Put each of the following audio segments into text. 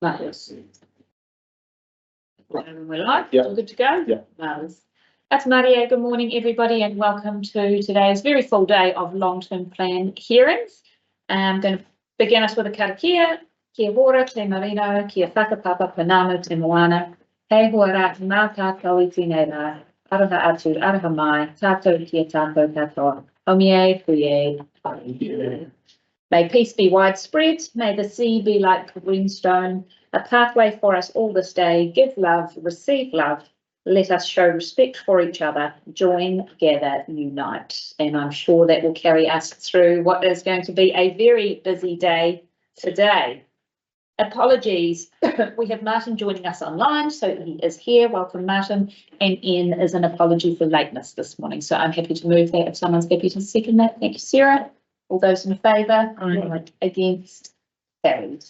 Marvellous. We're live. Yeah. All good to go? Yeah. Marvellous. That's Maria. Good morning, everybody, and welcome to today's very full day of long-term plan hearings. I'm going to begin us with a karakia. Kia ora, te marino, kia whakapapa, panama, te moana. Hei hoa rā te mā tātou I tēnei rā. Araha atu, araha mai, tātou kia tātou katoa. Omie, puie. May peace be widespread. May the sea be like greenstone, a pathway for us all this day. Give love, receive love. Let us show respect for each other. Join, gather, unite. And I'm sure that will carry us through what is going to be a very busy day today. Apologies. We have Martin joining us online, so he is here. Welcome, Martin. And Ian is an apology for lateness this morning. So I'm happy to move that if someone's happy to second that. Thank you, Sarah. All those in favour? Aye. Against? Carried.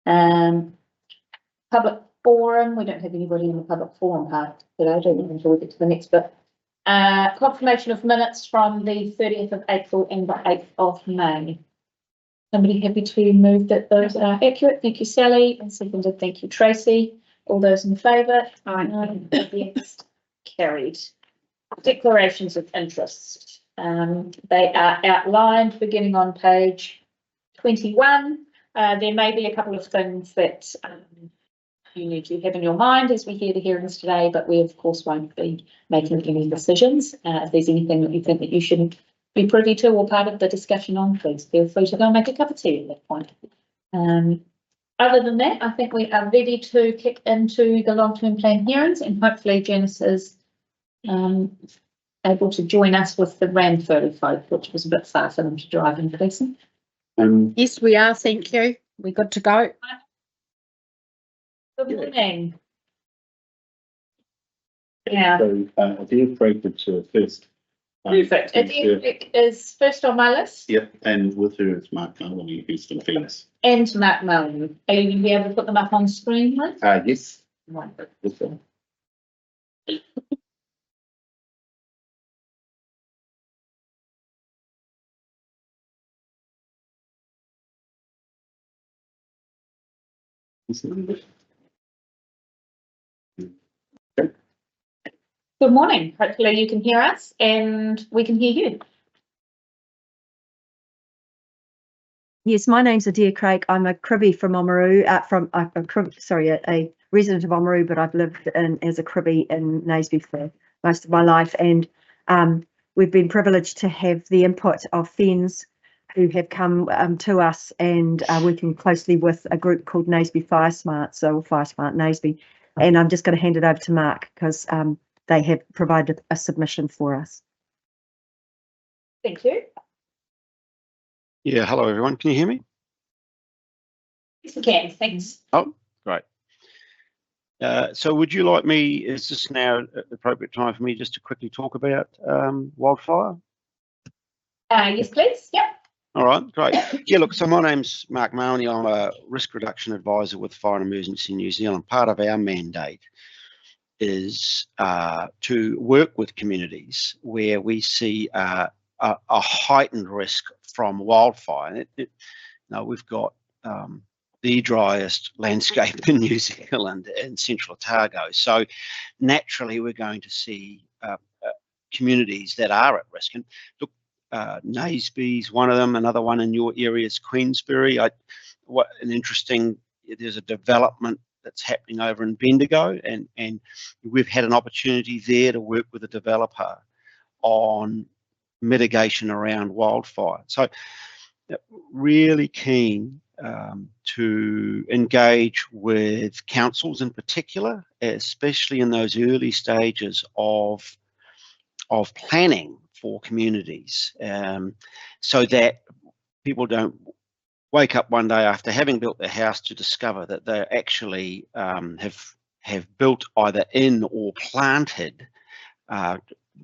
Public forum. We don't have anybody in the public forum part today, don't we, until we get to the next bit. Confirmation of minutes from the 30th of April and the 8th of May. Somebody happy to move that those are accurate? Thank you, Sally. And seconded, thank you, Tracy. All those in favour? Aye. Against? Carried. Declarations of interest. They are outlined beginning on page 21. There may be a couple of things that you need to have in your mind as we hear the hearings today, but we of course won't be making any decisions. If there's anything that you think that you shouldn't be privy to or part of the discussion on, please feel free to go and make a cup of tea at that point. Other than that, I think we are ready to kick into the long-term plan hearings, and hopefully Janice is able to join us with the Ranfurly folk, which was a bit far for them to drive in person. Yes, we are. Thank you. We're good to go. Good morning. Yeah. So Adele Craig to first. Perfect. Adele is first on my list. Yep, and with her it's Mark Maloney, who's the famous. And Mark Mellon. Are you going to be able to put them up on screen, Liz? Yes. Right. This one. Good morning. Hopefully you can hear us and we can hear you. Yes, my name's Adair Craig. I'm a Cribby from Oamaru, a resident of Oamaru, but I've lived as a Cribby in Naseby for most of my life. And we've been privileged to have the input of Fens who have come to us and are working closely with a group called Naseby Fire Smart, so Fire Smart Naseby. And I'm just going to hand it over to Mark because they have provided a submission for us. Thank you. Yeah, hello everyone. Can you hear me? Yes, we can. Thanks. Oh, great. So would you like me, is this now the appropriate time for me just to quickly talk about wildfire? Yes, please. Yep. All right, great. Yeah, look, so my name's Mark Maloney. I'm a risk reduction advisor with Fire and Emergency New Zealand. Part of our mandate is to work with communities where we see a heightened risk from wildfire. We've got the driest landscape in New Zealand and Central Otago. So naturally, we're going to see communities that are at risk. And look, Naseby's one of them. Another one in your area is Queensbury. There's a development that's happening over in Bendigo, and we've had an opportunity there to work with a developer on mitigation around wildfire. So really keen to engage with councils in particular, especially in those early stages of planning for communities, so that people don't wake up one day after having built their house to discover that they actually have built either in or planted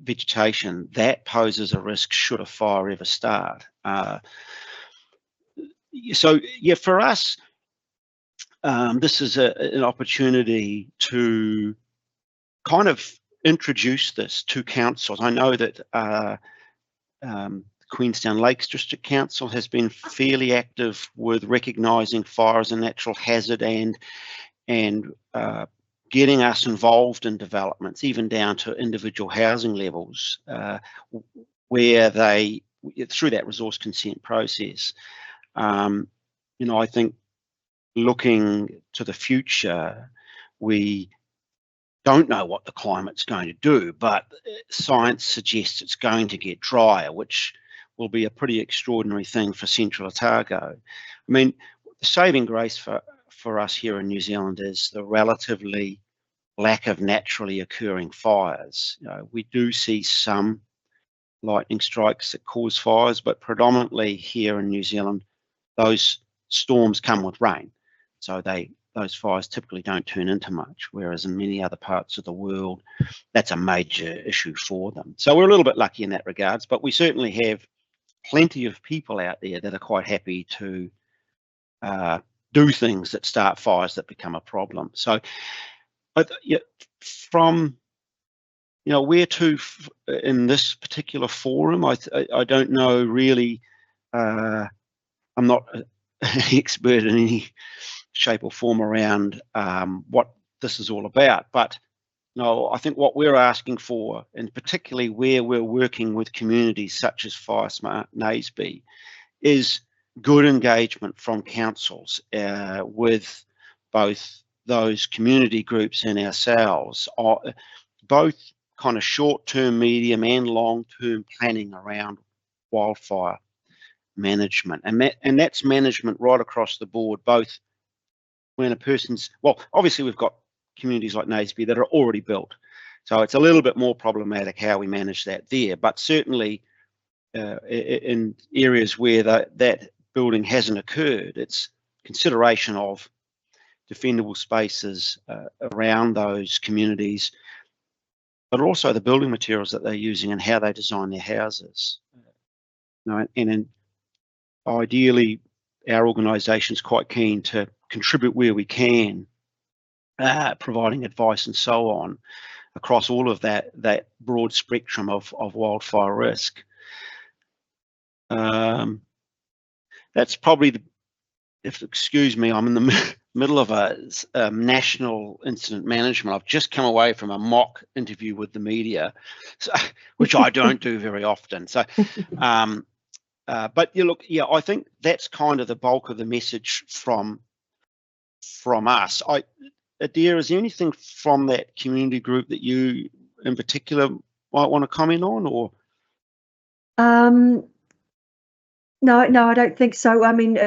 vegetation that poses a risk should a fire ever start. So yeah, for us, this is an opportunity to kind of introduce this to councils. I know that Queenstown Lakes District Council has been fairly active with recognising fire as a natural hazard and getting us involved in developments, even down to individual housing levels, where they, through that resource consent process. You know, I think looking to the future, we don't know what the climate's going to do, but science suggests it's going to get drier, which will be a pretty extraordinary thing for Central Otago. I mean, the saving grace for us here in New Zealand is the relatively lack of naturally occurring fires. You know, we do see some lightning strikes that cause fires, but predominantly here in New Zealand, those storms come with rain. So those fires typically don't turn into much, whereas in many other parts of the world, that's a major issue for them. So we're a little bit lucky in that regards, but we certainly have plenty of people out there that are quite happy to do things that start fires that become a problem. So yeah, from, you know, where to in this particular forum, I don't know really. I'm not an expert in any shape or form around what this is all about, but no, I think what we're asking for, and particularly where we're working with communities such as Fire Smart Naseby, is good engagement from councils with both those community groups and ourselves, both kind of short-term, medium and long-term planning around wildfire management, and that's management right across the board, both when a person's, well, obviously we've got communities like Naseby that are already built, so it's a little bit more problematic how we manage that there, but certainly in areas where that building hasn't occurred, it's consideration of defendable spaces around those communities, but also the building materials that they're using and how they design their houses. You know, and ideally, our organisation is quite keen to contribute where we can, providing advice and so on across all of that broad spectrum of wildfire risk. That's probably excuse me, I'm in the middle of a national incident management. I've just come away from a mock interview with the media, so, which I don't do very often. So, but you look, yeah, I think that's kind of the bulk of the message from us. Adair, is there anything from that community group that you in particular might want to comment on, or? No, I don't think so. I mean,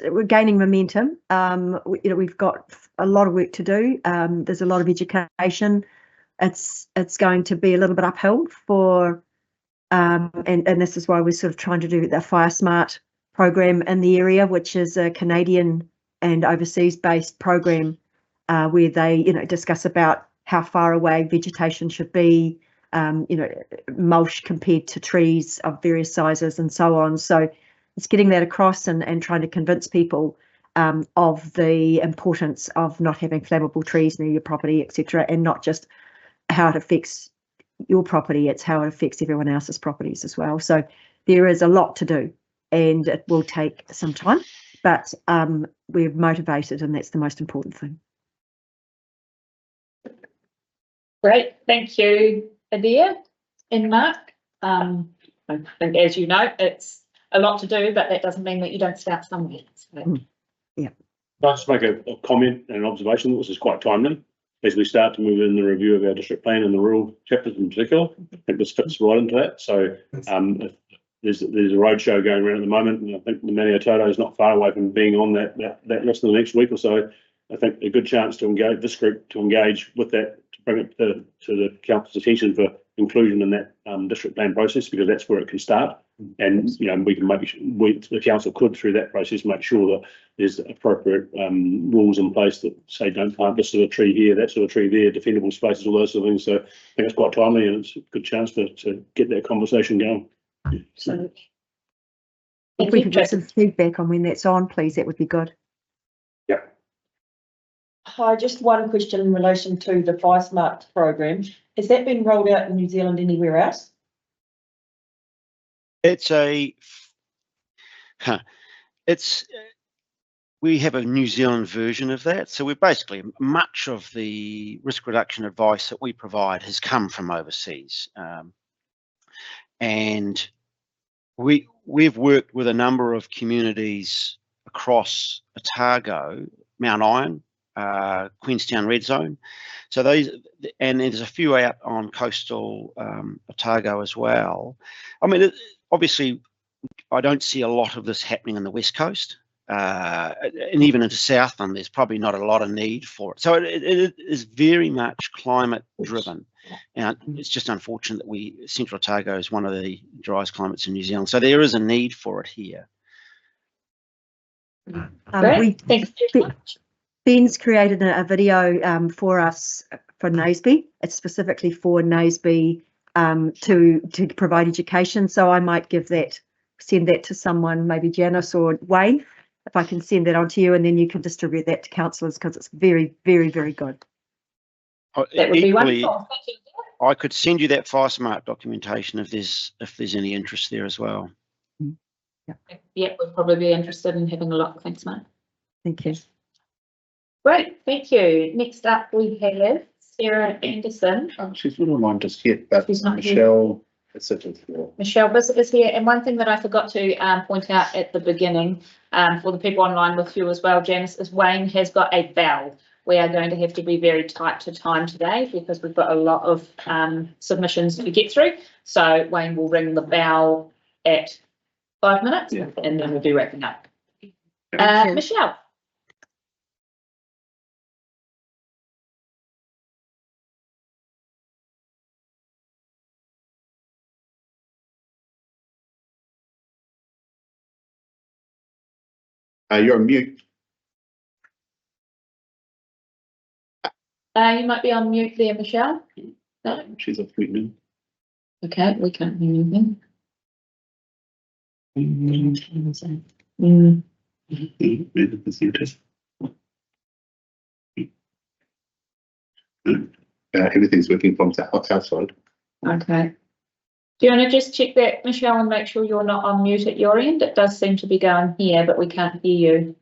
we're gaining momentum. You know, we've got a lot of work to do. There's a lot of education. It's going to be a little bit uphill for, and this is why we're sort of trying to do the Fire Smart program in the area, which is a Canadian and overseas based program where they, you know, discuss about how far away vegetation should be, you know, mulch compared to trees of various sizes and so on. So it's getting that across and trying to convince people of the importance of not having flammable trees near your property, etc., and not just how it affects your property, it's how it affects everyone else's properties as well. So there is a lot to do and it will take some time, but we're motivated and that's the most important thing. Great, thank you, Adair and Mark. I think, as you know, it's a lot to do, but that doesn't mean that you don't start somewhere. So. Yeah. I'll just make a comment and an observation. This is quite timely as we start to move in the review of our district plan and the rural chapters in particular. I think this fits right into that. So there's a roadshow going around at the moment, and I think the Maniototo is not far away from being on that list in the next week or so. I think a good chance to engage this group to engage with that, to bring it to the council's attention for inclusion in that district plan process, because that's where it can start. And you know, we can the council could through that process make sure that there's appropriate rules in place that say don't plant this sort of tree here, that sort of tree there, defendable spaces, all those sort of things. So I think it's quite timely and it's a good chance to get that conversation going. So, If we could get some feedback on when that's on, please, that would be good. Yeah. Hi, just one question in relation to the Fire Smart program. Has that been rolled out in New Zealand anywhere else? It's we have a New Zealand version of that. So we're basically, much of the risk reduction advice that we provide has come from overseas. And we've worked with a number of communities across Otago, Mount Iron, Queenstown Red Zone. So those, and there's a few out on coastal Otago as well. I mean, obviously, I don't see a lot of this happening on the West Coast. And even into Southland, there's probably not a lot of need for it. So it is very much climate driven. And it's just unfortunate that Central Otago is one of the driest climates in New Zealand. So there is a need for it here. Great, thanks very much. Ben's created a video for us for Naseby. It's specifically for Naseby to provide education. So I might send that to someone, maybe Janice or Wayne, if I can send that on to you, and then you can distribute that to councillors, because it's very, very, very good. That would be wonderful. Thank you. I could send you that FireSmart documentation if there's any interest there as well. Yeah, we'd probably be interested in having a look. Thanks, Mark. Thank you. Great, thank you. Next up we have Sarah Anderson. She's not online just yet, but She's not Michelle is sitting here. Michelle Bissett is here, and one thing that I forgot to point out at the beginning, for the people online with you as well, Janice, is Wayne has got a bell. We are going to have to be very tight to time today because we've got a lot of submissions to get through. So Wayne will ring the bell at 5 minutes, and then we'll be wrapping up. Michelle. You're on mute. You might be on mute there, Michelle. No? She's off mute now. Okay, we can't hear anything. Everything's working from the outside. Okay. Do you want to just check that, Michelle, and make sure you're not on mute at your end? It does seem to be going here, but we can't hear you.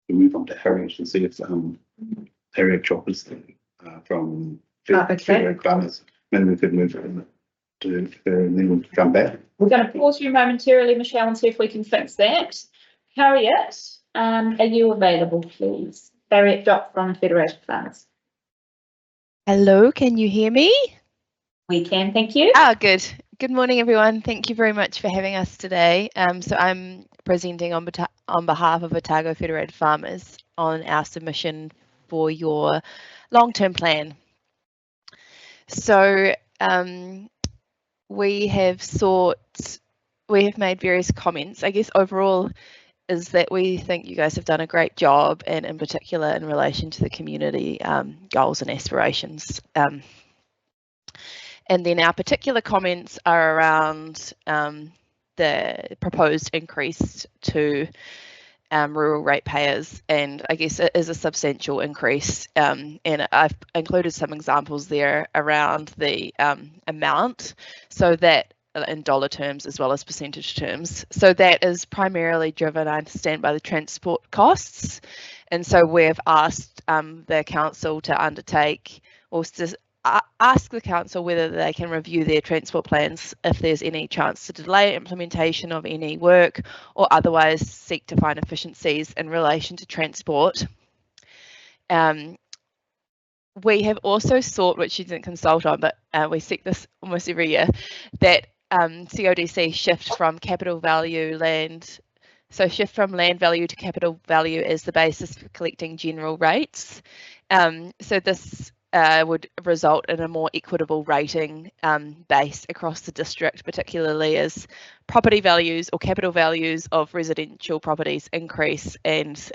We move on to Harriet and see if Harriet choppers from Federated Farmers. Then we could move to her and then we'll come back. We're going to pause you momentarily, Michelle, and see if we can fix that. Harriet, are you available, please? Harriet Dock from Federated Farmers. Hello, can you hear me? We can, thank you. Good. Good morning, everyone. Thank you very much for having us today. So I'm presenting on behalf of Otago Federated Farmers on our submission for your long-term plan. So we have made various comments. I guess overall is that we think you guys have done a great job, and in particular in relation to the community goals and aspirations. And then our particular comments are around the proposed increase to rural ratepayers, and I guess it is a substantial increase, and I've included some examples there around the amount, so that in dollar terms as well as percentage terms. So that is primarily driven, I understand, by the transport costs, and so we've asked the council to undertake or ask the council whether they can review their transport plans if there's any chance to delay implementation of any work or otherwise seek to find efficiencies in relation to transport. We have also sought, which you didn't consult on, but we seek this almost every year, that CODC shift from capital value land, so shift from land value to capital value as the basis for collecting general rates. So this would result in a more equitable rating base across the district, particularly as property values or capital values of residential properties increase, and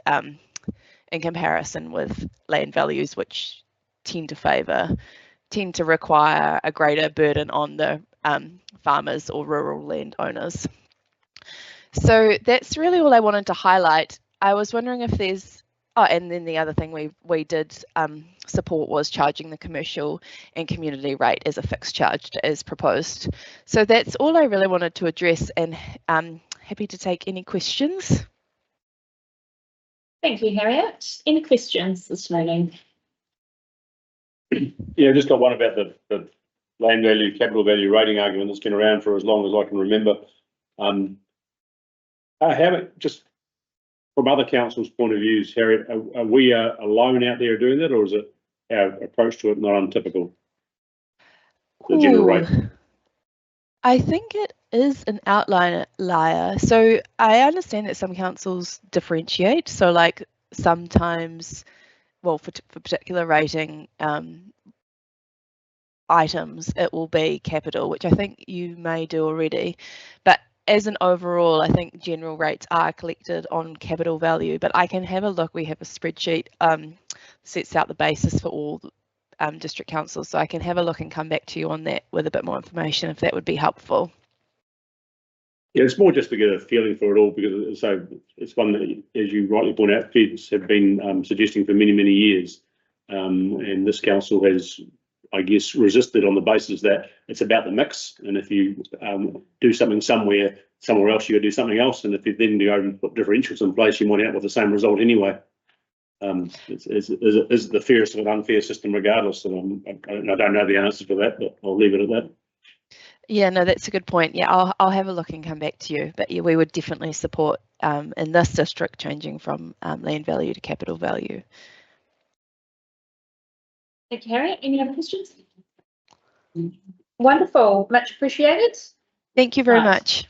in comparison with land values, which tend to require a greater burden on the farmers or rural landowners. So that's really all I wanted to highlight. I was wondering if there's, oh, and then the other thing we did support was charging the commercial and community rate as a fixed charge as proposed. So that's all I really wanted to address, and happy to take any questions. Thank you, Harriet. Any questions this morning? Yeah, just got one about the land value, capital value rating argument that's been around for as long as I can remember. Just from other councils' point of views, Harriet, are we alone out there doing that, or is it our approach to it not untypical? The general rate. I think it is an outlier. So I understand that some councils differentiate. So like sometimes, well, for particular rating items, it will be capital, which I think you may do already. But as an overall, I think general rates are collected on capital value, but I can have a look. We have a spreadsheet sets out the basis for all district councils, so I can have a look and come back to you on that with a bit more information if that would be helpful. Yeah, it's more just to get a feeling for it all, because so it's one that, as you rightly point out, feds have been suggesting for many, many years, and this council has, I guess, resisted on the basis that it's about the mix, and if you do something somewhere else, you got to do something else, and if you then go and put differentials in place, you might end up with the same result anyway. Is it the fairest of an unfair system regardless? And I don't know the answer to that, but I'll leave it at that. Yeah, no, that's a good point. Yeah, I'll have a look and come back to you. But yeah, we would definitely support in this district changing from land value to capital value. Thank you, Harriet. Any other questions? Wonderful, much appreciated. Thank you very much.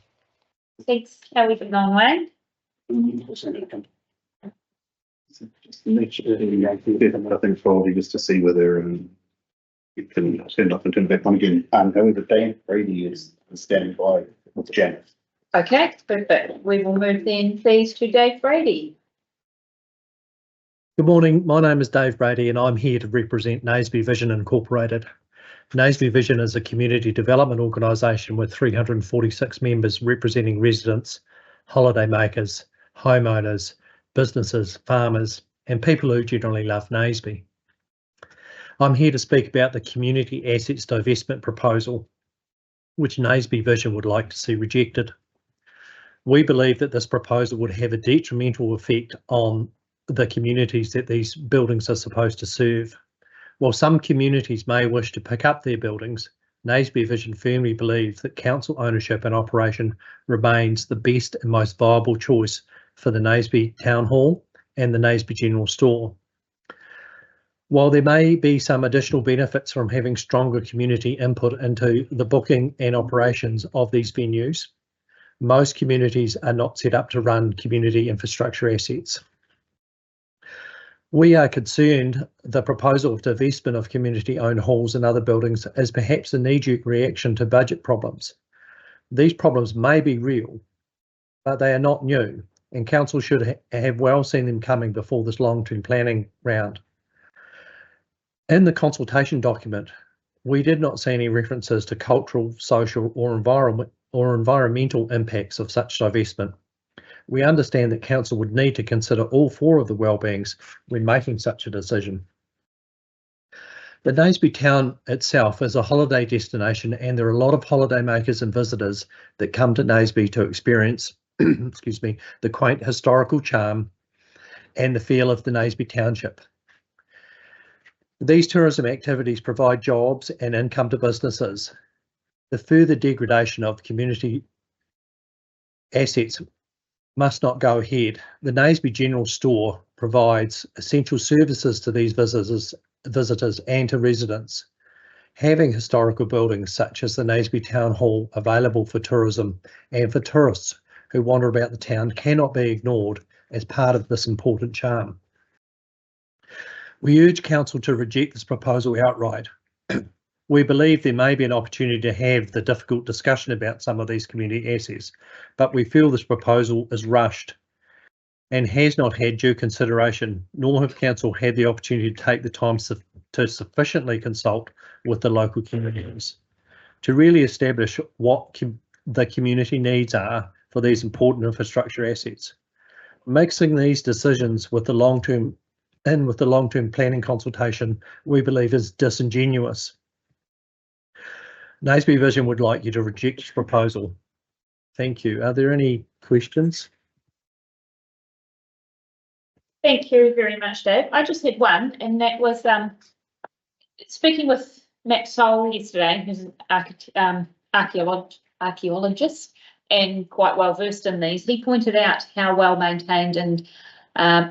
Thanks, Kelly, for going away. Nothing for you, just to see whether you can send off and turn back on again. However, Dave Brady is standing by with Janet. Okay, perfect. We will move then, please, to Dave Brady. Good morning. My name is Dave Brady and I'm here to represent Naseby Vision Incorporated. Naseby Vision is a community development organisation with 346 members representing residents, holidaymakers, homeowners, businesses, farmers and people who generally love Naseby. I'm here to speak about the community assets divestment proposal, which Naseby Vision would like to see rejected. We believe that this proposal would have a detrimental effect on the communities that these buildings are supposed to serve. While some communities may wish to pick up their buildings, Naseby Vision firmly believes that council ownership and operation remains the best and most viable choice for the Naseby Town Hall and the Naseby General Store. While there may be some additional benefits from having stronger community input into the booking and operations of these venues, most communities are not set up to run community infrastructure assets. We are concerned the proposal of divestment of community-owned halls and other buildings is perhaps a knee-jerk reaction to budget problems. These problems may be real, but they are not new, and council should have well seen them coming before this long-term planning round. In the consultation document, we did not see any references to cultural, social or environmental impacts of such divestment. We understand that council would need to consider all four of the wellbeings when making such a decision. The Naseby town itself is a holiday destination and there are a lot of holidaymakers and visitors that come to Naseby to experience excuse me, the quaint historical charm and the feel of the Naseby township. These tourism activities provide jobs and income to businesses. The further degradation of community assets must not go ahead. The Naseby General Store provides essential services to these visitors and to residents. Having historical buildings such as the Naseby Town Hall available for tourism and for tourists who wander about the town cannot be ignored as part of this important charm. We urge council to reject this proposal outright. We believe there may be an opportunity to have the difficult discussion about some of these community assets, but we feel this proposal is rushed and has not had due consideration, nor have council had the opportunity to take the time to sufficiently consult with the local communities to really establish what the community needs are for these important infrastructure assets. Mixing these decisions with the long-term planning consultation, we believe, is disingenuous. Naseby Vision would like you to reject this proposal. Thank you. Are there any questions? Thank you very much, Dave. I just had one, and that was speaking with Matt Soul yesterday, who's an archaeologist and quite well versed in these. He pointed out how well maintained and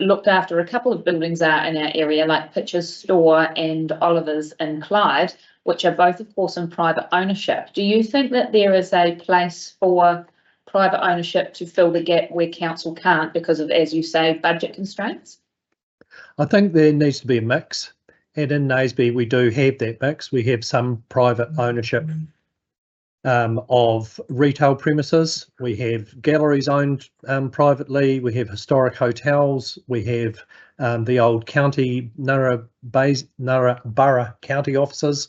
looked after a couple of buildings are in our area, like Pitcher's Store and Oliver's in Clyde, which are both, of course, in private ownership. Do you think that there is a place for private ownership to fill the gap where council can't because of, as you say, budget constraints? I think there needs to be a mix, and in Naseby we do have that mix. We have some private ownership of retail premises. We have galleries owned privately. We have historic hotels. We have the old county Narra Borough county offices,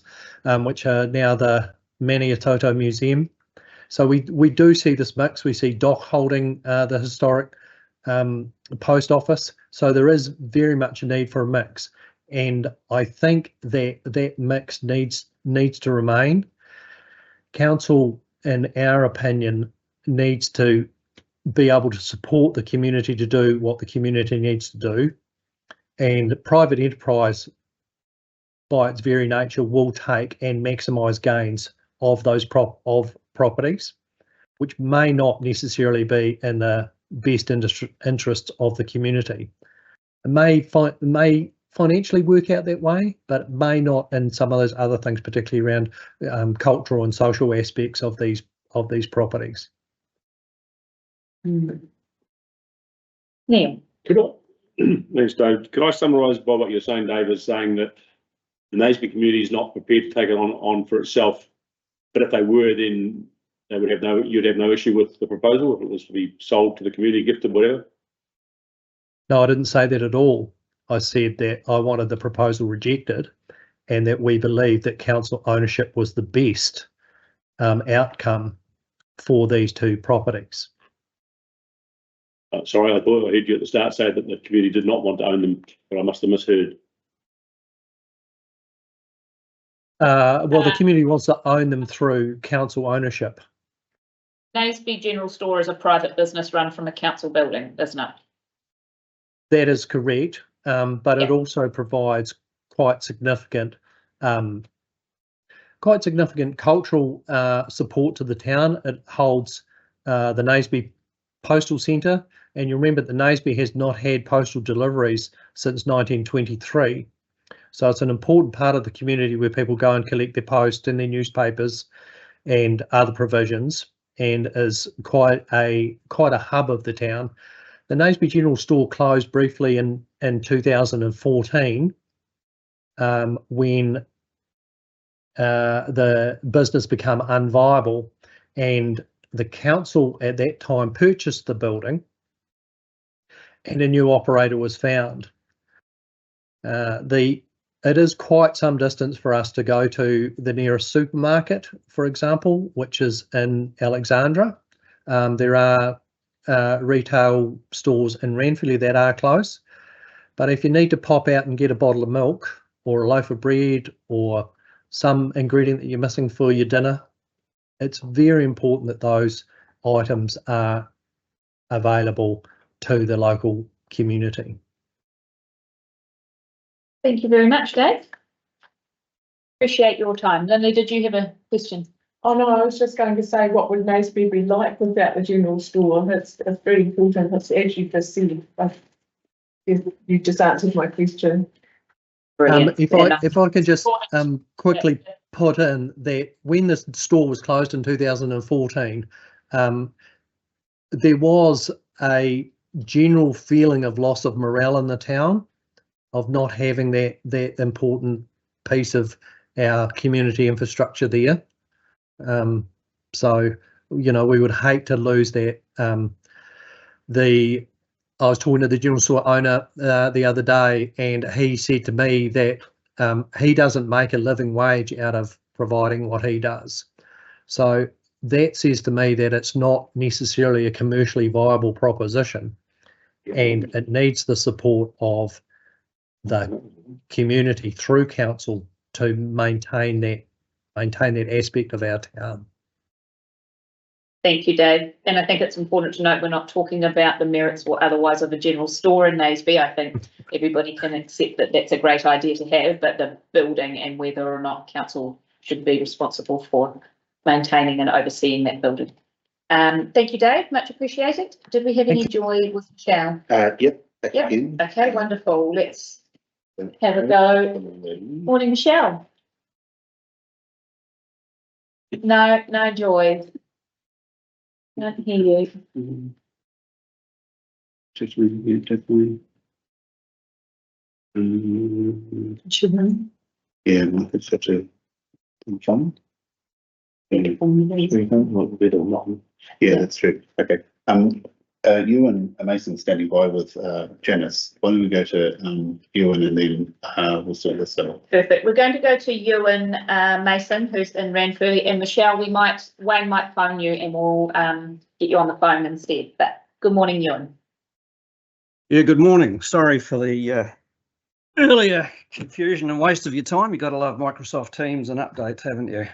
which are now the Maniatoto Museum. So we do see this mix. We see Doc holding the historic post office. So there is very much a need for a mix, and I think that that mix needs to remain. Council, in our opinion, needs to be able to support the community to do what the community needs to do, and private enterprise, by its very nature, will take and maximise gains of those properties, which may not necessarily be in the best interests of the community. It may financially work out that way, but it may not in some of those other things, particularly around cultural and social aspects of these properties. Neil. Thanks, Dave. Could I summarise by what you're saying, Dave, is saying that the Naseby community is not prepared to take it on for itself, but if they were, then they would have you'd have no issue with the proposal if it was to be sold to the community, gifted, whatever? No, I didn't say that at all. I said that I wanted the proposal rejected, and that we believe that council ownership was the best outcome for these two properties. Sorry, I thought I heard you at the start say that the community did not want to own them, but I must have misheard. Well, the community wants to own them through council ownership. Naseby General Store is a private business run from a council building, isn't it? That is correct, but it also provides quite significant cultural support to the town. It holds the Naseby Postal Centre, and you remember that Naseby has not had postal deliveries since 1923. So it's an important part of the community where people go and collect their post and their newspapers and other provisions, and is quite a hub of the town. The Naseby General Store closed briefly in 2014 when the business became unviable, and the council at that time purchased the building and a new operator was found. It is quite some distance for us to go to the nearest supermarket, for example, which is in Alexandra. There are retail stores in Ranfurly that are close, but if you need to pop out and get a bottle of milk or a loaf of bread or some ingredient that you're missing for your dinner, it's very important that those items are available to the local community. Thank you very much, Dave. Appreciate your time. Lindley, did you have a question? Oh no, I was just going to say, what would Naseby be like without the general store? It's very important. It's actually perceived. You just answered my question. If I can just quickly put in that when the store was closed in 2014, there was a general feeling of loss of morale in the town, of not having that important piece of our community infrastructure there. So, you know, we would hate to lose that. I was talking to the general store owner the other day, and he said to me that he doesn't make a living wage out of providing what he does. So that says to me that it's not necessarily a commercially viable proposition, and it needs the support of the community through council to maintain that aspect of our town. Thank you, Dave. And I think it's important to note we're not talking about the merits or otherwise of a general store in Naseby. I think everybody can accept that that's a great idea to have, but the building and whether or not council should be responsible for maintaining and overseeing that building. Thank you, Dave. Much appreciated. Did we have any joy with Michelle? Yep. Yep. Okay, wonderful. Let's have a go. Morning, Michelle. No joy. Can't hear you. Just really definitely. Yeah, it's such a fun. Yeah, that's true. Okay. Ewan Mason standing by with Janice. Why don't we go to Ewan and then we'll sort this out. Perfect. We're going to go to Ewan Mason, who's in Ranfurly, and Michelle, Wayne might phone you and we'll get you on the phone instead. But good morning, Ewan. Yeah, good morning. Sorry for the earlier confusion and waste of your time. You've got to love Microsoft Teams and updates, haven't you?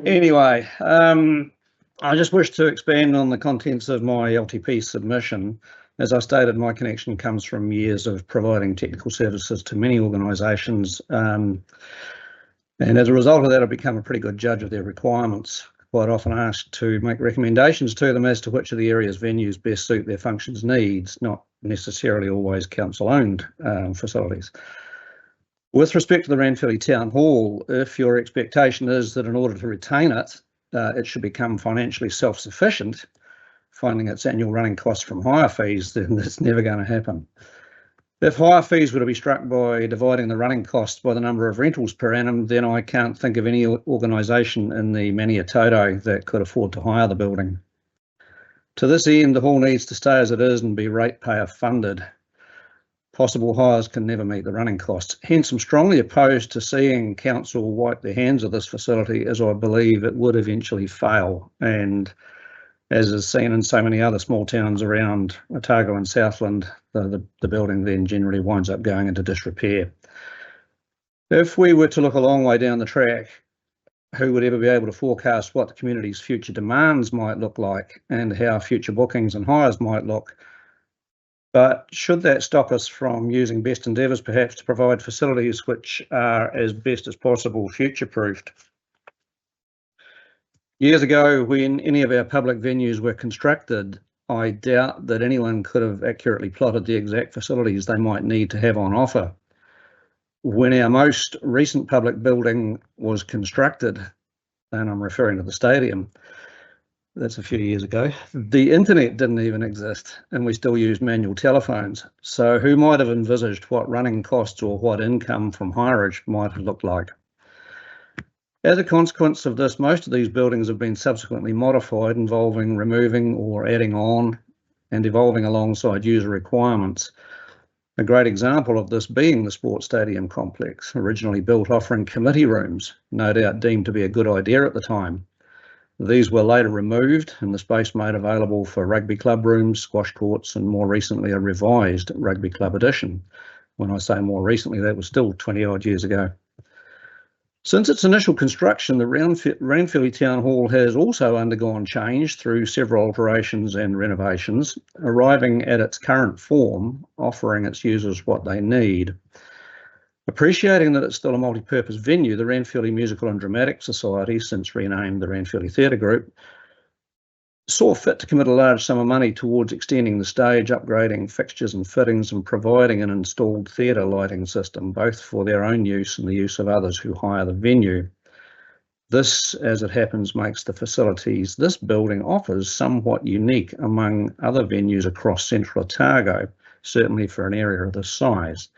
Anyway, I just wish to expand on the contents of my LTP submission. As I stated, my connection comes from years of providing technical services to many organisations, and as a result of that, I've become a pretty good judge of their requirements. Quite often asked to make recommendations to them as to which of the area's venues best suit their functions needs, not necessarily always council-owned facilities. With respect to the Ranfurly Town Hall, if your expectation is that in order to retain it, it should become financially self-sufficient, finding its annual running costs from hire fees, then that's never going to happen. If hire fees were to be struck by dividing the running costs by the number of rentals per annum, then I can't think of any organisation in the Maniatoto that could afford to hire the building. To this end, the hall needs to stay as it is and be ratepayer funded. Possible hires can never meet the running costs. Hence, I'm strongly opposed to seeing council wipe their hands of this facility, as I believe it would eventually fail. And as is seen in so many other small towns around Otago and Southland, the building then generally winds up going into disrepair. If we were to look a long way down the track, who would ever be able to forecast what the community's future demands might look like and how future bookings and hires might look? But should that stop us from using best endeavours perhaps to provide facilities which are as best as possible future-proofed? Years ago, when any of our public venues were constructed, I doubt that anyone could have accurately plotted the exact facilities they might need to have on offer. When our most recent public building was constructed, and I'm referring to the stadium, that's a few years ago, the internet didn't even exist and we still used manual telephones. So who might have envisaged what running costs or what income from hireage might have looked like? As a consequence of this, most of these buildings have been subsequently modified, involving removing or adding on and evolving alongside user requirements. A great example of this being the sports stadium complex, originally built offering committee rooms, no doubt deemed to be a good idea at the time. These were later removed and the space made available for rugby club rooms, squash courts, and more recently a revised rugby club edition. When I say more recently, that was still 20 odd years ago. Since its initial construction, the Ranfurly Town Hall has also undergone change through several alterations and renovations, arriving at its current form, offering its users what they need. Appreciating that it's still a multi-purpose venue, the Ranfurly Musical and Dramatic Society, since renamed the Ranfurly Theatre Group, saw fit to commit a large sum of money towards extending the stage, upgrading fixtures and fittings, and providing an installed theatre lighting system, both for their own use and the use of others who hire the venue. This, as it happens, makes the facilities this building offers somewhat unique among other venues across central Otago, certainly for an area of this size.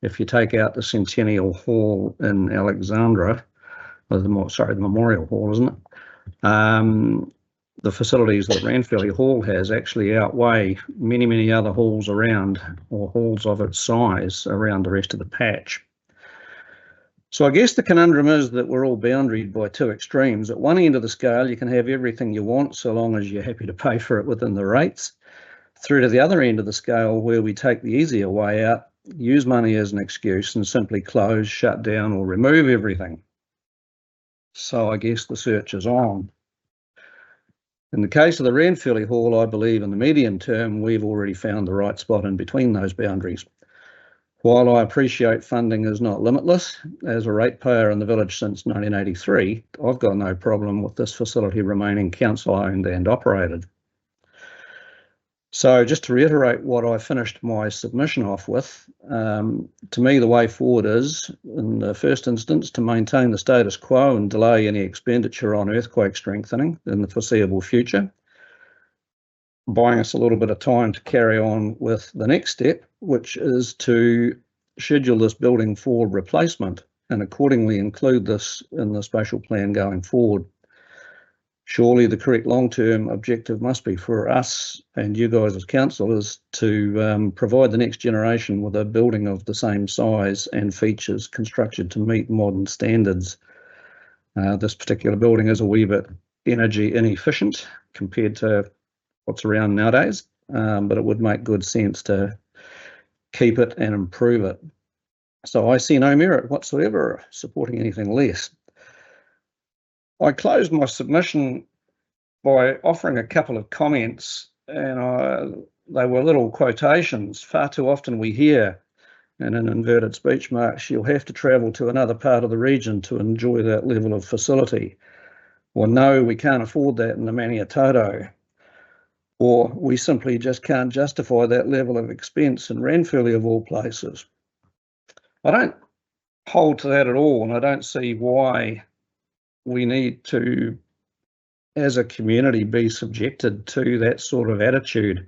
If you take out the Centennial Hall in Alexandra, the Memorial Hall, isn't it? The facilities that Ranfurly Hall has actually outweigh many, many other halls around, or halls of its size around the rest of the patch. So I guess the conundrum is that we're all boundaried by two extremes. At one end of the scale, you can have everything you want so long as you're happy to pay for it within the rates. Through to the other end of the scale, where we take the easier way out, use money as an excuse and simply close, shut down or remove everything. So I guess the search is on. In the case of the Ranfurly Hall, I believe in the medium term, we've already found the right spot in between those boundaries. While I appreciate funding is not limitless, as a ratepayer in the village since 1983, I've got no problem with this facility remaining council-owned and operated. So just to reiterate what I finished my submission off with, to me the way forward is, in the first instance, to maintain the status quo and delay any expenditure on earthquake strengthening in the foreseeable future, buying us a little bit of time to carry on with the next step, which is to schedule this building for replacement and accordingly include this in the spatial plan going forward. Surely the correct long-term objective must be for us and you guys as council is to provide the next generation with a building of the same size and features constructed to meet modern standards. This particular building is a wee bit energy inefficient compared to what's around nowadays, but it would make good sense to keep it and improve it. So I see no merit whatsoever supporting anything less. I closed my submission by offering a couple of comments, and they were little quotations. Far too often we hear, and in inverted speech marks, you'll have to travel to another part of the region to enjoy that level of facility. Or no, we can't afford that in the Maniatoto. Or we simply just can't justify that level of expense in Ranfurly of all places. I don't hold to that at all, and I don't see why we need to, as a community, be subjected to that sort of attitude.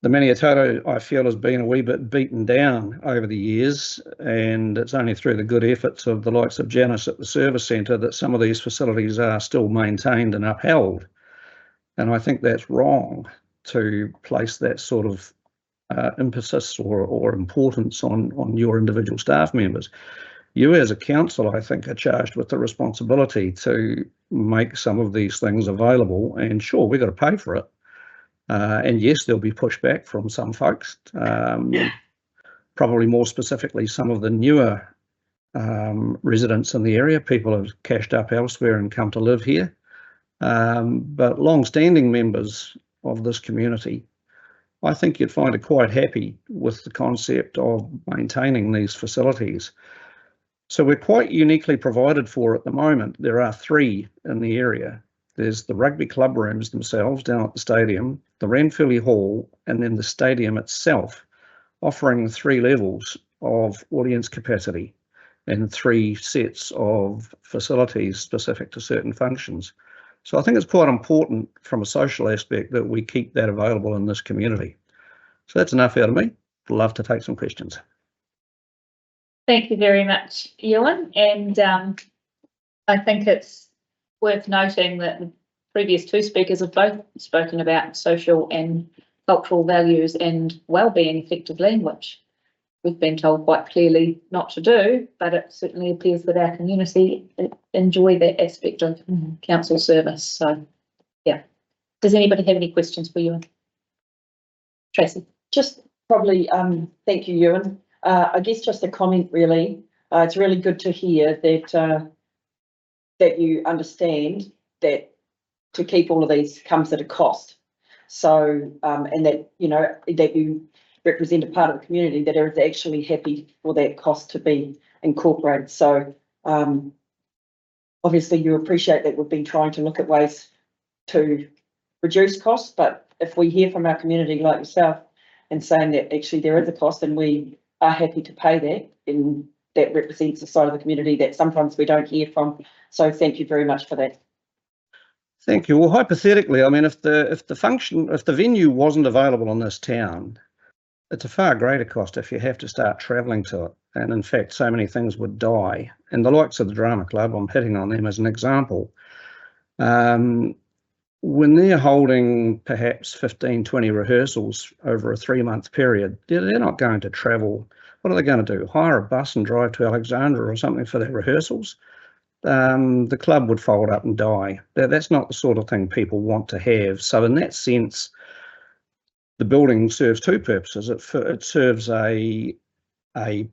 The Maniatoto, I feel, has been a wee bit beaten down over the years, and it's only through the good efforts of the likes of Janice at the service centre that some of these facilities are still maintained and upheld. And I think that's wrong to place that sort of emphasis or importance on your individual staff members. You as a council, I think, are charged with the responsibility to make some of these things available, and sure, we've got to pay for it. And yes, there'll be pushback from some folks, probably more specifically some of the newer residents in the area. People have cashed up elsewhere and come to live here. But long-standing members of this community, I think you'd find it quite happy with the concept of maintaining these facilities. So we're quite uniquely provided for at the moment. There are 3 in the area. There's the rugby club rooms themselves down at the stadium, the Ranfurly Hall, and then the stadium itself, offering 3 levels of audience capacity and 3 sets of facilities specific to certain functions. So I think it's quite important from a social aspect that we keep that available in this community. So that's enough out of me. I'd love to take some questions. Thank you very much, Ewan. And I think it's worth noting that the previous 2 speakers have both spoken about social and cultural values and well-being effectively, which we've been told quite clearly not to do, but it certainly appears that our community enjoy that aspect of council service. So, yeah. Does anybody have any questions for Ewan? Tracy? Just probably, thank you, Ewan. I guess just a comment really. It's really good to hear that that you understand that to keep all of these comes at a cost. So, and that, you know, that you represent a part of the community that is actually happy for that cost to be incorporated. So, obviously you appreciate that we've been trying to look at ways to reduce costs, but if we hear from our community like yourself and saying that actually there is a cost and we are happy to pay that, and that represents a side of the community that sometimes we don't hear from. So thank you very much for that. Thank you. Well, hypothetically, I mean, if the venue wasn't available in this town, it's a far greater cost if you have to start travelling to it. And in fact, so many things would die. And the likes of the Drama Club, I'm hitting on them as an example. when they're holding perhaps 15, 20 rehearsals over a 3-month period, they're not going to travel. What are they going to do? Hire a bus and drive to Alexandra or something for their rehearsals? The club would fold up and die. That's not the sort of thing people want to have. So in that sense, the building serves two purposes. It serves a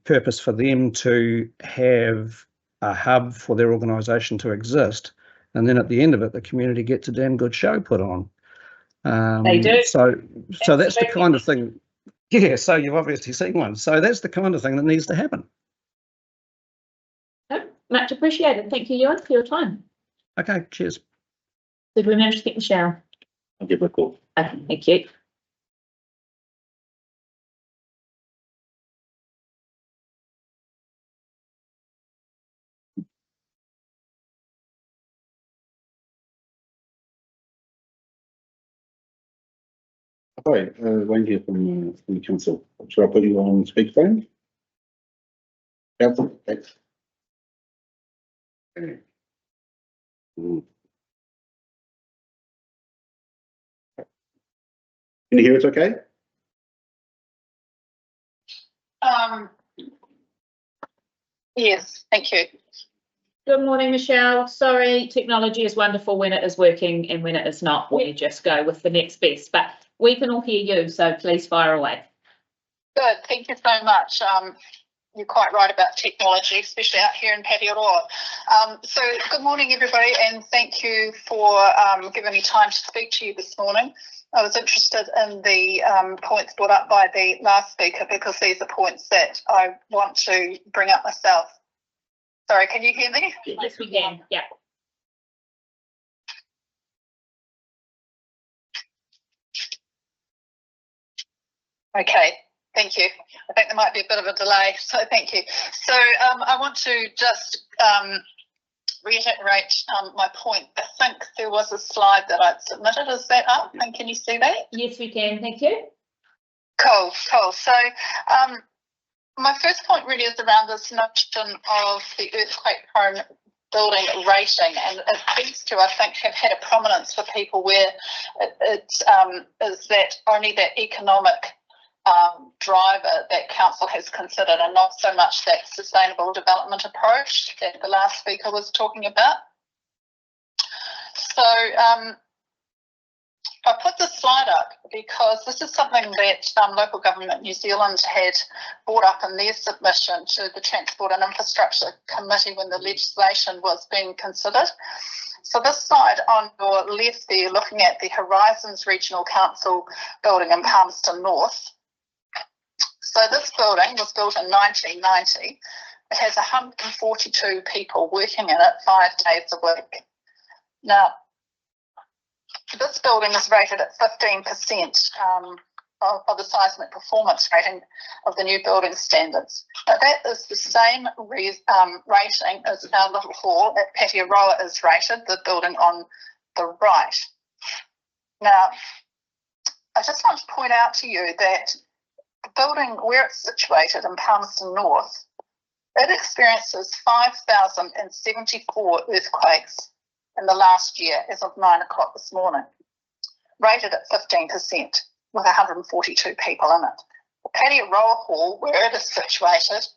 purpose for them to have a hub for their organisation to exist, and then at the end of it, the community gets a damn good show put on. They do. So that's the Absolutely. kind of thing. Yeah. So you've obviously seen one. So that's the kind of thing that needs to happen. Much appreciated. Thank you, Ewan, for your time. Okay. Cheers. Did we manage to get Michelle? I'll give her a call. Okay, thank you. Hi, Wayne here from the council. Shall I put you on speakerphone? Council, thanks. Can you hear us okay? Yes, thank you. Good morning, Michelle. Sorry, technology is wonderful when it is working, and when it is not, we just go with the next best. But we can all hear you, so please fire away. Good, thank you so much. You're quite right about technology, especially out here in Patearoa. So good morning, everybody, and thank you for giving me time to speak to you this morning. I was interested in the points brought up by the last speaker, because these are points that I want to bring up myself. Sorry, can you hear me? Yes, we can. Yeah. Okay, thank you. I think there might be a bit of a delay, so thank you. So I want to just reiterate my point. I think there was a slide that I'd submitted. Is that up? And can you see that? Yes, we can. Thank you. Cool, cool. So my first point really is around this notion of the earthquake-prone building rating, and it seems to, I think, have had a prominence for people where it is that only that economic driver that council has considered, and not so much that sustainable development approach that the last speaker was talking about. So I put this slide up because this is something that Local Government New Zealand had brought up in their submission to the Transport and Infrastructure Committee when the legislation was being considered. So this slide on your left there, looking at the Horizons Regional Council building in Palmerston North. So this building was built in 1990. It has 142 people working in it 5 days a week. Now, this building is rated at 15% of the seismic performance rating of the new building standards. Now, that is the same rating as our little hall at Patearoa is rated, the building on the right. Now, I just want to point out to you that the building where it's situated in Palmerston North, it experiences 5,074 earthquakes in the last year as of 9 o'clock this morning, rated at 15% with 142 people in it. The Patearoa Hall, where it is situated,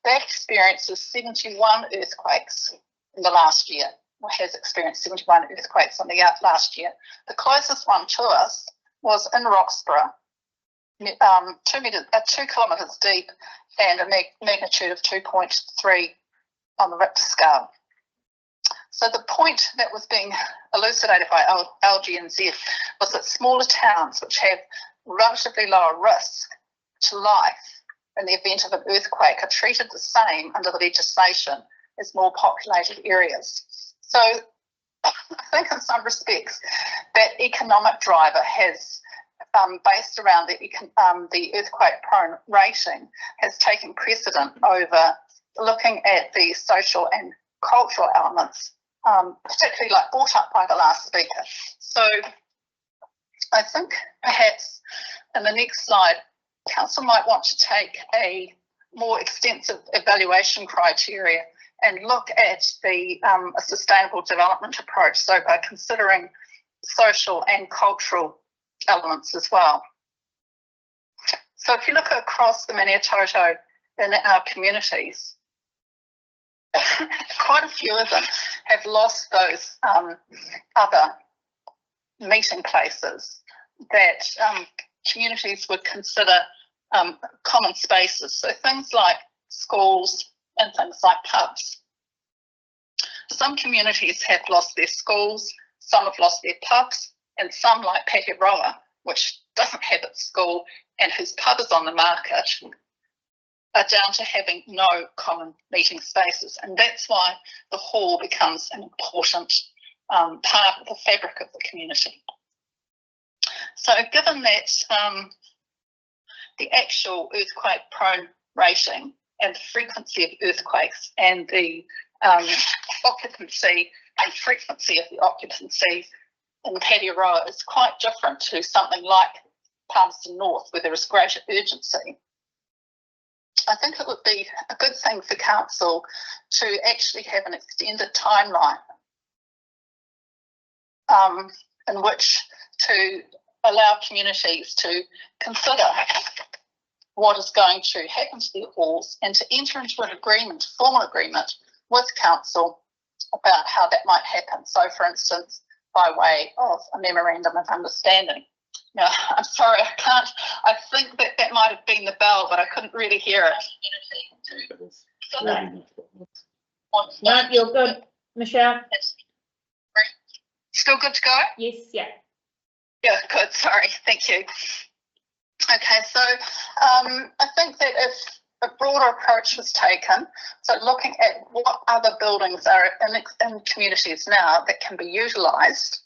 that experiences 71 earthquakes in the last year, or has experienced 71 earthquakes in the last year. The closest one to us was in Roxburgh, 2 kilometres deep, and a magnitude of 2.3 on the Richter scale. So the point that was being elucidated by LGNZ was that smaller towns, which have relatively lower risk to life in the event of an earthquake, are treated the same under the legislation as more populated areas. So I think in some respects that economic driver has, based around the earthquake-prone rating, has taken precedent over looking at the social and cultural elements, particularly like brought up by the last speaker. So I think perhaps in the next slide, council might want to take a more extensive evaluation criteria and look at the a sustainable development approach. So by considering social and cultural elements as well. So if you look across the Maniatoto in our communities, quite a few of them have lost those other meeting places that communities would consider common spaces. So things like schools and things like pubs. Some communities have lost their schools, some have lost their pubs, and some, like Patearoa, which doesn't have its school and whose pub is on the market, are down to having no common meeting spaces. And that's why the hall becomes an important part of the fabric of the community. So given that the actual earthquake prone rating and the frequency of earthquakes and the occupancy and frequency of the occupancy in Patearoa is quite different to something like Palmerston North, where there is greater urgency, I think it would be a good thing for council to actually have an extended timeline in which to allow communities to consider what is going to happen to their halls and to enter into an agreement, formal agreement with council about how that might happen. So, for instance, by way of a memorandum of understanding. Now, I'm sorry, I think that might have been the bell, but I couldn't really hear it. No, you're good, Michelle. Still good to go? Yes, yeah. Yeah, good, sorry, thank you. Okay, so I think that if a broader approach was taken, so looking at what other buildings are in communities now that can be utilised,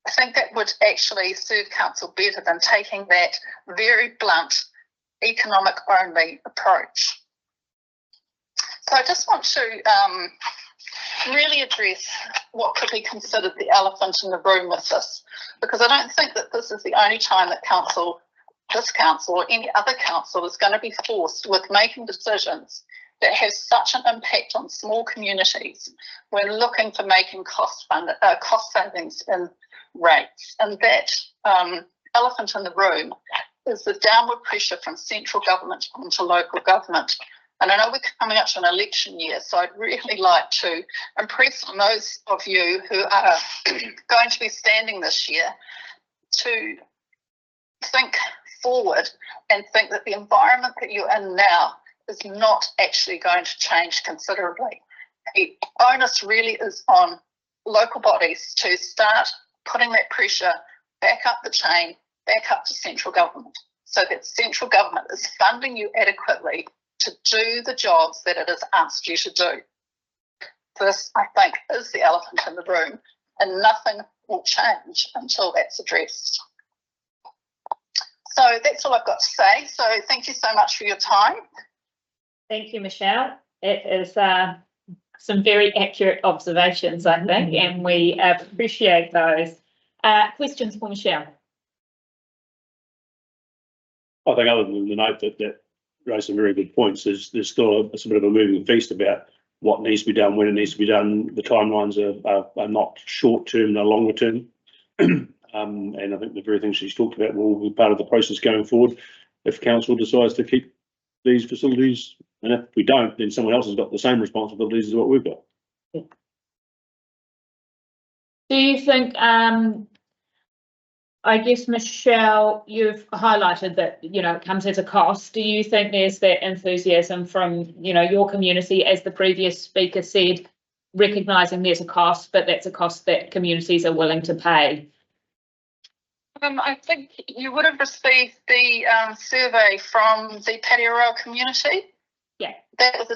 I think that would actually serve council better than taking that very blunt, economic only approach. So I just want to really address what could be considered the elephant in the room with this, because I don't think that this is the only time that this council or any other council is going to be forced with making decisions that have such an impact on small communities when looking for making cost savings in rates. And that elephant in the room is the downward pressure from central government onto local government. And I know we're coming up to an election year, so I'd really like to impress on those of you who are going to be standing this year to think forward and think that the environment that you're in now is not actually going to change considerably. The onus really is on local bodies to start putting that pressure back up the chain, back up to central government, so that central government is funding you adequately to do the jobs that it has asked you to do. This, I think, is the elephant in the room, and nothing will change until that's addressed. So that's all I've got to say. So thank you so much for your time. Thank you, Michelle. It is some very accurate observations, I think, and we appreciate those. Questions for Michelle? I think other than the note that raised some very good points, there's still a bit of a moving feast about what needs to be done, when it needs to be done. The timelines are not short term, they're longer term. And I think the very things she's talked about will be part of the process going forward if council decides to keep these facilities, and if we don't, then someone else has got the same responsibilities as what we've got. Do you think, I guess, Michelle, you've highlighted that, you know, it comes as a cost. Do you think there's that enthusiasm from, you know, your community, as the previous speaker said, recognising there's a cost, but that's a cost that communities are willing to pay? I think you would have received the survey from the Patearoa community. Yeah. That was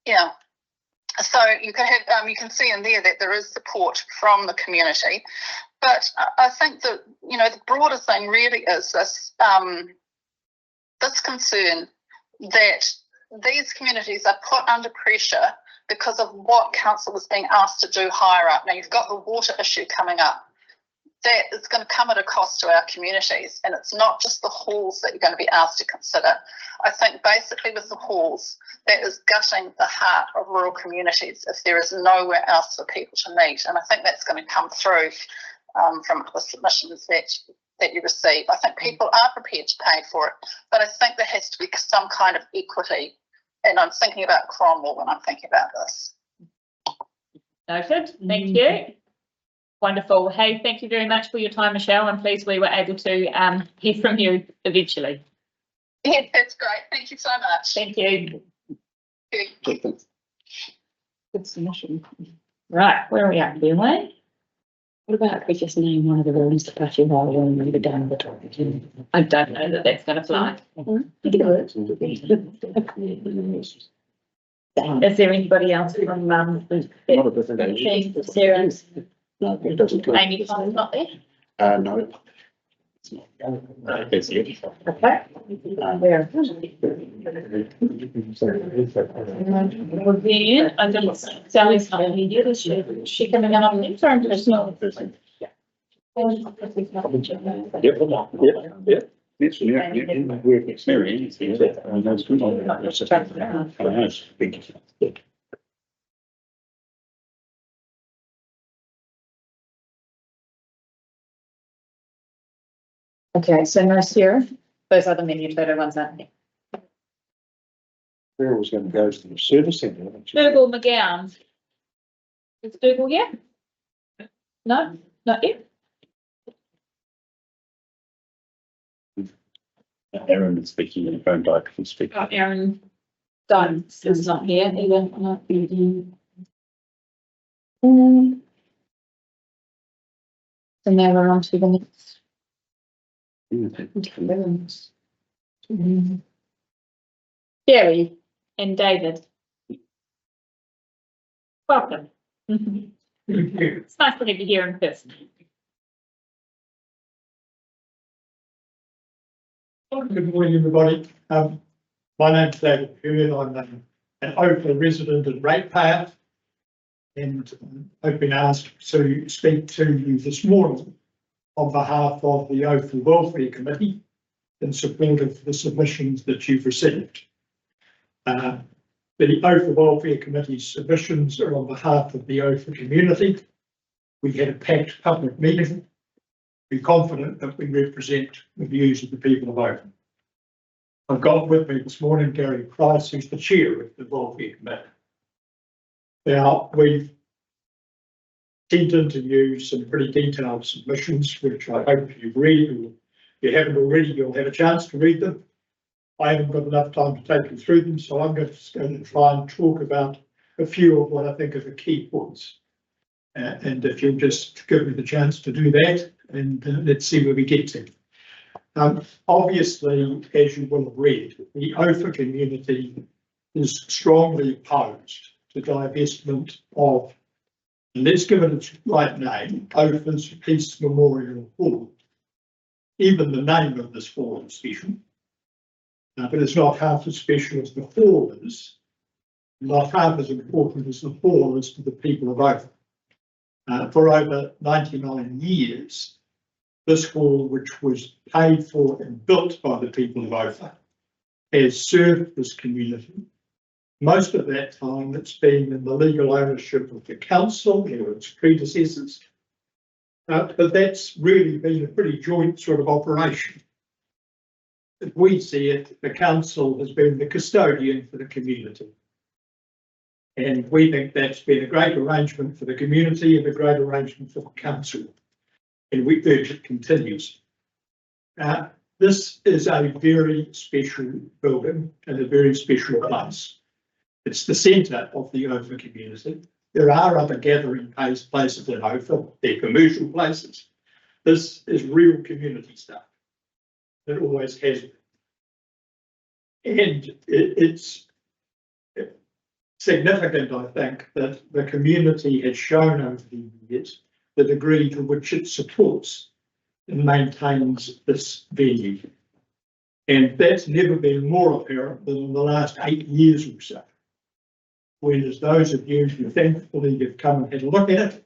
yeah. So you can have, you can see in there that there is support from the community, but I think that, you know, the broader thing really is this this concern that these communities are put under pressure because of what council is being asked to do higher up. Now you've got the water issue coming up. That is going to come at a cost to our communities, and it's not just the halls that you're going to be asked to consider. I think basically with the halls, that is gutting the heart of rural communities if there is nowhere else for people to meet, and I think that's going to come through from the submissions that you receive. I think people are prepared to pay for it, but I think there has to be some kind of equity. And I'm thinking about Cromwell when I'm thinking about this. Noted. Thank you. Wonderful. Hey, thank you very much for your time, Michelle. I'm pleased we were able to hear from you eventually. Yeah, that's great. Thank you so much. Thank you. Good submission. Right, where are we at, Billy? What about if we just name one of the rooms that Patty Roll and leave it down at the top? I don't know that that's going to fly. Is there anybody else from Sarah? Amy Tom's not there? No. It's not. It's it. Okay. Where? Well, then, I don't, Sally's not here yet, is she? Is she coming in on the turn? There's no. Yep. It's in work experience. And that's good. Okay, so no Sarah. Those are the menu photo ones, aren't they? Where was going to go to the service centre. Dougal McGowan. Is Dougal yet? No, not yet. Aaron is speaking in the phone, I can speak. Oh, Aaron Dimes is not here either. Not so now we're on to the next. Jerry and David. Welcome. It's nice to have you here in person. Good morning, everybody. My name's David Hurd. I'm an Oakland resident and ratepayer, and I've been asked to speak to you this morning on behalf of the Oakland Welfare Committee in support of the submissions that you've received. The Oakland Welfare Committee's submissions are on behalf of the Oakland community. We had a packed public meeting. We're confident that we represent the views of the people of Oakland. I've got with me this morning Gary Price, who's the chair of the Welfare Committee. Now, we've sent into you some pretty detailed submissions, which I hope you've read. If you haven't already, you'll have a chance to read them. I haven't got enough time to take you through them, so I'm just going to try and talk about a few of what I think are the key points. And if you'll just give me the chance to do that, and let's see where we get to. Obviously, as you will have read, the OFA community is strongly opposed to divestment of, and let's give it its right name, OFA's Peace Memorial Hall. Even the name of this hall is special, but it's not half as special as the hall is, not half as important as the hall is to the people of OFA. For over 99 years, this hall, which was paid for and built by the people of OFA, has served this community. Most of that time it's been in the legal ownership of the council or its predecessors, but that's really been a pretty joint sort of operation. If we see it, the council has been the custodian for the community. And we think that's been a great arrangement for the community and a great arrangement for the council. And we urge it continues. This is a very special building and a very special place. It's the centre of the OFA community. There are other gathering places in OFA, they're commercial places. This is real community stuff. It always has been. And it's significant, I think, that the community has shown over the years the degree to which it supports and maintains this venue. And that's never been more apparent than in the last 8 years or so. Whereas those of you who thankfully have come and had a look at it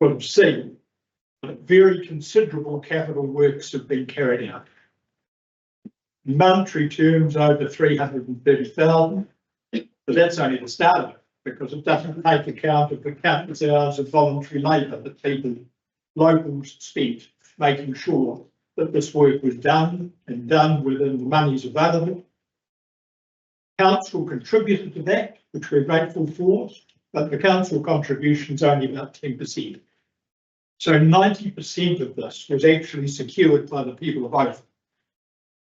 will have seen that very considerable capital works have been carried out. In monetary terms, over 330,000, but that's only the start of it, because it doesn't take account of the countless hours of voluntary labour that people locals spent making sure that this work was done and done within the monies available. Council contributed to that, which we're grateful for, but the council contribution is only about 10%. So 90% of this was actually secured by the people of Ophir.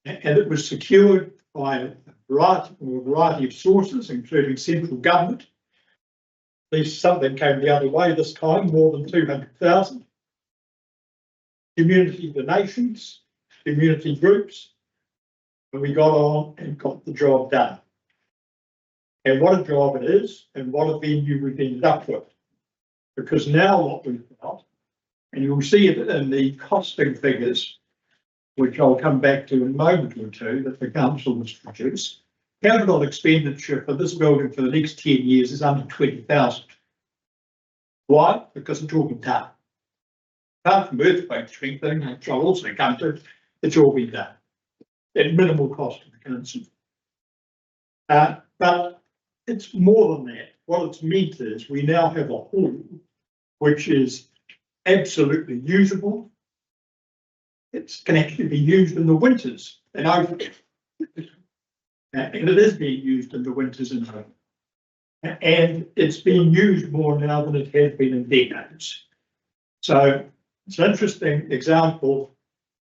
And it was secured by a variety of sources, including central government. At least some of them came the other way this time, more than 200,000. Community donations, community groups, and we got on and got the job done. And what a job it is, and what a venue we've ended up with. Because now what we've got, and you'll see it in the costing figures, which I'll come back to in a moment or two, that the council has produced. Capital expenditure for this building for the next 10 years is under 20,000. Why? Because it's all been done. Apart from earthquake strengthening, which I'll also come to, it's all been done at minimal cost to the council. But it's more than that. What it's meant is we now have a hall which is absolutely usable. It can actually be used in the winters in Ophir. And it is being used in the winters in Ophir. And it's being used more now than it has been in decades. So it's an interesting example,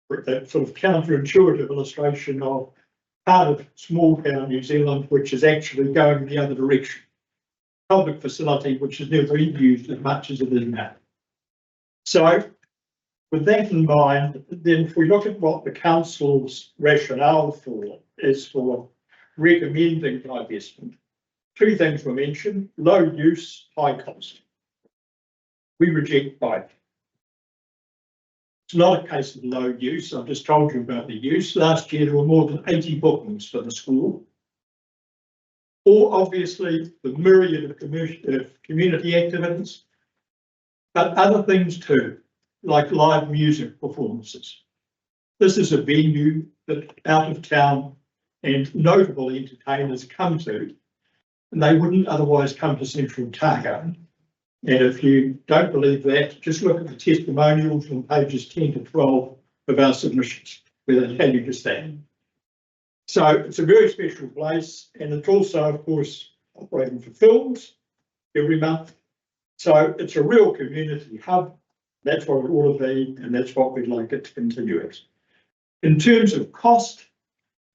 that sort of counterintuitive illustration of part of small town New Zealand, which is actually going the other direction. Public facility, which has never been used as much as it is now. So with that in mind, then if we look at what the council's rationale for is for recommending divestment, two things were mentioned: low use, high cost. We reject both. It's not a case of low use. I've just told you about the use. Last year there were more than 80 bookings for the school. Or obviously the myriad of community activities, but other things too, like live music performances. This is a venue that out of town and notable entertainers come to, and they wouldn't otherwise come to Central Otago. And if you don't believe that, just look at the testimonials on pages 10 to 12 of our submissions, where they tell you just that. So it's a very special place, and it's also, of course, operating for films every month. So it's a real community hub. That's what it ought to be, and that's what we'd like it to continue as. In terms of cost,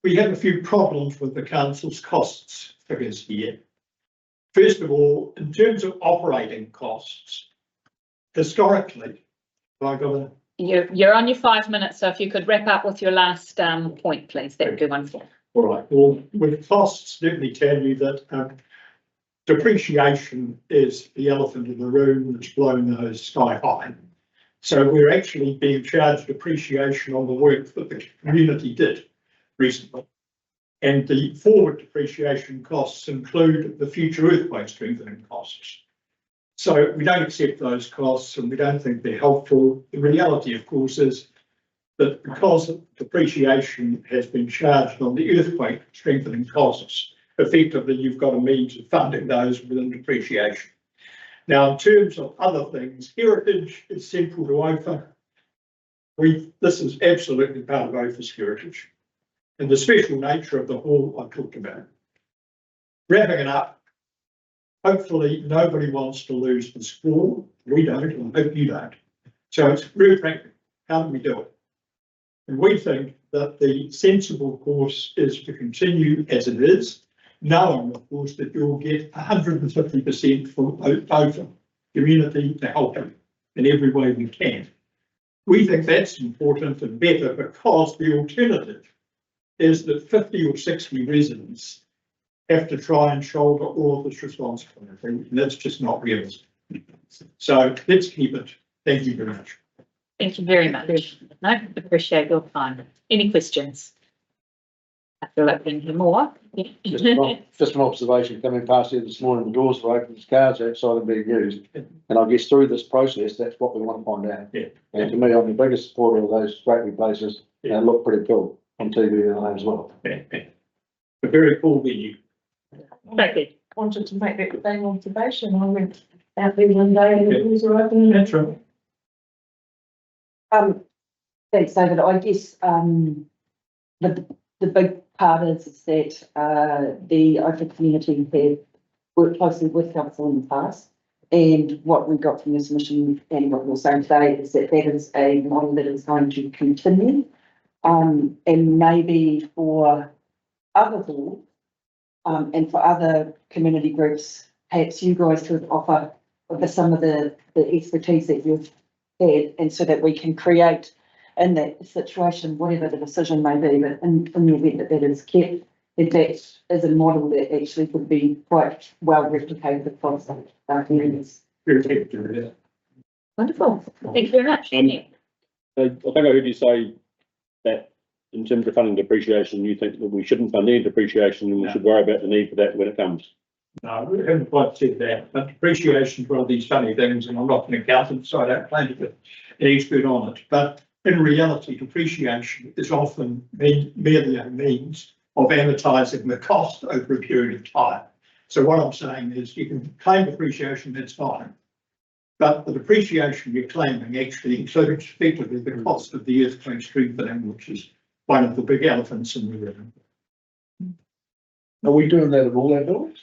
we have a few problems with the council's costs figures here. First of all, in terms of operating costs, historically, You're on your 5 minutes, so if you could wrap up with your last point, please, that would be wonderful. All right. Well, with costs, let me tell you that depreciation is the elephant in the room that's blown those sky high. So we're actually being charged depreciation on the work that the community did recently. And the forward depreciation costs include the future earthquake strengthening costs. So we don't accept those costs and we don't think they're helpful. The reality, of course, is that because depreciation has been charged on the earthquake strengthening costs, effectively you've got a means of funding those within depreciation. Now, in terms of other things, heritage is central to Ophir. This is absolutely part of Ophir's heritage. And the special nature of the hall I talked about. Wrapping it up, hopefully nobody wants to lose the school. We don't, and I hope you don't. So it's very practical. How do we do it? And we think that the sensible course is to continue as it is, knowing, of course, that you'll get 150% from Ophir community to help you in every way we can. We think that's important and better because the alternative is that 50 or 60 residents have to try and shoulder all of this responsibility, and that's just not realistic. So let's keep it. Thank you very much. Thank you very much. No, appreciate your time. Any questions? I feel like we can hear more. Just an observation coming past here this morning, the doors were open, there's cars outside and being used. And I guess through this process, that's what we want to find out. Yeah. And to me, I'm the biggest supporter of those great places and they look pretty cool on TV as well. A very cool venue. Thank Wanted to make that same observation. I went out there one day and the doors were open. That's right. Thanks, David. I guess, the big part is that, the open community have worked closely with council in the past. And what we got from this mission and what we're saying today is that that is a model that is going to continue. And maybe for other halls, and for other community groups, perhaps you guys could offer some of the expertise that you've had, and so that we can create in that situation, whatever the decision may be, but in the event that that is kept, that is a model that actually could be quite well replicated across our communities. Wonderful. Thank you very much. I think I heard you say that in terms of funding depreciation, you think that we shouldn't fund any depreciation and we should worry about the need for that when it comes. No, we haven't quite said that, but depreciation is one of these funny things, and I'm not an accountant, so I don't claim to be an expert on it. But in reality, depreciation is often merely a means of amortizing the cost over a period of time. So what I'm saying is you can claim depreciation, that's fine. But the depreciation you're claiming actually includes effectively the cost of the earthquake strengthening, which is one of the big elephants in the room. Are we doing that at all our buildings?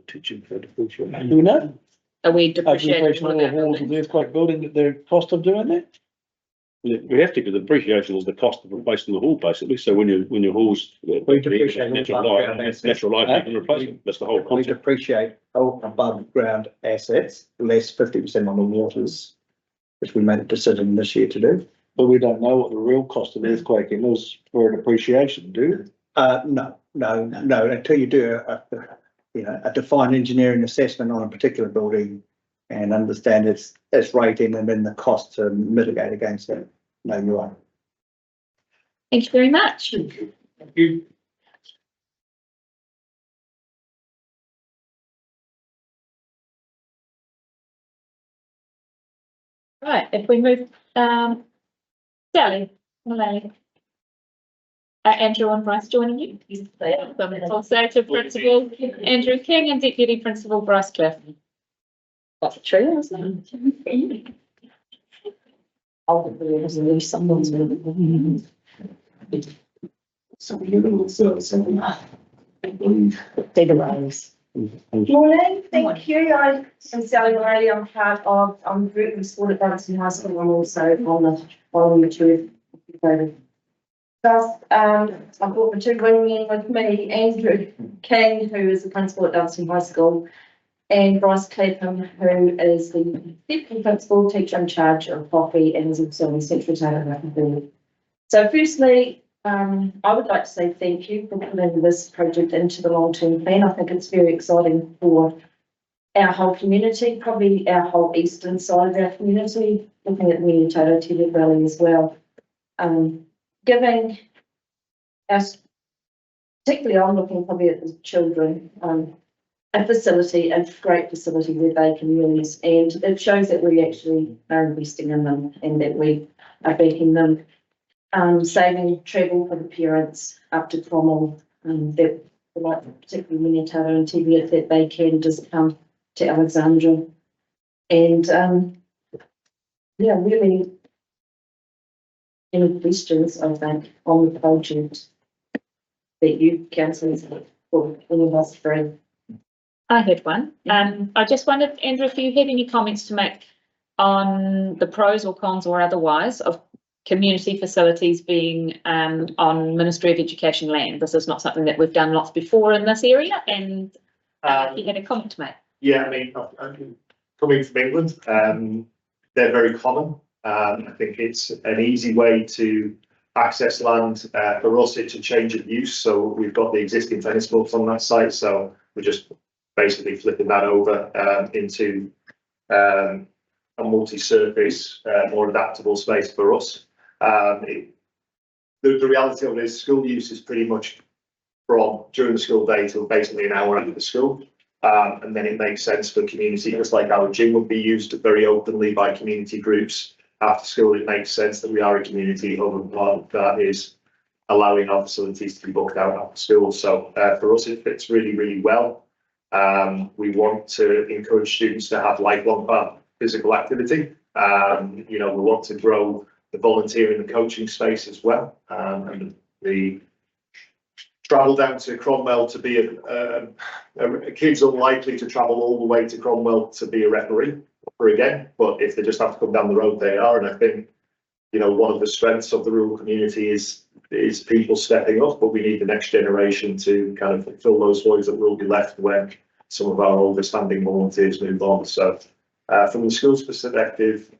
Teaching for depreciation. Do we know? Are we depreciating All the halls of the earthquake building, the cost of doing that? We have to, because the depreciation is the cost of replacing the hall, basically. So when your halls depreciate natural life, you can replace it. That's the whole We concept. depreciate all above ground assets, less 50% on the waters, which we made a decision this year to do. But we don't know what the real cost of earthquaking is for a depreciation, do we? No, until you do a defined engineering assessment on a particular building and understand its rating and then the cost to mitigate against it. No, you are. Thank you very much. Thank you. Right, if we move, Sally, Malay. Andrew and Bryce joining you. Also to Principal Andrew King and Deputy Principal Bryce Cliff. That's a trio, isn't it? Ultimately, someone's David Rose. Morning, thank you. I am Sally Riley. I'm group of sport at Davidson High School. I'm also on the tour. I've brought the two women with me, Andrew King, who is the principal at Davidson High School, and Bryce Clapham, who is the deputy principal, teacher in charge of Poppy, and is also the secretary. So firstly, I would like to say thank you for putting this project into the long-term plan. I think it's very exciting for our whole community, probably our whole eastern side of our community, looking at Minutato, Tele Valley as well. Giving us, particularly I'm looking probably at the children, a facility, a great facility where they can use, and it shows that we actually are investing in them and that we are backing them. Saving travel for the parents up to Cromwell, that like particularly Minutato and Tibia, that they can just come to Alexandra, and really any questions I think on the project that you councillors or any of us free. I had one. I just wondered, Andrew, if you had any comments to make on the pros or cons or otherwise of community facilities being on Ministry of Education land. This is not something that we've done lots before in this area, and you had a comment to make. Yeah, I mean, coming from England, they're very common. I think it's an easy way to access land. For us, it's a change of use. So we've got the existing tennis courts on that site, so we're just basically flipping that over into a multi-surface, more adaptable space for us. The reality of it is school use is pretty much from during the school day till basically an hour after the school. And then it makes sense for community, just like our gym would be used very openly by community groups after school. It makes sense that we are a community hub, and part of that is allowing our facilities to be booked out after school. So for us, it fits really, really well. We want to encourage students to have lifelong physical activity. We want to grow the volunteering and coaching space as well. And the travel down to Cromwell to be a kid's unlikely to travel all the way to Cromwell to be a referee for a game, but if they just have to come down the road, they are. And I think, you know, one of the strengths of the rural community is people stepping up, but we need the next generation to kind of fill those voids that will be left when some of our older standing volunteers move on. So from the school's perspective,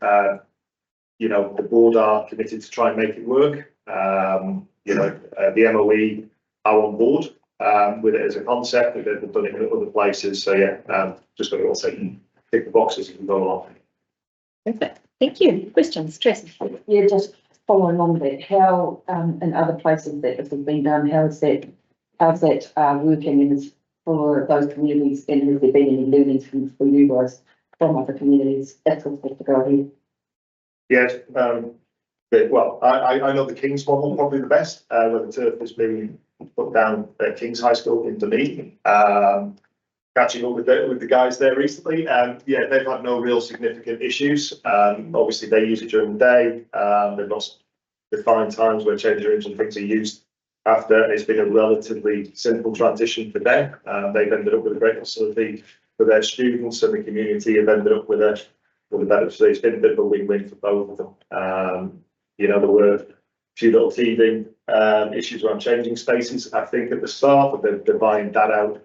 you know, the board are committed to try and make it work. You know, the MOE are on board with it as a concept. They've done it in other places. So yeah, just got to also tick the boxes and go along. Perfect. Thank you. Questions, Tracy? Yeah, just following on that, how in other places that this has been done, how's that working and is for those communities, and has there been any learnings for you guys from other communities? That's what's to go ahead. Yes, well, I know the King's model probably the best, where the turf has been put down at King's High School in Dunedin. Catching up with the guys there recently, yeah, they've had no real significant issues. Obviously, they use it during the day. They've got defined times where change rooms and things are used after. It's been a relatively simple transition for them. They've ended up with a great facility for their students, and the community have ended up with a better. So it's been a bit of a win-win for both of them. You know, there were a few little teething issues around changing spaces, I think, at the start, but they're buying that out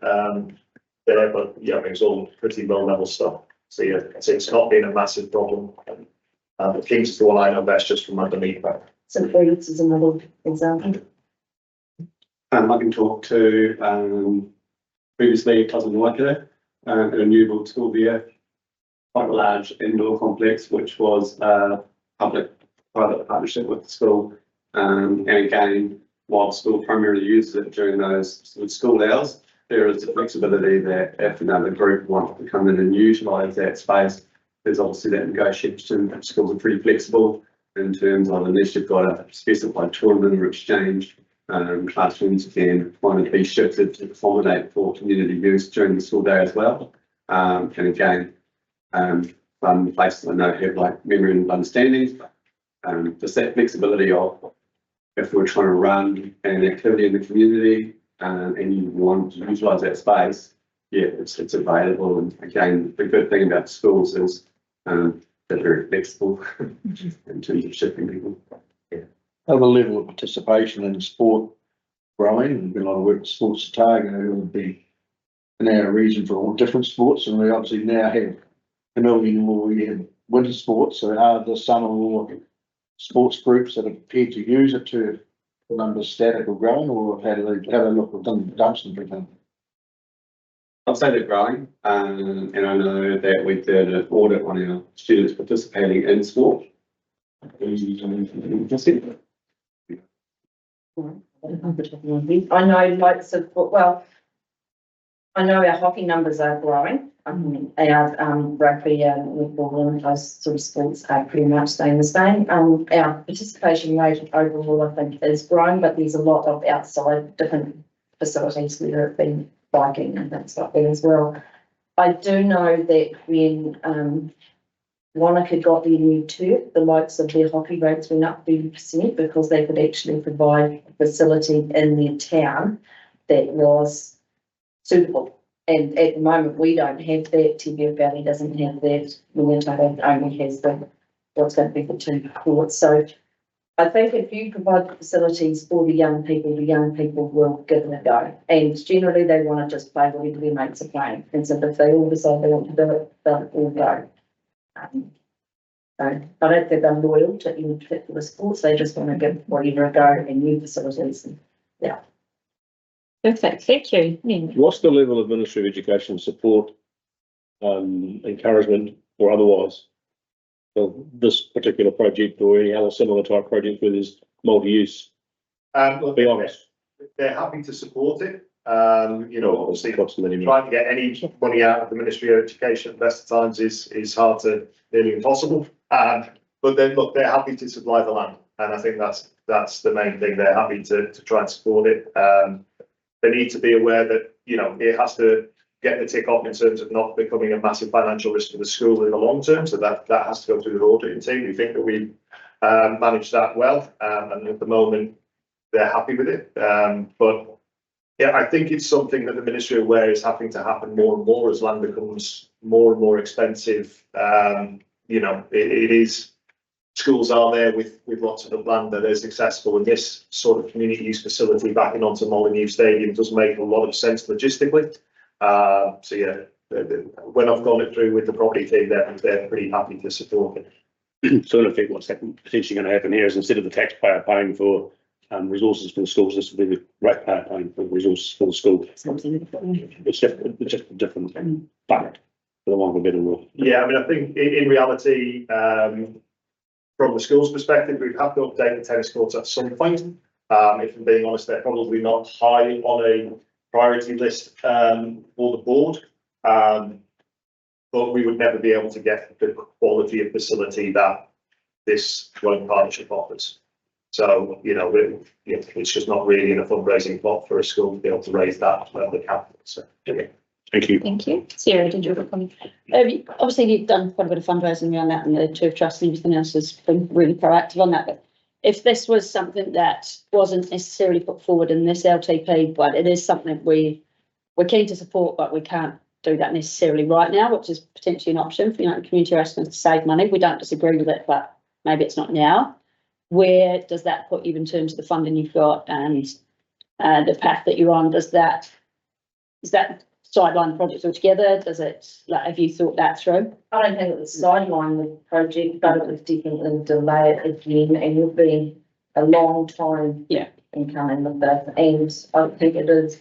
there. But yeah, it was all pretty low-level stuff. So yeah, it's not been a massive problem. The Kings is the one I know best just from underneath that. St. Bede's is another example. I can talk to previously cousin Waikato at a new build school there, quite a large indoor complex, which was public-private partnership with the school. And again, while the school primarily uses it during those sort of school hours, there is the flexibility that if another group wants to come in and utilise that space, there's obviously that negotiation. Schools are pretty flexible in terms of, unless you've got a specified tournament or exchange, classrooms can kind of be shifted to accommodate for community use during the school day as well. And again, some places I know have like memorandum of understandings, just that flexibility of if we're trying to run an activity in the community and you want to utilise that space, yeah, it's available. And again, the good thing about schools is they're very flexible in terms of shifting people. Yeah. Other level of participation in sport growing, there's been a lot of work with Sports Otago, who would be in our region for all different sports, and we obviously now have a million more. We have winter sports, so are the summer more sports groups that are prepared to use it to the numbers static or growing, or how do they look within Dunstan, for example? I'd say they're growing, and I know that we did an audit on our students participating in sport. I know lots of, well, I know our hockey numbers are growing. Our rugby and netball and those sort of sports are pretty much staying the same. Our participation rate overall, I think, is growing, but there's a lot of outside different facilities, whether it be biking and things like that as well. I do know that when Wanaka got their new turf, the likes of their hockey rates went up 30% because they could actually provide a facility in their town that was suitable. And at the moment, we don't have that. TBF Valley doesn't have that. Winterton only has what's going to be the 2 courts. So I think if you provide the facilities for the young people will give it a go. And generally, they want to just play whatever their mates are playing. And so if they all decide they want to do it, they'll all go. So I don't think they're loyal to any particular sports. They just want to give whatever a go and new facilities. And, yeah. Perfect, thank you. What's the level of Ministry of Education support, encouragement or otherwise for this particular project or any other similar type project where there's multi-use? Be honest. They're happy to support it. You know, obviously trying to get any money out of the Ministry of Education at the best of times is hard to nearly impossible. But then look, they're happy to supply the land, and I think that's the main thing. They're happy to try and support it. They need to be aware that, you know, it has to get the tick off in terms of not becoming a massive financial risk to the school in the long term. So that has to go through the auditing team. We think that we managed that well, and at the moment they're happy with it. But yeah, I think it's something that the Ministry of Ware is having to happen more and more as land becomes more and more expensive. It is, schools are there with lots of land that is accessible, and this sort of community use facility backing onto Molyneux Stadium does make a lot of sense logistically. So yeah, when I've gone it through with the property team, they're pretty happy to support it. So in effect, what's potentially going to happen here is instead of the taxpayer paying for resources for the schools, this will be the ratepayer paying for resources for the school. It's just a different bucket, for the want of a better word. Yeah, I mean, I think in reality, from the school's perspective, we have to update the tennis courts at some point. If I'm being honest, they're probably not high on a priority list for the board. But we would never be able to get the quality of facility that this joint partnership offers. So, it's just not really in a fundraising pot for a school to be able to raise that level of capital. So, yeah. Thank you. Thank you. Sarah, did you have a comment? Obviously, you've done quite a bit of fundraising around that, and the Turf Trust and everything else has been really proactive on that. But if this was something that wasn't necessarily put forward in this LTP, but it is something we're keen to support, but we can't do that necessarily right now, which is potentially an option for community residents to save money. We don't disagree with it, but maybe it's not now. Where does that put you in terms of the funding you've got and the path that you're on? Is that sideline projects altogether? Does it, have you thought that through? I don't think it was sideline the project, but it was definitely delay it again, and it'll be a long time in coming with that. And I think it is,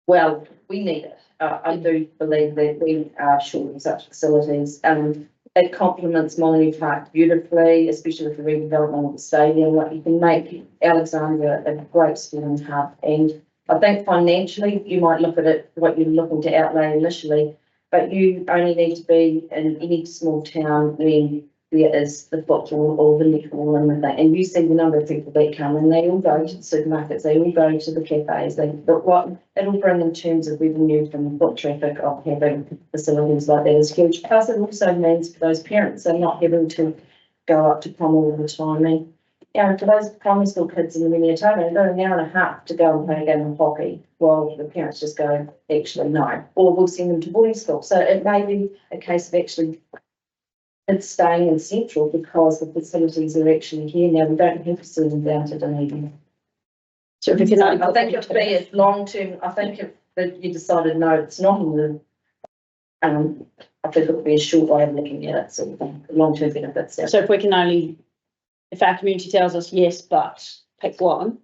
well, we need it. I do believe that we are short of such facilities. It complements Molyneux Park beautifully, especially with the redevelopment of the stadium. Like, you can make Alexandra a great sporting hub, and I think financially you might look at it what you're looking to outlay initially, but you only need to be in any small town when there is the football or the netball and that. And you see the number of people that come, and they all go to the supermarkets, they all go to the cafes. But what it'll bring in terms of revenue from the foot traffic of having facilities like that is huge. Plus, it also means for those parents are not having to go up to Cromwell all the time. And for those primary school kids in the Minnetonka, they've got an hour and a half to go and play a game of hockey while the parents just go, actually, no. Or we'll send them to boarding school. So it may be a case of actually it's staying in central because the facilities are actually here now. We don't have to send them down to Dunedin. So if you I think it'd be a long term. I think if you decided no, it's not in the. I think it would be a short way of looking at it. So long term benefits. So if we can only, if our community tells us yes, but pick one,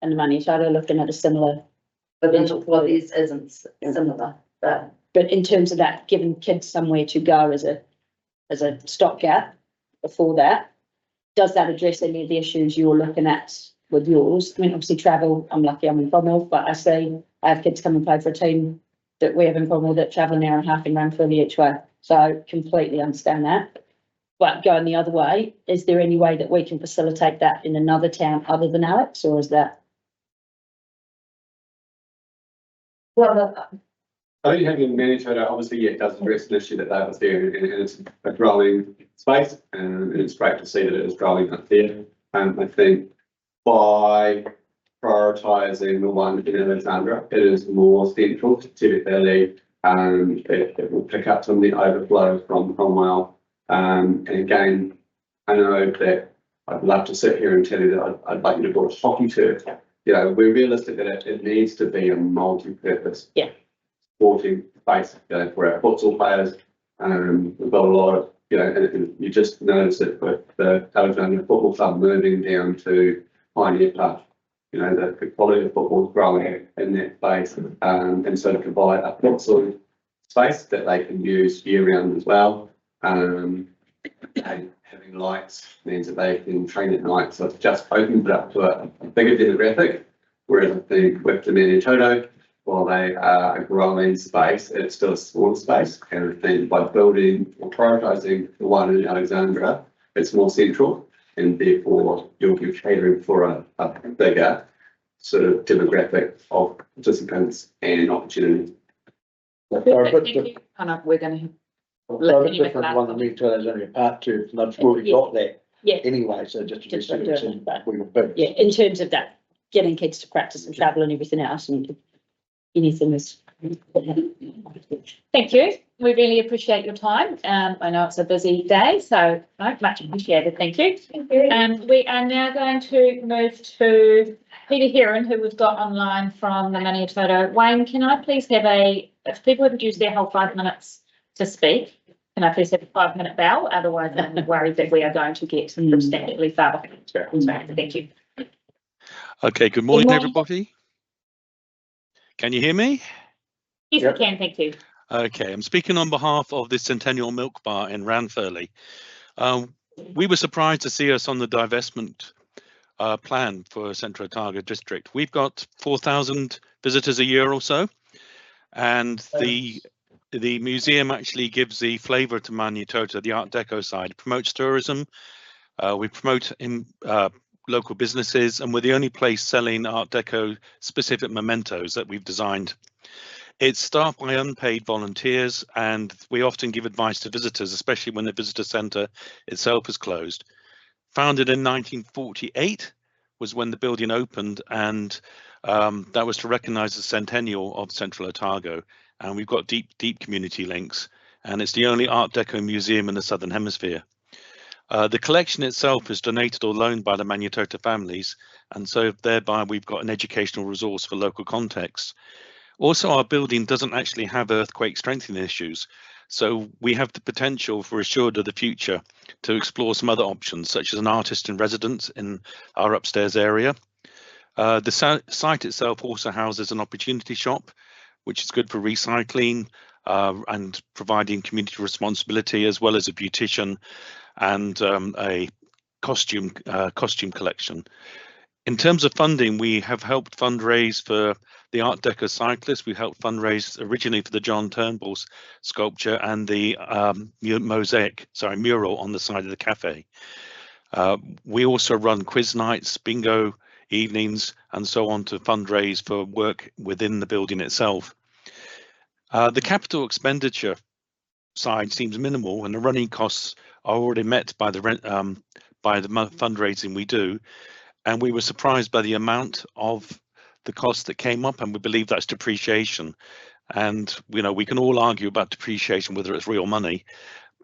and the money, so they're looking at a similar. But well, this isn't similar. But in terms of that, giving kids somewhere to go as a stopgap before that, does that address any of the issues you're looking at with yours? I mean, obviously travel, I'm lucky I'm in Cromwell, but I have kids come and play for a team that we have in Cromwell that travel an hour and a half and run fully each way. So I completely understand that. But going the other way, is there any way that we can facilitate that in another town other than Alex, or is that? well, I think having Manitoba, obviously, it does address an issue that they was there, and it's a growing space, and it's great to see that it is growing up there. I think by prioritising the one in Alexandra, it is more central to Tibet Valley. It will pick up some of the overflow from Cromwell. And again, I know that I'd love to sit here and tell you that I'd like you to build a hockey turf. We're realistic that it needs to be a multi-purpose sporting space for our futsal players. We've got a lot of, and you just notice it with the Alexandra Football Club moving down to Pioneer Park. The quality of football is growing in that space, and so to provide a futsal space that they can use year round as well. Having lights means that they can train at night, so it's just opens it up to a bigger demographic. Whereas I think with the Manitoba, while they are a growing space, it's still a small space. And I think by building or prioritising the one in Alexandra, it's more central, and therefore you'll be catering for a bigger sort of demographic of participants and opportunity. We're going to Different one than Manitoba is only a part two, and I've already got that. Yeah. anyway, so just to be Just like serious, doing it, but- we were big. Yeah, in terms of that, getting kids to practice and travel and everything else, and anything is. Thank you. We really appreciate your time. I know it's a busy day, so much appreciated. Thank you. We are now going to move to Peter Heron, who we've got online from the Maniatoto. Wayne, can I please have if people haven't used their whole 5 minutes to speak, can I please have a 5-minute bell? Otherwise, I'm worried that we are going to get substantially far behind. Thank you. Okay, good morning, everybody. Can you hear me? Yes, we can, thank you. Okay, I'm speaking on behalf of the Centennial Milk Bar in Ranfurly. We were surprised to see us on the divestment plan for Central Otago District. We've got 4,000 visitors a year or so, and the museum actually gives the flavour to Maniatoto, the Art Deco side. It promotes tourism. We promote local businesses, and we're the only place selling Art Deco specific mementos that we've designed. It's staffed by unpaid volunteers, and we often give advice to visitors, especially when the visitor centre itself is closed. Founded in 1948 was when the building opened, and that was to recognise the centennial of Central Otago. And we've got deep community links, and it's the only Art Deco museum in the Southern Hemisphere. The collection itself is donated or loaned by the Maniatoto families, and so thereby we've got an educational resource for local context. Also, our building doesn't actually have earthquake strengthening issues, so we have the potential for assured of the future to explore some other options, such as an artist in residence in our upstairs area. The site itself also houses an opportunity shop, which is good for recycling and providing community responsibility, as well as a beautician and a costume collection. In terms of funding, we have helped fundraise for the Art Deco cyclist. We helped fundraise originally for the John Turnbull sculpture and the mural on the side of the cafe. We also run quiz nights, bingo evenings, and so on to fundraise for work within the building itself. The capital expenditure side seems minimal, and the running costs are already met by the fundraising we do. And we were surprised by the amount of the cost that came up, and we believe that's depreciation. And we can all argue about depreciation, whether it's real money,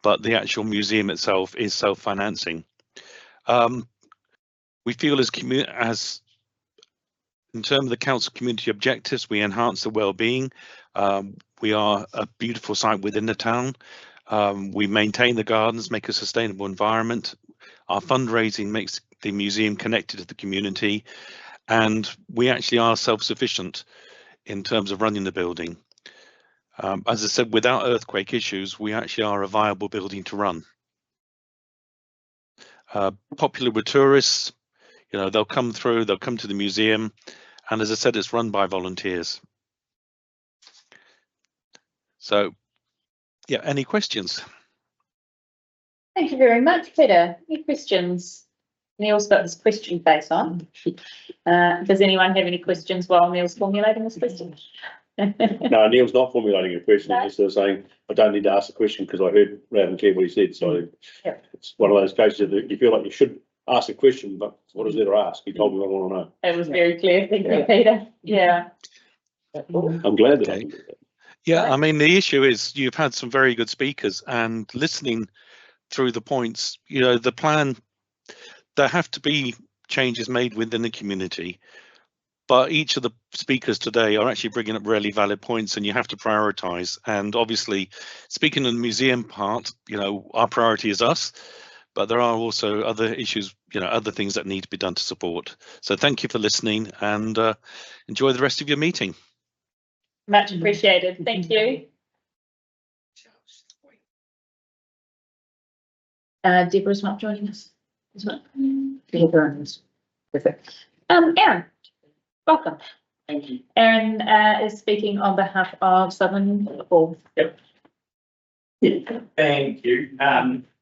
but the actual museum itself is self-financing. We feel as in terms of the council community objectives, we enhance the well-being. We are a beautiful site within the town. We maintain the gardens, make a sustainable environment. Our fundraising makes the museum connected to the community, and we actually are self-sufficient in terms of running the building. As I said, without earthquake issues, we actually are a viable building to run. Popular with tourists, they'll come through, they'll come to the museum, and as I said, it's run by volunteers. So, yeah, any questions? Thank you very much, Peter. Any questions? Neil's got his question face on. Does anyone have any questions while Neil's formulating this question? No, Neil's not formulating a question. No. He's just saying, I don't need to ask a question because I heard loud and clear what he said. So It's one of those cases that you feel like you should ask a question, but what is there to ask? He told me what I want to know. It was very clear. Thank you, Peter. Yeah. I'm glad that I can do that. Yeah, I mean, the issue is you've had some very good speakers, and listening through the points, the plan, there have to be changes made within the community, but each of the speakers today are actually bringing up really valid points, and you have to prioritize. And obviously, speaking of the museum part, our priority is us, but there are also other issues, other things that need to be done to support. So thank you for listening, and enjoy the rest of your meeting. Much appreciated. Thank you. Deborah's not joining us as well. Perfect. Aaron, welcome. Thank you. Aaron is speaking on behalf of Southern Football. Yep. Yeah, thank you.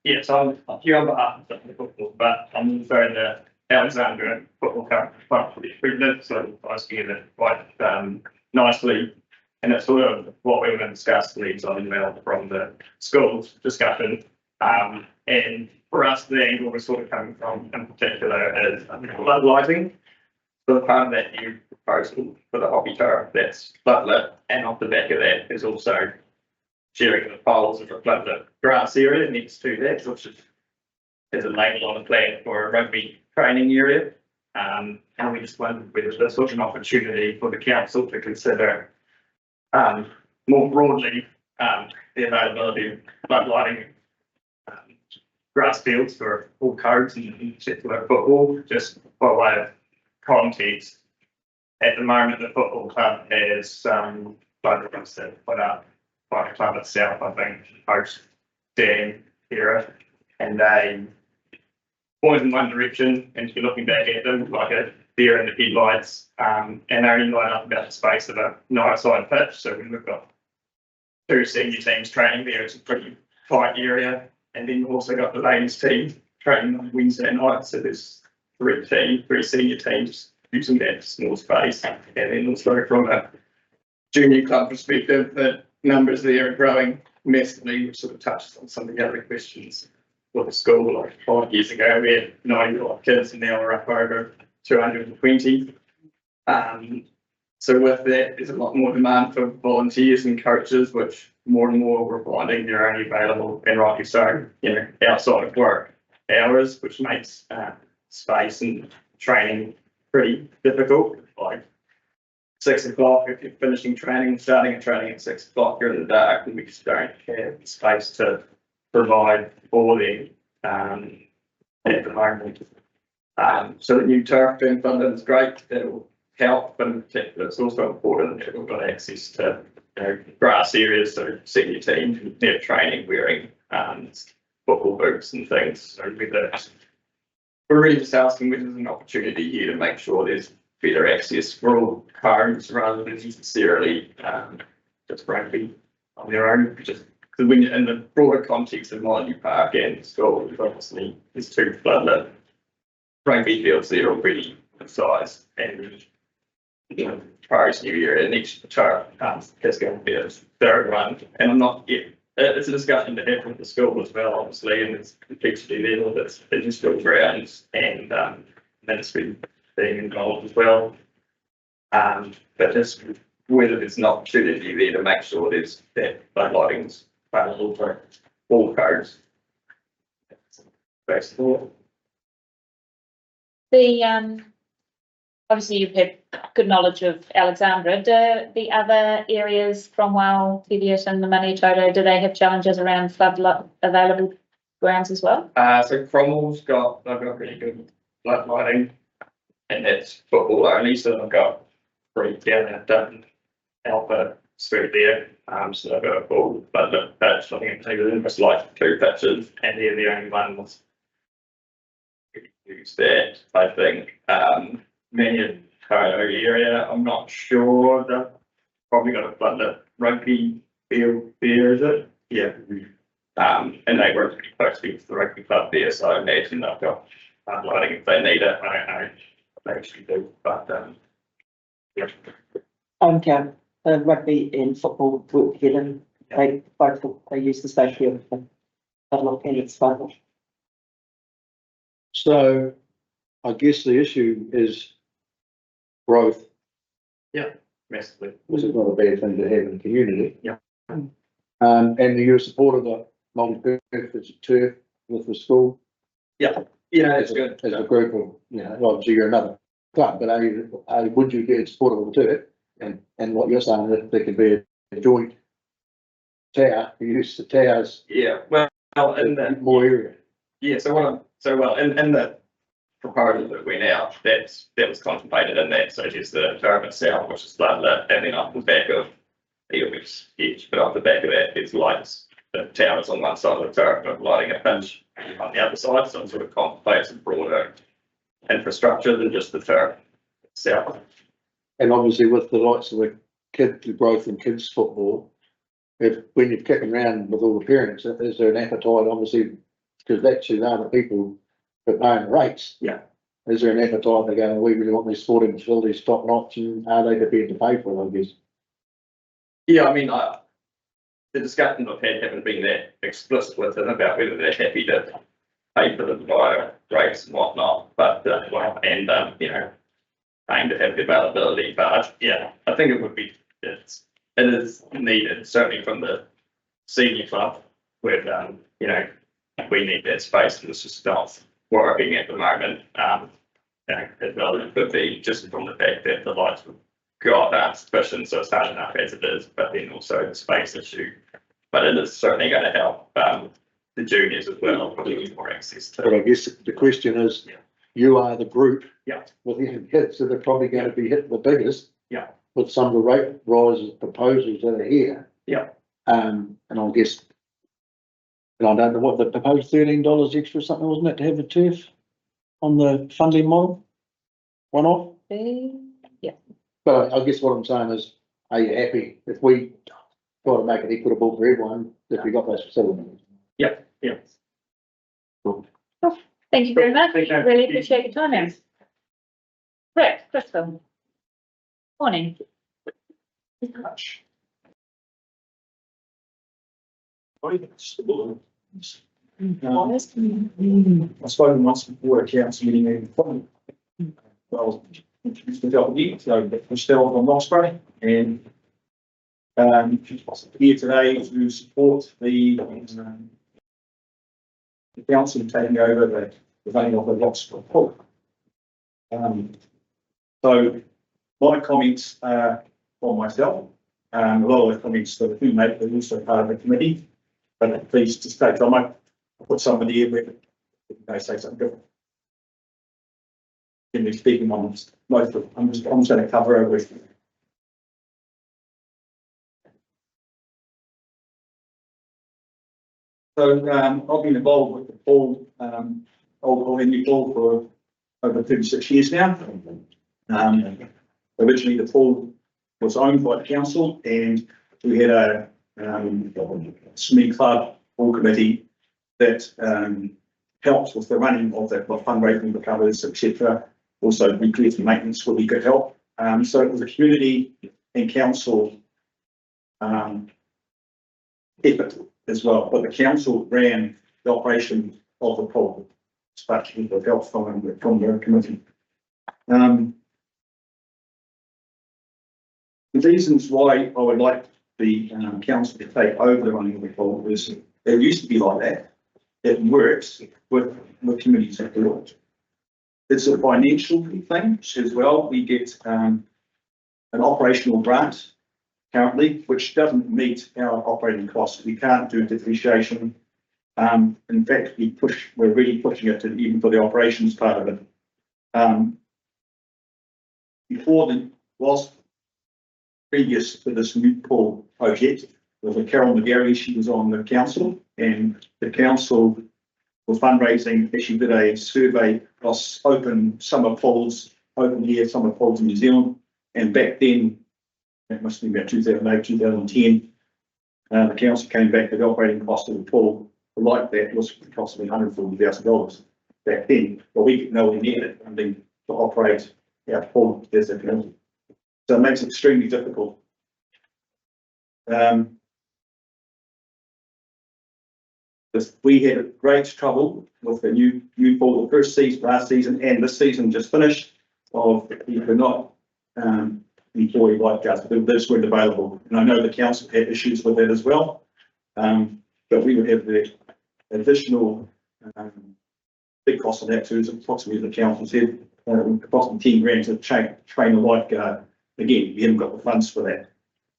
Yes, I'm here on behalf of Southern Football, but I'm referring to Alexandra Football Club for the president, so I was together quite nicely. And it's sort of what we were going to discuss leads on email from the schools discussion. And for us, the angle we're sort of coming from in particular is flood lighting. So the part of that new proposal for the hobby turf that's floodlit, and off the back of that is also sharing the poles of a floodlit grass area next to that, which is a label on the plan for a rugby training area. And we just wondered whether this was an opportunity for the council to consider more broadly the availability of floodlighting grass fields for all codes, and in particular football. Just by way of context, at the moment the football club has floodlights that put up by the club itself, I think, post dam era, and they point in one direction, and if you're looking back at them, like a deer in the headlights, and they only light up about the space of a nine-side pitch. So when we've got 2 senior teams training there, it's a pretty tight area. And then you've also got the ladies team training on Wednesday night. So there's 3 senior teams using that small space. And then also from a junior club perspective, the numbers there are growing massively, which sort of touches on some of the other questions for the school. Like 5 years ago, we had 95 kids, and now we're up over 220. So with that, there's a lot more demand for volunteers and coaches, which more and more we're finding they're only available, and rightly so, outside of work hours, which makes space and training pretty difficult. Like 6 o'clock, if you're finishing training, starting training at 6 o'clock, you're in the dark, and we just don't have space to provide for them at the moment. So the new turf being funded is great. It'll help, but in particular, it's also important that we've got access to grass areas, so senior teams can have training wearing football boots and things. So we're really just asking whether there's an opportunity here to make sure there's better access for all codes rather than necessarily just rugby on their own. Just because when in the broader context of Molyneux Park and school, obviously there's 2 floodlit rugby fields there already of size, and Paris New Year and each turf is going to be a 3rd one, and I'm not yet. It's a discussion to have with the school as well, obviously, and there's complexity there with its industrial grounds and ministry being involved as well. But just whether there's an opportunity there to make sure there's that floodlighting's available for all codes. Basically. Obviously you've had good knowledge of Alexandra. Do the other areas, Cromwell, Teviot and the Manitoto, do they have challenges around flood available grounds as well? So Cromwell's they've got pretty good flood lighting, and that's football only. So they've got 3 down at Dutton Alpha Street there. So they've got a full floodlit pitch. I think it's almost like 2 pitches, and they're the only ones who use that, I think. Manitoto area, I'm not sure. They've probably got a floodlit rugby field there, is it? Yeah. And they work pretty closely with the rugby club there, so I imagine they've got lighting if they need it. I don't know if they actually do, but yeah. Rugby and football work together. They use the same field for floodlit and it's floodlit. So I guess the issue is growth. Yeah, massively. Which is not a bad thing to have in the community. Yeah. And you're a supporter of the multi-purpose turf with the school? Yeah, it's good. As a group of, obviously you're another club, but would you get supportive of the turf? And what you're saying, that there could be a joint tower, you use the towers. Yeah, well, in the more area. Yeah, in the proposal that went out, that was contemplated in that. So just the turf itself, which is floodlit, and then off the back of the edge, but off the back of that, there's lights. The towers on one side of the turf, but lighting a pitch on the other side. So it sort of contemplates a broader infrastructure than just the turf itself. And obviously, with the likes of the growth in kids football, when you're kicking around with all the parents, is there an appetite, obviously, because that's who are the people that paying the rates? Yeah. Is there an appetite? They're going, we really want these sporting facilities top notch, and are they prepared to pay for it, I guess? Yeah, I mean, the discussions I've had haven't been that explicit with them about whether they're happy to pay for the higher rates and whatnot, but, you know, aim to have the availability, but yeah, I think it would be, it is needed, certainly from the senior club, where, you know, we need that space, and it's just not working at the moment, you know, as well as it could be, just from the fact that the lights have got sufficient, so it's hard enough as it is, but then also the space issue. But it is certainly going to help the juniors as well, probably get more access to. But I guess the question is, you are the group. Yeah. With the hits that are probably going to be hit the biggest. Yeah. With some of the rate rises proposals that are here. Yeah. And I guess, and I don't know what the proposed $13 extra or something, wasn't it, to have the turf on the funding model? One off? Yeah. But I guess what I'm saying is, are you happy if we try to make it equitable for everyone, if we got those facilities? Yeah, yeah. Cool. Thank you very much. Really appreciate your time, Em. Rick, Crystal. Morning. I've spoken once before at council meeting in well, introduced myself again, so Michelle from Roxbury, and here today to support the council taking over the running of the Roxbury Port. So my comments are for myself. A lot of the comments that we make are also part of the committee, but please to state, I might put somebody here where they say something different. Generally speaking, on most of, I'm just going to cover everything. So I've been involved with the pool, old Henry pool for over 36 years now. Originally the pool was owned by the council, and we had a swimming club pool committee that helped with the running of the fundraising, the covers, etc. Also repairs and maintenance where we could help. So it was a community and council effort as well, but the council ran the operation of the pool, especially with help from the committee. The reasons why I would like the council to take over the running of the pool is it used to be like that. It works with communities that do it. It's a financial thing as well. We get an operational grant currently, which doesn't meet our operating costs. We can't do depreciation. In fact, we're really pushing it to even for the operations part of it. Whilst previous to this new pool project, there was a Carol McGarry, she was on the council, and the council was fundraising, actually did a survey across open summer pools, open year summer pools in New Zealand, and back then, it must have been about 2008, 2010, the council came back with the operating cost of the pool, like that was approximately $140,000 back then, but we get nowhere near it, to operate our pool as a community. So it makes it extremely difficult. We had great trouble with the new pool, the first season, last season, and this season just finished, of you could not employ lifeguards, but this weren't available. And I know the council had issues with that as well, but we would have the additional big cost of that too, is approximately the council said, approximately 10 grand to train a lifeguard. Again, we haven't got the funds for that.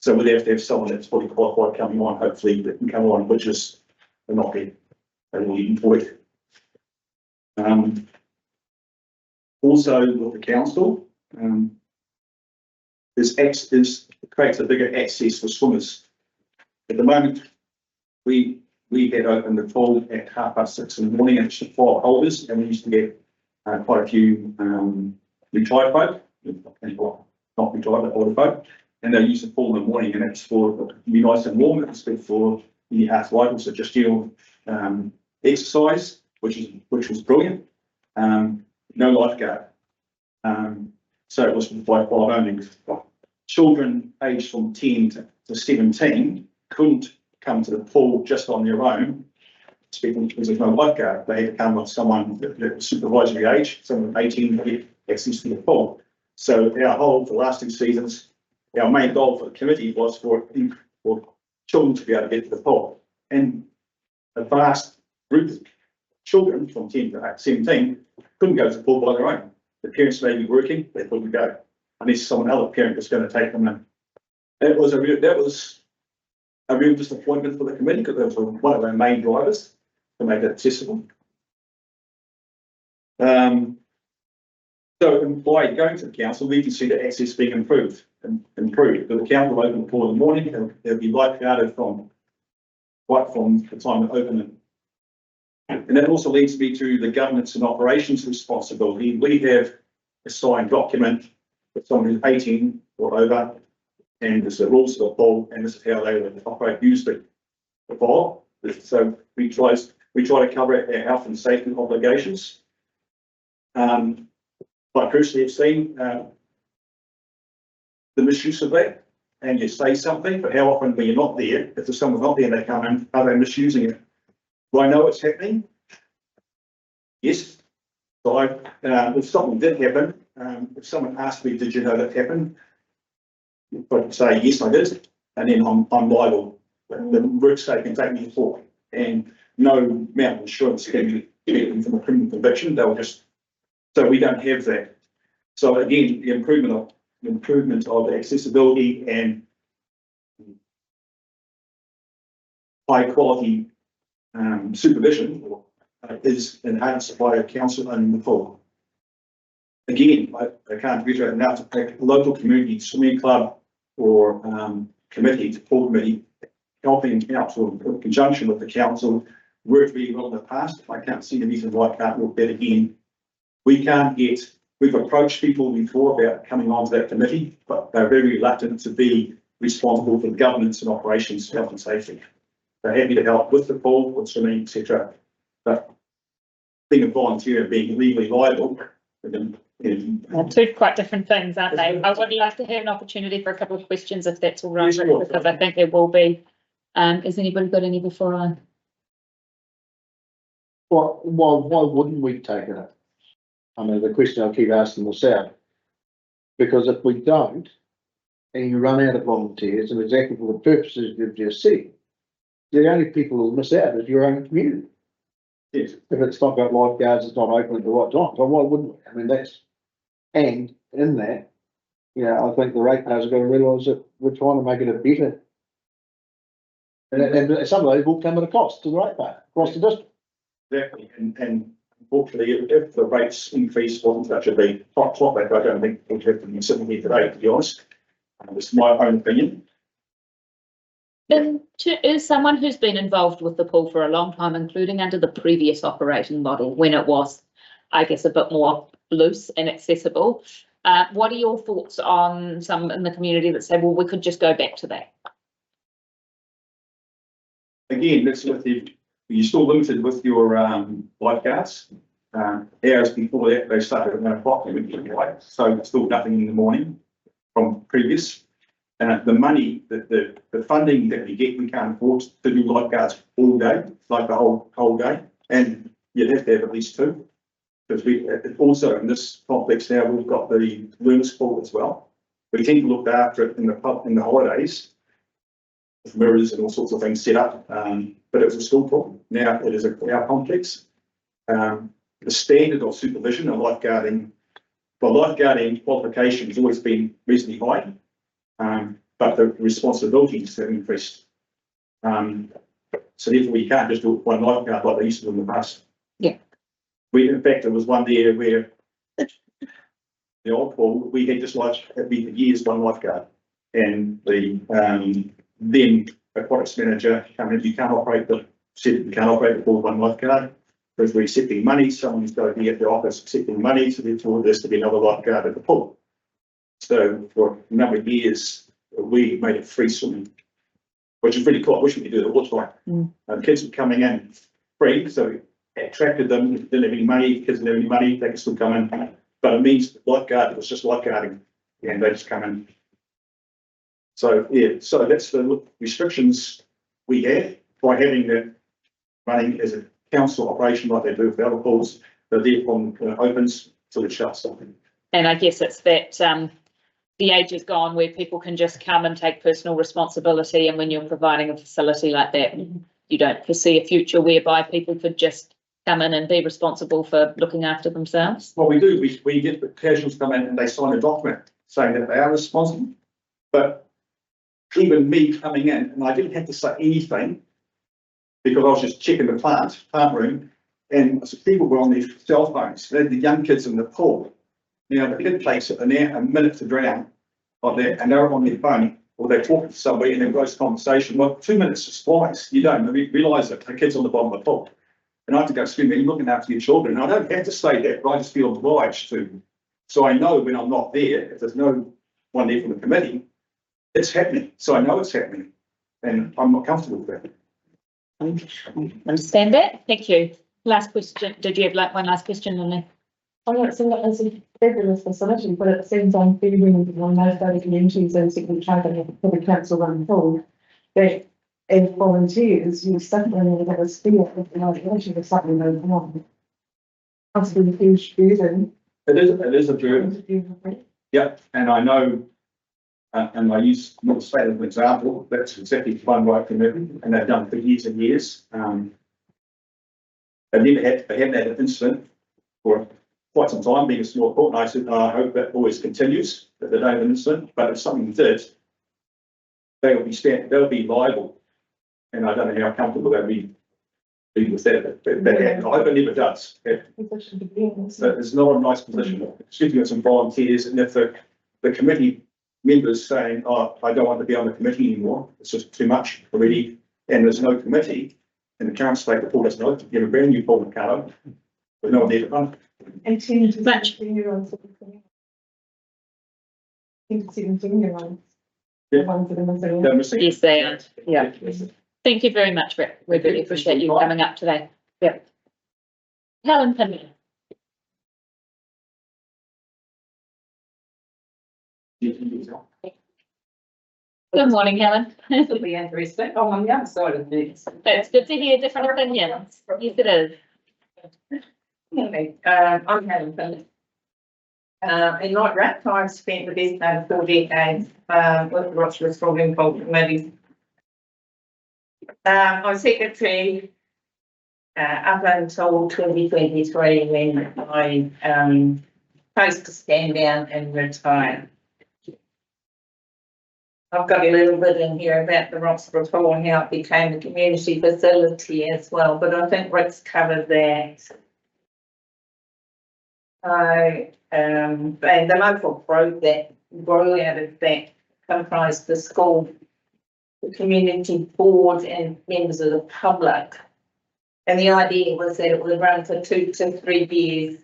So we'd have to have someone that's fully qualified coming on, hopefully, that can come on, which is not being employed. Also with the council, creates a bigger access for swimmers. At the moment, we had opened the pool at 6:30 in the morning, and it's 4 holders, and we used to get quite a few retired folk, not retired, but older folk, and they used to pool in the morning, and it's for to be nice and warm. It's good for any arthritis, so just general exercise, which was brilliant. No lifeguard, so it was by 5 only. Children aged from 10 to 17 couldn't come to the pool just on their own, speaking because there's no lifeguard, they had to come with someone that was supervisory age, someone 18 to get access to the pool. So our whole, for the last 2 seasons, our main goal for the committee was for children to be able to get to the pool. And a vast group of children from 10 to 17 couldn't go to the pool by their own. The parents may be working, they couldn't go unless some other parent was going to take them in. That was a real disappointment for the committee because that was one of our main drivers to make it accessible. So by going to the council, we can see the access being improved. Because the council will open the pool in the morning, they'll be lifeguarded right from the time of opening. And that also leads me to the governance and operations responsibility. We have a signed document with someone who's 18 or over, and there's the rules of the pool, and this is how they will operate usually. So we try to cover our health and safety obligations. I personally have seen the misuse of that, and you say something, but how often when you're not there, if there's someone not there and they come in, are they misusing it? Do I know it's happening? Yes. So if something did happen, if someone asked me, did you know that happened? I'd say, yes, I did. And then I'm liable. The work state can take me to court, and no amount of insurance can get them from a criminal conviction. They'll just, so we don't have that. So again, the improvement of accessibility and high quality supervision is enhanced by a council and the pool. Again, I can't reiterate enough, a local community swimming club or committee, pool committee, helping out in conjunction with the council, worked really well in the past. I can't see the reason why it can't work that again. We've approached people before about coming onto that committee, but they're very reluctant to be responsible for the governance and operations, health and safety. They're happy to help with the pool, with swimming, etc. But being a volunteer and being legally liable, two quite different things, aren't they? I would like to have an opportunity for a couple of questions, if that's all right, because I think there will be. Has anybody got any before I? Well, why wouldn't we take it up? I mean, the question I keep asking myself, because if we don't, and you run out of volunteers, and exactly for the purposes you've just said, the only people who'll miss out is your own community. Yes. If it's not got lifeguards, it's not open at the right time. So why wouldn't we? I mean, and in that, I think the ratepayers have got to realise that we're trying to make it a better. And some of those will come at a cost to the ratepayer across the district. Exactly, and unfortunately, if the rates increase wasn't such a big hot topic, I don't think we'd have to be sitting here today, to be honest. It's my own opinion. And is someone who's been involved with the pool for a long time, including under the previous operating model, when it was, I guess, a bit more loose and accessible, what are your thoughts on some in the community that say, well, we could just go back to that? Again, that's with you're still limited with your lifeguards. Hours before that, they started at 1 o'clock, so it's still nothing in the morning from previous. The money, the funding that we get, we can't afford to do lifeguards all day, like the whole day, and you'd have to have at least 2. Because we also in this complex now we've got the learners pool as well. We tend to look after it in the holidays, with mirrors and all sorts of things set up. But it was a school pool. Now it is our complex. The standard of supervision and lifeguarding, lifeguarding qualification has always been reasonably high, but the responsibilities have increased. So therefore, we can't just do one lifeguard like they used to do in the past. Yeah. In fact, there was one there where the old pool, we had just like every year's one lifeguard, and the then aquatics manager come in. You can't operate the pool with one lifeguard because we're accepting money. Someone's got to be at the office accepting money, so therefore there's to be another lifeguard at the pool. So for a number of years, we made it free swimming, which is really cool. I wish we could do it all the time. Kids were coming in free, so we attracted them. Didn't have any money. Kids didn't have any money. They could still come in, but it means lifeguard. It was just lifeguarding, and they just come in. So yeah, so that's the restrictions we have by having that running as a council operation like they do with the other pools. They're there from opens till it shuts. And I guess it's that the age is gone where people can just come and take personal responsibility, and when you're providing a facility like that, you don't foresee a future whereby people could just come in and be responsible for looking after themselves. Well, we do. We get the casuals come in and they sign a document saying that they are responsible. But even me coming in, and I didn't have to say anything because I was just checking the plant room, and people were on their cell phones. They had the young kids in the pool. Now the kid takes it in there a minute to drown like that, and they're on their phone or they're talking to somebody in a gross conversation. Well, 2 minutes just flies. You don't realise that the kid's on the bottom of the pool. And I have to go, excuse me, you're looking after your children. And I don't have to say that, but I just feel obliged to. So I know when I'm not there, if there's no one there from the committee, it's happening. So I know it's happening, and I'm not comfortable with that. Understand that? Thank you. Last question. Did you have like one last question, Lily? I know it's a fabulous facility, but it seems unfair when most other communities and second target for the council run pool that as volunteers you're suffering with a fear of the organisation of something goes wrong. Must be a huge burden. It is a burden. Yeah, and I know, and I use North State as an example. That's exactly one right committee, and they've done for years and years. They haven't had an incident for quite some time, being a small port, and I said, I hope that always continues, that they don't have an incident, but if something did, they'll be liable. And I don't know how comfortable they'll be with that, but that happens. I hope it never does. So it's not a nice position, especially with some volunteers, and if the committee members saying, oh, I don't want to be on the committee anymore, it's just too much already, and there's no committee, and the current state, the pool doesn't know, you have a brand new pool in Carlo, with no one there to run. And 10 to 17-year-olds. 10 to 17-year-olds. Yes, they are. Yeah. Thank you very much, Rick. We really appreciate you coming up today. Yep. Helen Pinley. Good morning, Helen. It'll be interesting. Oh, on the other side of this. It's good to hear different opinions. Yes, it is. Anyway, I'm Helen Pinley. In like Rack, I've spent the best part of 4 decades with the Rochester Recording Committee. I was secretary up until 2023 when I chose to stand down and retire. I've got a little bit in here about the Roxburgh Pool and how it became a community facility as well, but I think Rick's covered that. And the local group that grew out of that comprised the school, the community board and members of the public. And the idea was that it would run for 2 to 3 years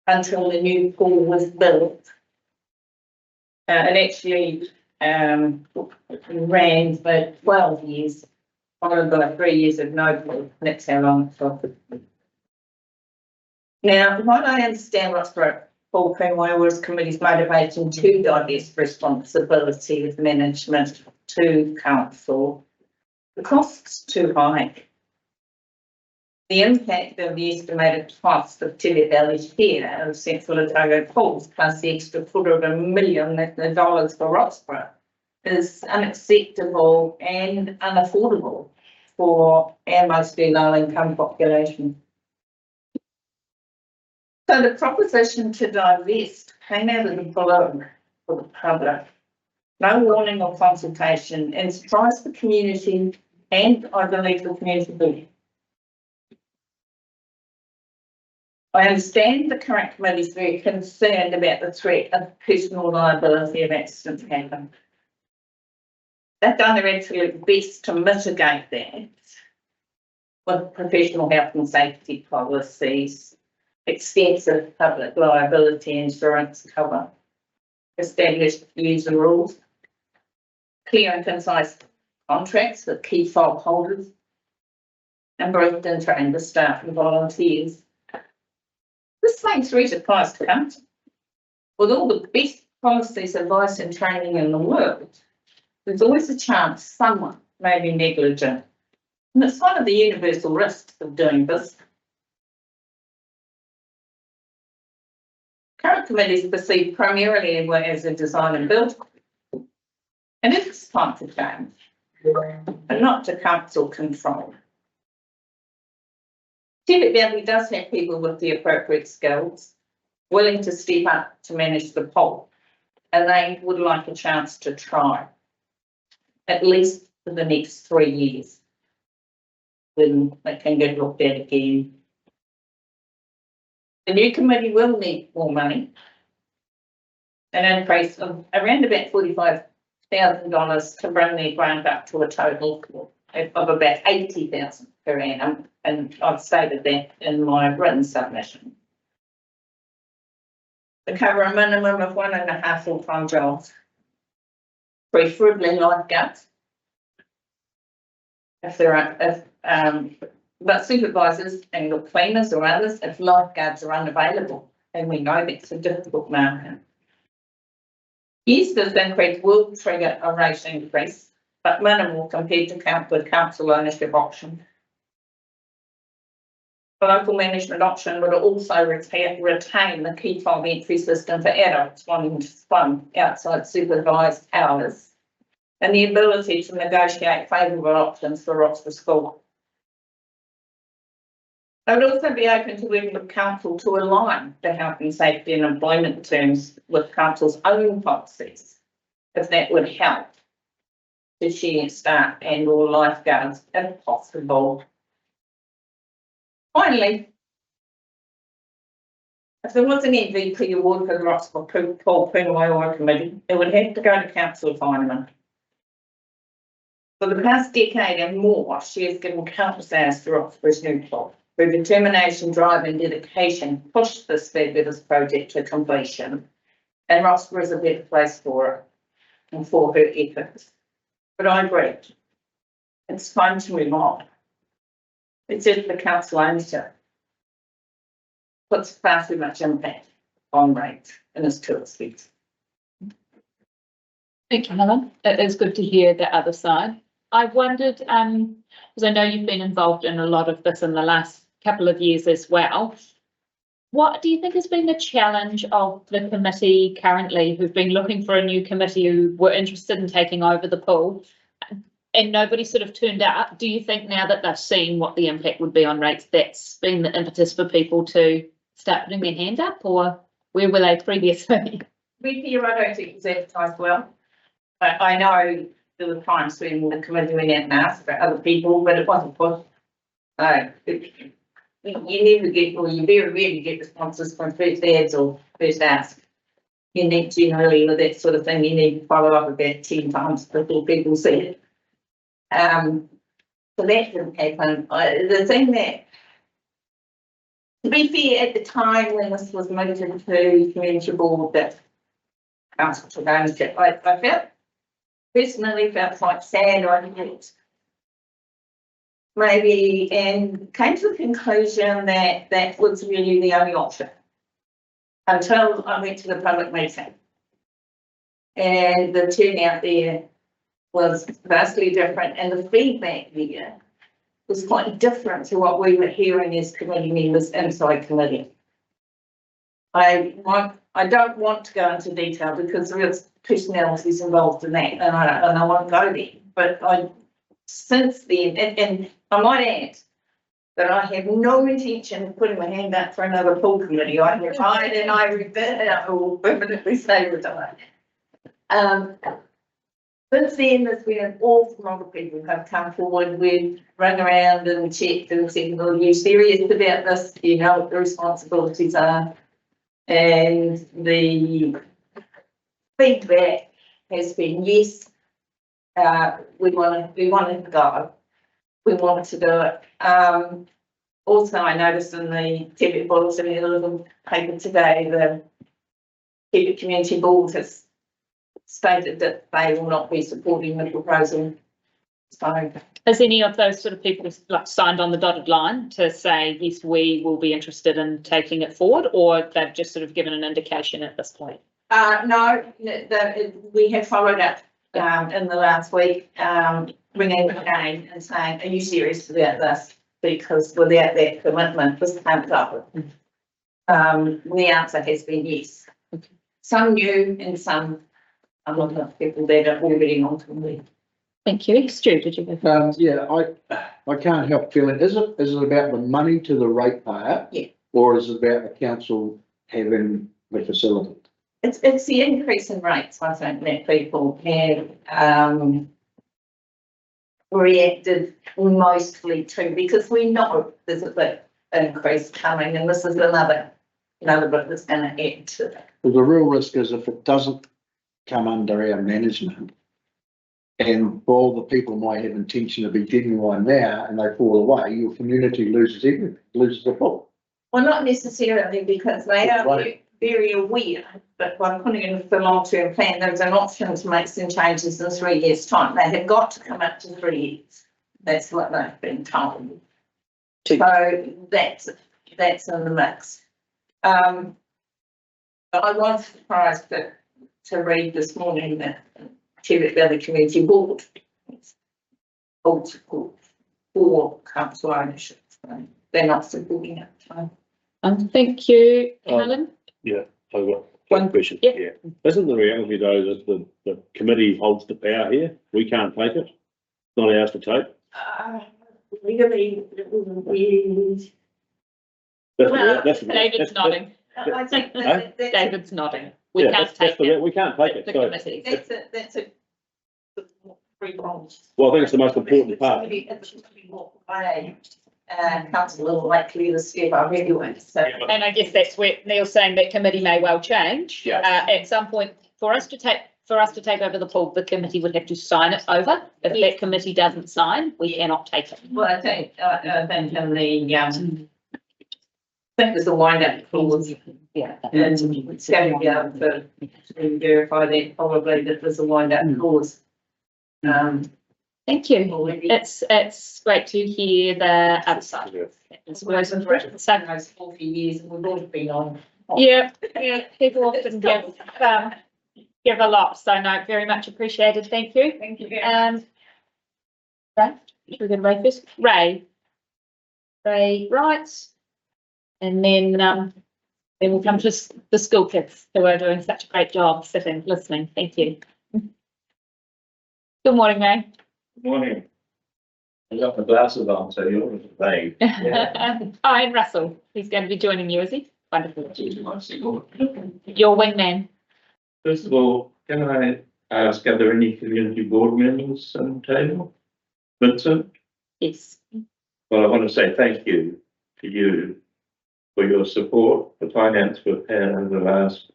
until the new pool was built. And actually ran for 12 years, followed by 3 years of no pool. That's how long it took. Now, what I understand Roxburgh Pool Wars Committee's motivation to divest responsibility of management to council, the cost's too high. The impact of the estimated cost of Tibet Valley's share of Central Otago pools plus the extra $250 million for Roxburgh is unacceptable and unaffordable for our mostly low-income population. So the proposition to divest came out of the blue for the public. No warning or consultation, and surprised the community and I believe the community. I understand the current committee is very concerned about the threat of personal liability if accidents happen. They've done their absolute best to mitigate that with professional health and safety policies, extensive public liability insurance cover, established user rules, clear and concise contracts with key file holders, and briefed and trained the staff and volunteers. This makes Rita Price to come to. With all the best policies, advice and training in the world, there's always a chance someone maybe negligent. And it's one of the universal risks of doing this. Current committee is perceived primarily as a design and build. And it's time to change, but not to council control. Tibet Valley does have people with the appropriate skills, willing to step up to manage the poll, and they would like a chance to try, at least for the next 3 years, when they can get looked at again. The new committee will need more money, an increase of around about $45,000 to bring the grant up to a total of about $80,000 per annum, and I've stated that in my written submission. To cover a minimum of 1.5 full-time jobs, preferably lifeguards. If there are, but supervisors and cleaners or others, if lifeguards are unavailable, and we know that's a difficult market. Yes, this increase will trigger a rate increase, but minimal compared to council ownership option. The local management option would also retain the key fob entry system for adults wanting to swim outside supervised hours, and the ability to negotiate favourable options for Roxburgh School. I would also be open to working with council to align the health and safety and employment terms with council's own policies, if that would help to share staff and or lifeguards if possible. Finally, if there was an MVP award for the Roxburgh Pool Pūnaoi Committee, it would have to go to Councillor Fineman. For the past decade and more, she has given countless hours to Roxburgh's new pool. Her determination, drive and dedication pushed this fabulous project to completion, and Roxburgh is a better place for her and for her efforts. But I agree, it's time to move on. It's just the council ownership puts far too much impact on rates and is too expensive. Thank you, Helen. It is good to hear the other side. I wondered, because I know you've been involved in a lot of this in the last couple of years as well. What do you think has been the challenge of the committee currently, who've been looking for a new committee who were interested in taking over the pool, and nobody sort of turned up? Do you think now that they've seen what the impact would be on rates, that's been the impetus for people to start putting their hand up, or where were they previously? With you, I don't think it was advertised well. But I know there were times when the committee went out and asked for other people, but it wasn't put. You never get, or you very rarely get responses from first ads or first ask. You need generally with that sort of thing, you need to follow up about 10 times before people see it. So that didn't happen. The thing that, to be fair, at the time when this was moved into community board that council took ownership, I personally felt quite sad. I think maybe, and came to the conclusion that that was really the only option until I went to the public meeting, and the turnout there was vastly different, and the feedback there was quite different to what we were hearing as committee members inside committee. I don't want to go into detail because there is personalities involved in that, and I won't go there. But since then, and I might add that I have no intention of putting my hand up for another pool committee. I retired and I will permanently stay retired. Since then, there's been an awful lot of people who have come forward. We've run around and checked and said, well, you're serious about this, you know what the responsibilities are. And the feedback has been, yes, we wanted to go. We wanted to do it. Also, I noticed in the Tibet Bulletin, a little paper today, the Tibet Community Board has stated that they will not be supporting the proposal. So, has any of those sort of people like signed on the dotted line to say, yes, we will be interested in taking it forward, or they've just sort of given an indication at this point? No, we have followed up in the last week, ringing again and saying, are you serious about this? Because without that commitment, this can't go. The answer has been yes. Some new and some, a lot of people that are already on to me. Thank you. Stu, did you go? Yeah, I can't help feeling, is it about the money to the ratepayer? Yeah. Or is it about the council having the facility? It's the increase in rates, I think, that people have reacted mostly to, because we know there's a bit increase coming, and this is another bit that's going to add to it. Well, the real risk is if it doesn't come under our management, and for all the people might have intention of be getting one now and they fall away, your community loses everything, loses the plot. Well, not necessarily, because they are very aware that by putting in the long-term plan, there's an option to make some changes in 3 years' time. They have got to come up to 3 years. That's what they've been told. So that's in the mix. But I was surprised to read this morning that Tibet Valley Community Board old support for council ownership. So they're not supporting it. So. Thank you, Helen. Yeah, I've got one question. Yeah. Isn't the reality though that the committee holds the power here? We can't take it. It's not ours to take. Really, David's nodding. I think that David's nodding. We can't take it. We can't take it. The committee. That's a well, I think it's the most important part. Council is likely to step up anyway. So. And I guess that's where Neil's saying that committee may well change. At some point, for us to take over the pool, the committee would have to sign it over. If that committee doesn't sign, we cannot take it. Well, I think in the I think there's a wind-up clause. Yeah. And it's going to be able to verify that probably that there's a wind-up clause. Thank you. It's great to hear the other side. It's always important. So, 40 years, and we've always been on. Yeah, people often give a lot, so no, very much appreciated. Thank you. Thank you. Ray, we're going to Ray first. Ray writes, and then we'll come to the school kids who are doing such a great job sitting, listening. Thank you. Good morning, Ray. Good morning. I got my glasses on, so you're vague. And Russell, he's going to be joining you, is he? Wonderful. Your wingman. First of all, can I ask, are there any community board members on the table? Vincent? Yes. Well, I want to say thank you to you for your support. The finance we've had over the last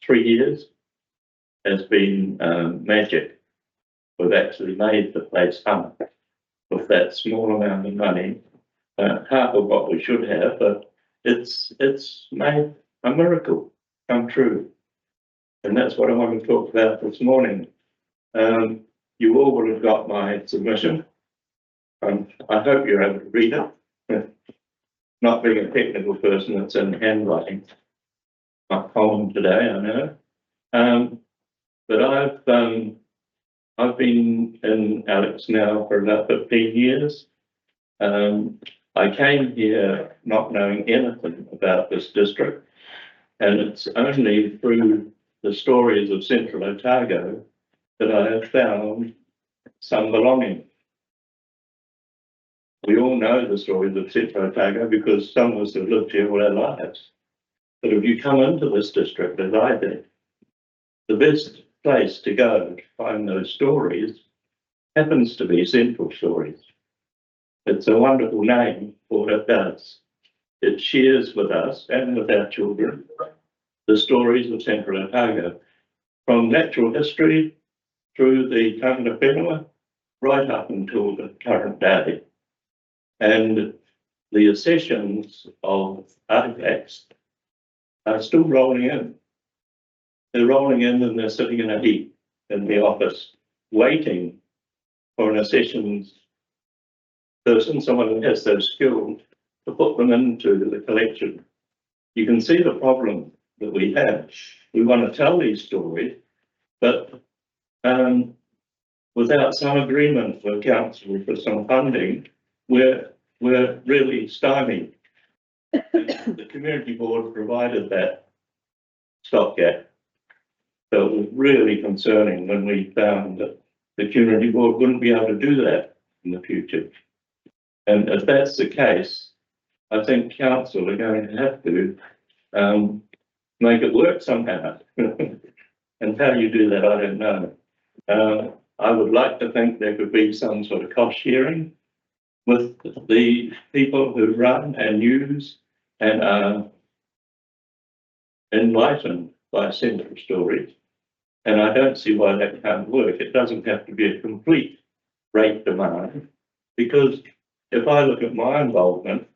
3 years has been magic. We've actually made the place hum with that small amount of money, half of what we should have, but it's made a miracle come true. And that's what I want to talk about this morning. You all would have got my submission. I hope you're able to read it. Not being a technical person, it's in handwriting. Not common today, I know. But I've been in Alex now for about 15 years. I came here not knowing anything about this district, and it's only through the stories of Central Otago that I have found some belonging. We all know the stories of Central Otago because some of us have lived here all our lives. But if you come into this district, as I did, the best place to go to find those stories happens to be Central Stories. It's a wonderful name for what it does. It shares with us and with our children the stories of Central Otago, from natural history through the tangata whenua, right up until the current day. And the accessions of artifacts are still rolling in. They're rolling in and they're sitting in a heap in the office, waiting for an accessions person, someone who has those skills, to put them into the collection. You can see the problem that we have. We want to tell these stories, but without some agreement with council for some funding, we're really stymied. And the community board provided that stopgap. So it was really concerning when we found that the community board wouldn't be able to do that in the future. And if that's the case, I think council are going to have to make it work somehow. And how you do that, I don't know. I would like to think there could be some sort of cost sharing with the people who run and use and are enlightened by Central Stories. And I don't see why that can't work. It doesn't have to be a complete rate demand, because if I look at my involvement,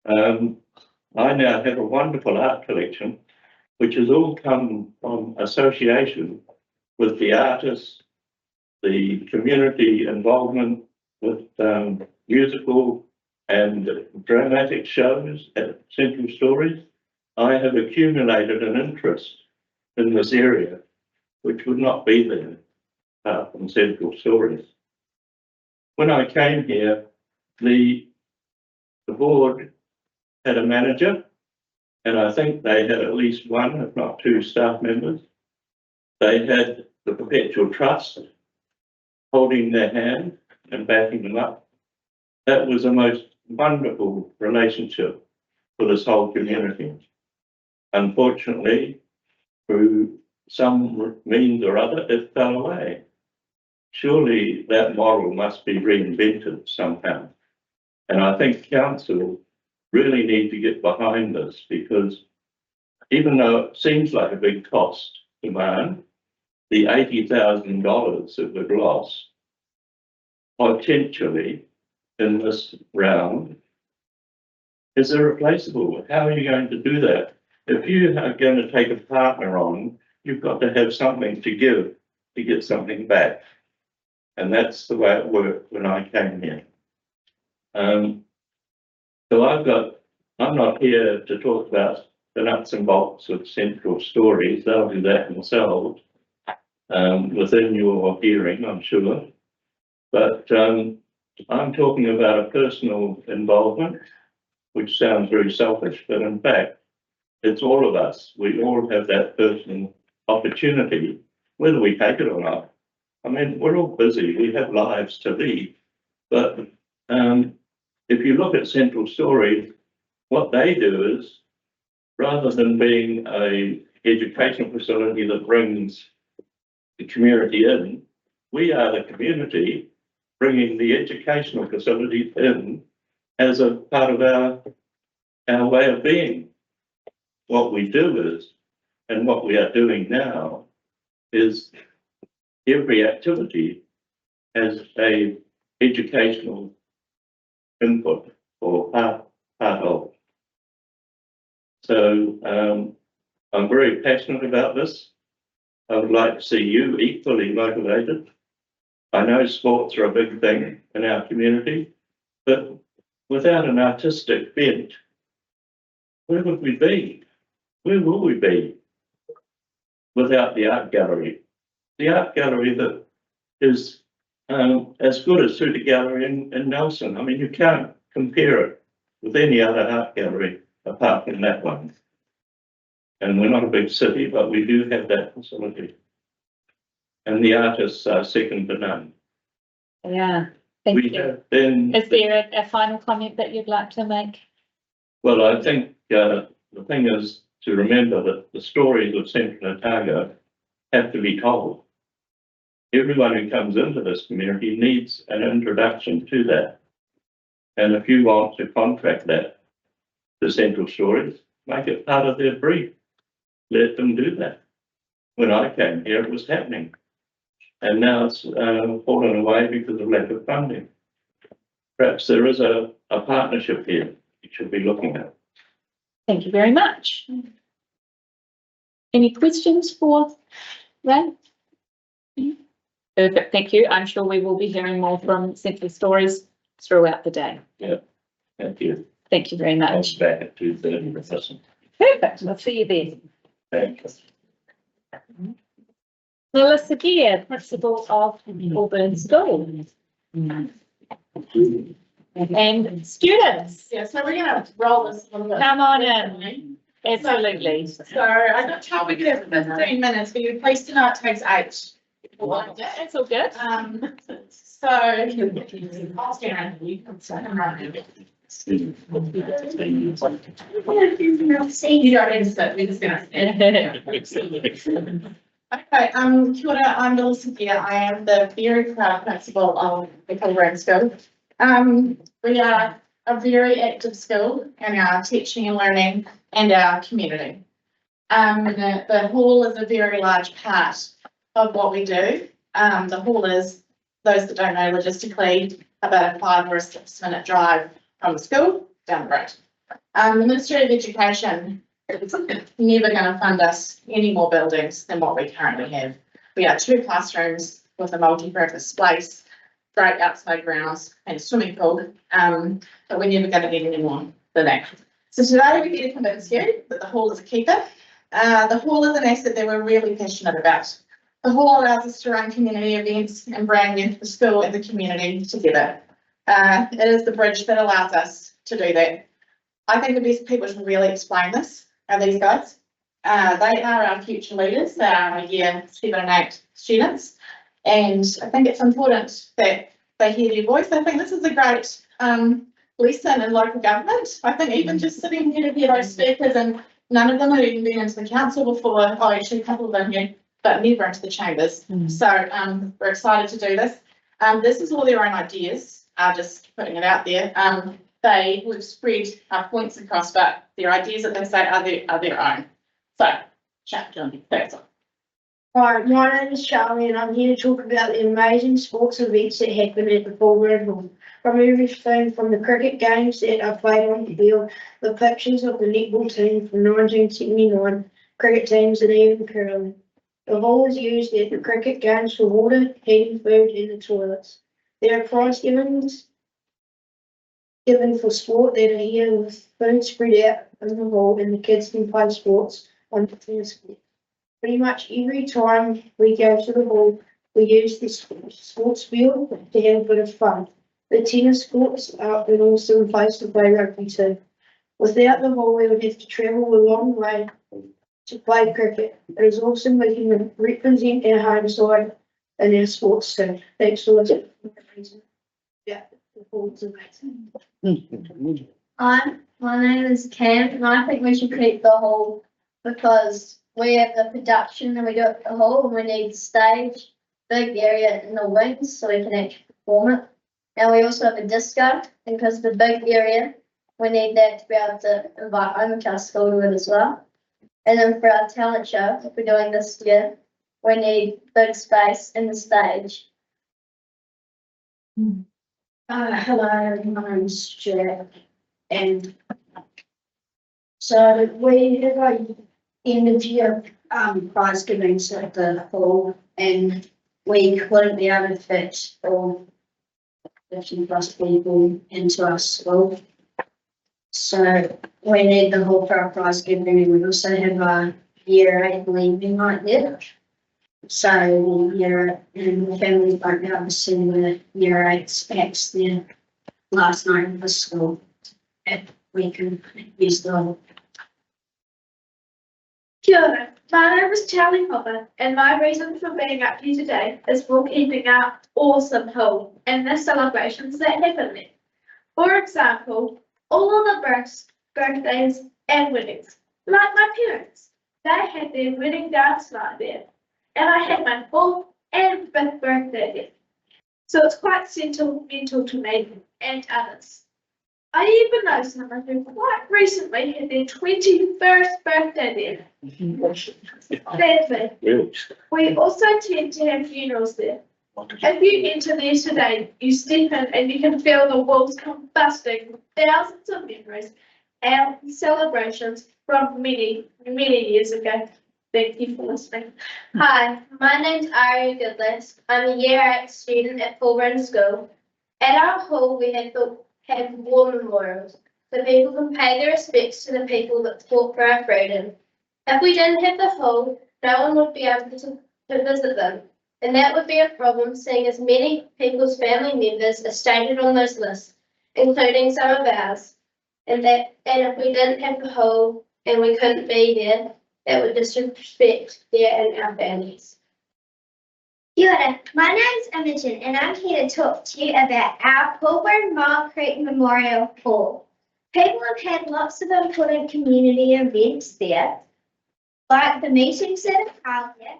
I now have a wonderful art collection, which has all come from association with the artists, the community involvement with musical and dramatic shows at Central Stories. I have accumulated an interest in this area, which would not be there from Central Stories. When I came here, the board had a manager, and I think they had at least one, if not two, staff members. They had the Perpetual Trust holding their hand and backing them up. That was a most wonderful relationship for this whole community. Unfortunately, through some means or other, it fell away. Surely that model must be reinvented somehow. And I think council really need to get behind this, because even though it seems like a big cost demand, the $80,000 that we've lost potentially in this round is irreplaceable. How are you going to do that? If you are going to take a partner on, you've got to have something to give to get something back. And that's the way it worked when I came here. So I'm not here to talk about the nuts and bolts of Central Stories. They'll do that themselves within your hearing, I'm sure. But I'm talking about a personal involvement, which sounds very selfish, but in fact, it's all of us. We all have that personal opportunity, whether we take it or not. I mean, we're all busy. We have lives to lead. But if you look at Central Stories, what they do is, rather than being a educational facility that brings the community in, we are the community bringing the educational facilities in as a part of our way of being. What we do is, and what we are doing now, is every activity has a educational input or part of. So I'm very passionate about this. I would like to see you equally motivated. I know sports are a big thing in our community, but without an artistic bent, where would we be? Where will we be without the art gallery? The art gallery that is as good as Suter Gallery in Nelson. I mean, you can't compare it with any other art gallery apart from that one. And we're not a big city, but we do have that facility. And the artists are second to none. Yeah, thank you. Is there a final comment that you'd like to make? Well, I think the thing is to remember that the stories of Central Otago have to be told. Everyone who comes into this community needs an introduction to that. And if you want to contract that to Central Stories, make it part of their brief. Let them do that. When I came here, it was happening. And now it's fallen away because of lack of funding. Perhaps there is a partnership here you should be looking at. Thank you very much. Any questions for Ray? Perfect, thank you. I'm sure we will be hearing more from Central Stories throughout the day. Yeah, thank you. Thank you very much. Back at 2:30. Perfect, we'll see you then. Thank you. Melissa Gear, Principal of Auburn School. And students. Yeah, so we're gonna roll this a little bit. Come on in. Absolutely. So I got told we could have 15 minutes, but you're pleased to know it takes 8. That's all good. So. I'll stand around you. You don't need to sit, we're just gonna stand. Okay, kia ora, I'm Melissa Gear. I am the very proud principal of the Auburn School. We are a very active school in our teaching and learning and our community. The hall is a very large part of what we do. The hall is, those that don't know, logistically about a 5 or a 6 minute drive from the school down the road. The Ministry of Education is never going to fund us any more buildings than what we currently have. We are 2 classrooms with a multi-purpose space, great outside grounds and a swimming pool, but we're never going to get any more than that. So today we're here to convince you that the hall is a keeper. The hall is an asset that we're really passionate about. The hall allows us to run community events and bring the school and the community together. It is the bridge that allows us to do that. I think the best people to really explain this are these guys. They are our future leaders. They are our year 7 and 8 students. And I think it's important that they hear their voice. I think this is a great lesson in local government. I think even just sitting here to hear those speakers, and none of them have even been into the council before. Oh, actually a couple of them here, but never into the chambers. So we're excited to do this. This is all their own ideas, just putting it out there. We've spread our points across, but their ideas that they say are their own. So, chat, John, that's all. Hi, my name is Charlie and I'm here to talk about the amazing sports events that happen at the Auburn Hall. From everything from the cricket games that are played on the field, the pictures of the netball team from 1979, cricket teams and even curling. The hall is used at the cricket games for water, heating, food and the toilets. There are prize givens given for sport that are here with food spread out in the hall and the kids can play sports on the tennis court. Pretty much every time we go to the hall, we use this sports field to have a bit of fun. The tennis courts are an awesome place to play rugby too. Without the hall, we would have to travel a long way to play cricket. It is awesome we can represent our home side in our sports too. Thanks for listening. Yeah, the hall's amazing. My name is Cam, and I think we should keep the hall because we have the production and we do it at the hall, and we need the stage, big area in the wings so we can actually perform it. And we also have a disco, and because of the big area, we need that to be able to invite our school to it as well. And then for our talent show, if we're doing this year, we need big space in the stage. Hello, my name's Jack, and so we have a end of year prize givings at the hall, and we couldn't be able to fit all 50+ people into our school. So we need the hall for our prize giving, and we also have a year 8 leaving night there. So year and the families won't be able to send the year 8s back there last night in the school. And we can use the hall. Kia ora. My name is Charlie Hopper, and my reason for being up here today is for keeping our awesome hall and the celebrations that happen there. For example, all of the birthdays and weddings, like my parents, they had their wedding dance night there, and I had my 4th and 5th birthday there. So it's quite sentimental to me and others. I even know someone who quite recently had their 21st birthday there. Sadly, we also tend to have funerals there. If you enter there today, you step in and you can feel the walls combusting with thousands of memories and celebrations from many, many years ago. Thank you for listening. Hi, my name's Aria Goodless. I'm a year 8 student at Auburn School. At our hall, we have war memorials, so people can pay their respects to the people that fought for our freedom. If we didn't have the hall, no one would be able to to visit them. And that would be a problem, seeing as many people's family members are stated on those lists, including some of ours. And if we didn't have the hall and we couldn't be there, that would disrespect their and our families. Kia ora, my name's Imogen and I'm here to talk to you about our Pulburn Mile Creek Memorial Hall. People have had lots of important community events there, like the meetings that are held there,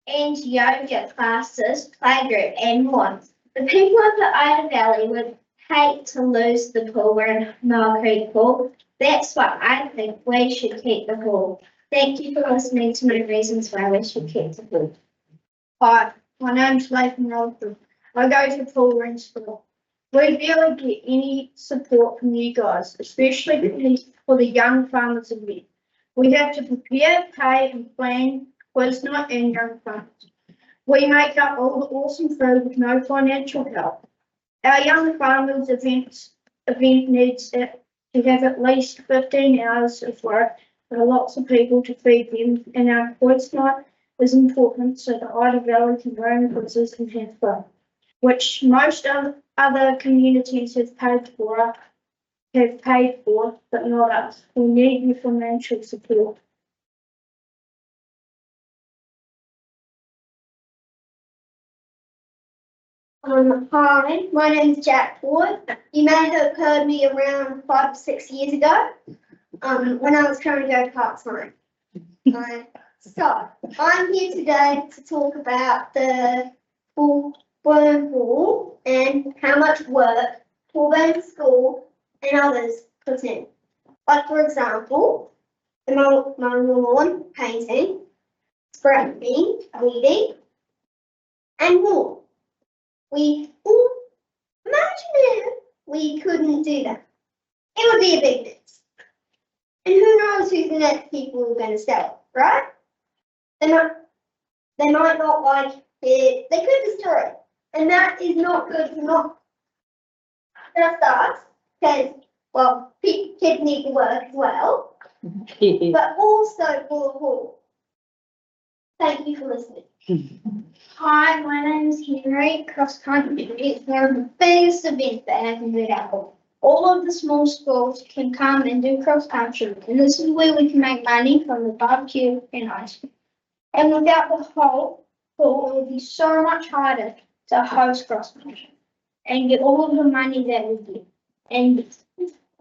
and yoga classes, playgroup and more. The people of the Ida Valley would hate to lose the Pulburn Mile Creek Hall. That's why I think we should keep the hall. Thank you for listening to my reasons why we should keep the hall. Hi, my name's Nathan Rutherford. I go to Pulburn School. We barely get any support from you guys, especially for the young farmers event. We have to prepare, pay and plan quiz night and young farmers. We make up all the awesome food with no financial help. Our young farmers event needs to have at least 15 hours of work for lots of people to feed them, and our quiz night is important so the Ida Valley can run quizzes and have fun, which most other communities have paid for, but not us. We need your financial support. Hi, my name's Jack Ford. You may have heard me around 5 or 6 years ago, when I was trying to go part-time. So, I'm here today to talk about the Pulburn Hall and how much work Pulburn School and others put in. Like, for example, the mowing the lawn, painting, scrapping, weeding, and more. Imagine if we couldn't do that. It would be a big mess. And who knows who the next people are going to sell, right? They might not like it. They could destroy it. And that is not good for not just us, because, well, kids need to work as well, but also for the hall. Thank you for listening. Hi, my name is Henry. Cross country is one of the biggest events that happens at our hall. All of the small schools can come and do cross country, and this is where we can make money from the barbecue and ice cream. And without the hall, it would be so much harder to host cross country and get all of the money that we get. And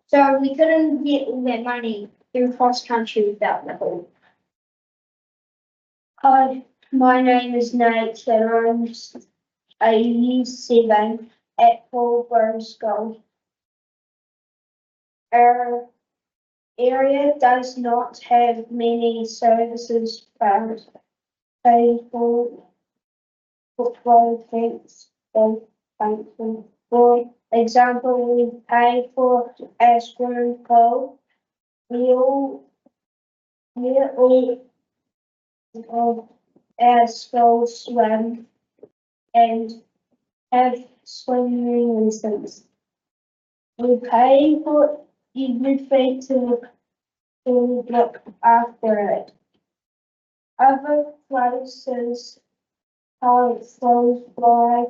so we couldn't get all that money through cross country without the hall. Hi, my name is Nate and I'm a year 7 at Pulburn School. Our area does not have many services but pay for football fence and function. For example, we pay for a swimming pool, meal of our school swim and have swimming lessons. We pay for everything to look after it. Other places close by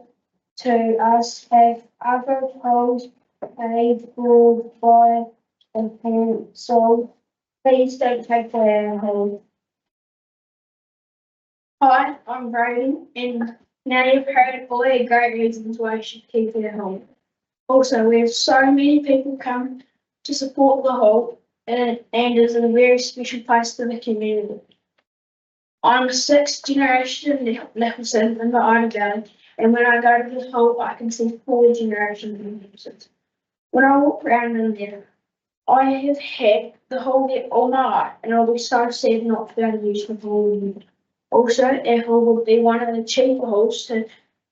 to us have other pools paid for by the parents, so please don't take away our home. Hi, I'm Brayden, and now you've heard all the great reasons why you should keep it at home. Also, we have so many people come to support the hall, and it is a very special place to the community. I'm 6th generation Nicholson in the Ida Valley, and when I go to the hall, I can see 4 generations of Nicholsons. When I walk around in there, I have had the hall there all my life, and I'll be so sad not to be able to use the hall anymore. Also, our hall will be one of the cheaper halls to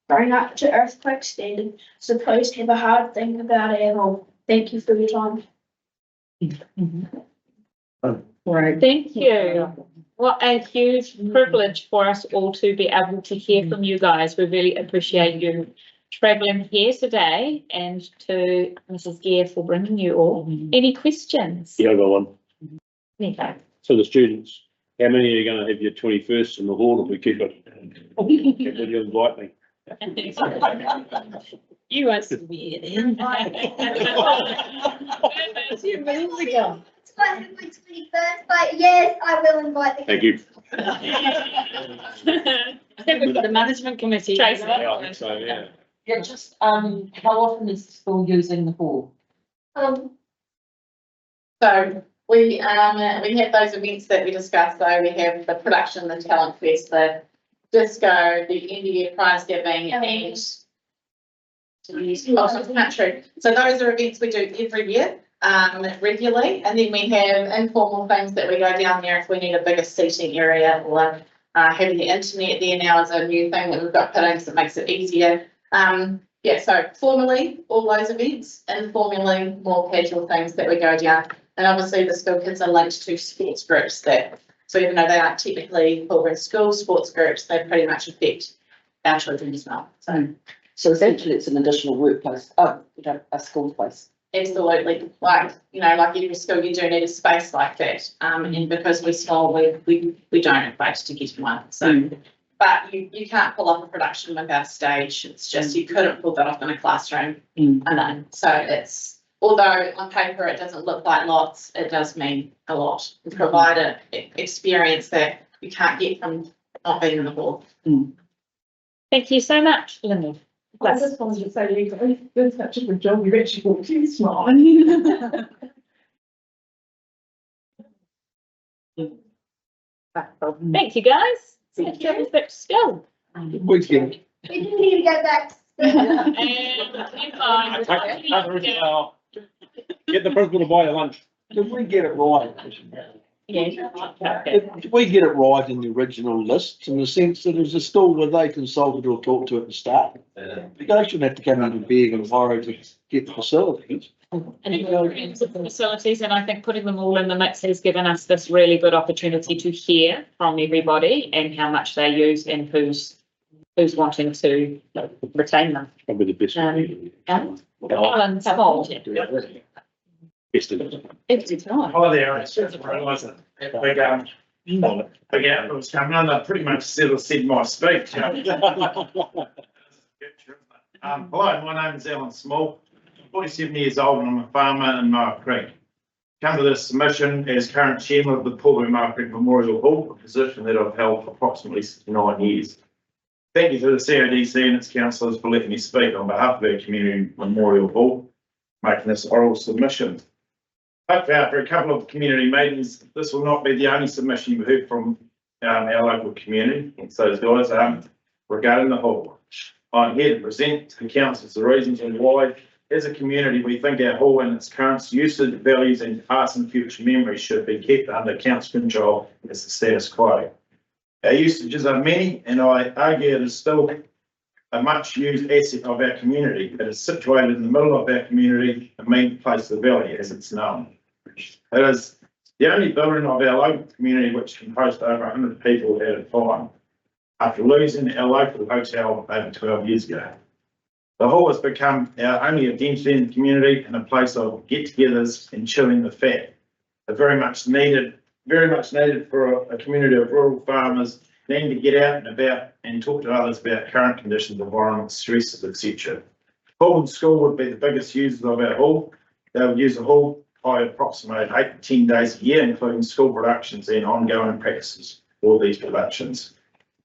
bring up to earthquake standard, so please have a hard think about our hall. Thank you for your time. Right. Thank you. What a huge privilege for us all to be able to hear from you guys. We really appreciate you travelling here today, and to Mrs. Gear for bringing you all. Any questions? Yeah, I got one. Okay. So the students, How many are you gonna have your 21st in the hall if we keep it? Will you invite me? You won't see me in. It's my 21st, but yes, I will invite the. Thank you. For the management committee. Tracy. Yeah, I think so, yeah. Yeah, just, how often is the school using the hall? So we have those events that we discussed, so we have the production, the talent fest, the disco, the end of year prize giving and across the country. So those are events we do every year, regularly, and then we have informal things that we go down there if we need a bigger seating area or having the internet there now is a new thing that we've got put in because it makes it easier. Yeah, so formally, all those events, informally, more casual things that we go down. And obviously the school kids are linked to sports groups that, so even though they aren't technically Pilbara school sports groups, they pretty much affect our children as well. So essentially it's an additional workplace, a school place. Absolutely, like every school you do need a space like that, and because we're small, we don't equate to getting one, so. But you can't pull off a production without a stage, it's just, you couldn't pull that off in a classroom. So it's, although on paper it doesn't look like lots, it does mean a lot. We provide an experience that you can't get from not being in the hall. Thank you so much, Linda. I just wanted to say, you've done such a good job, you've actually walked in smart. Thank you, guys. Thank you, respect to school. We can. We didn't need to go back. Get the principal to buy you lunch. Did we get it right? Did we get it right in the original list, in the sense that as a school where they consulted or talked to at the start? They shouldn't have to come into Beg and borrow to get facilities. And facilities, and I think putting them all in the mix has given us this really good opportunity to hear from everybody and how much they use and who's wanting to retain them. Probably the best. Alan, small. Best of it. Every time. Hi there, it's just realised that big output was coming on, I pretty much said my speech. Hello, my name is Alan Small, 47 years old and I'm a farmer in Mara Creek. Come to this submission as current chairman of the Pilbara Mara Creek Memorial Hall, a position that I've held for approximately 9 years. Thank you to the CODC and its councillors for letting me speak on behalf of our community Memorial Hall, making this oral submission. Hopefully after a couple of community meetings, this will not be the only submission you've heard from our local community. So those guys, regarding the hall, I'm here to present to the council the reasons and why, as a community, we think our hall and its current usage, values and past and future memories should be kept under council control as the status quo. Our usages are many, and I argue it is still a much used asset of our community. It is situated in the middle of our community, a main place of the valley as it's known. It is the only building of our local community which can host over 100 people at a time, after losing our local hotel over 12 years ago. The hall has become our only identity in the community and a place of get-togethers and chewing the fat. A very much needed for a community of rural farmers needing to get out and about and talk to others about current conditions, environment, stresses, etc. Pilbara School would be the biggest users of our hall. They would use the hall by approximately 8 to 10 days a year, including school productions and ongoing practices for these productions.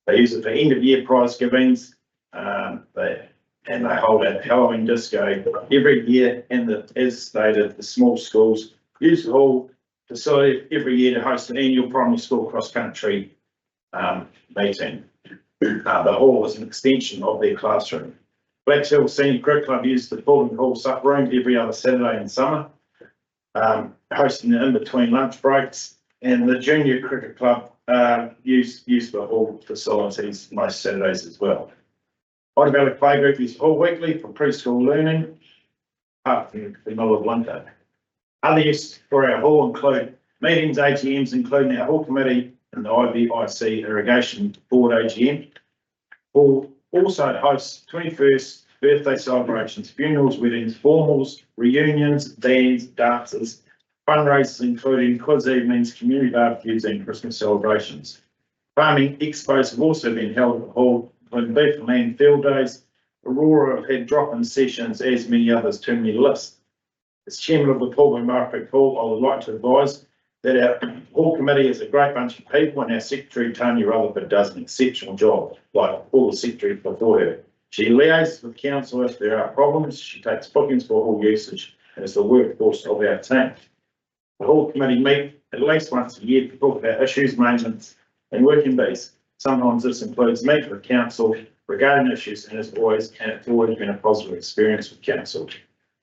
They use it for end of year prize givings, and they hold a Halloween disco every year. And as stated, the small schools use the hall facility every year to host an annual primary school cross country meeting. The hall is an extension of their classroom. Blacks Hill Senior Cricket Club uses the Pilbara Hall sup room every other Saturday in summer, hosting it in between lunch breaks, and the Junior Cricket Club use the hall facilities most Saturdays as well. Ida Valley Playgroup uses hall weekly for preschool learning, apart from the middle of winter. Other uses for our hall include meetings, AGMs, including our hall committee and the IVIC Irrigation Board AGM. Hall also hosts 21st birthday celebrations, funerals, weddings, formals, reunions, bands, dances, fundraisers including quiz evenings, community barbecues and Christmas celebrations. Farming expos have also been held at the hall, including beef and lamb field days. Aurora have had drop-in sessions, as many others turn their list. As chairman of the Paul Margaret Hall, I would like to advise that our hall committee is a great bunch of people, and our secretary, Tony Rutherford, does an exceptional job, like all the secretaries before her. She liaises with council if there are problems. She takes bookings for hall usage and is the workforce of our team. The hall committee meet at least once a year to talk about issues, maintenance and working days. Sometimes this includes meeting with council regarding issues, and it's always been a positive experience with council.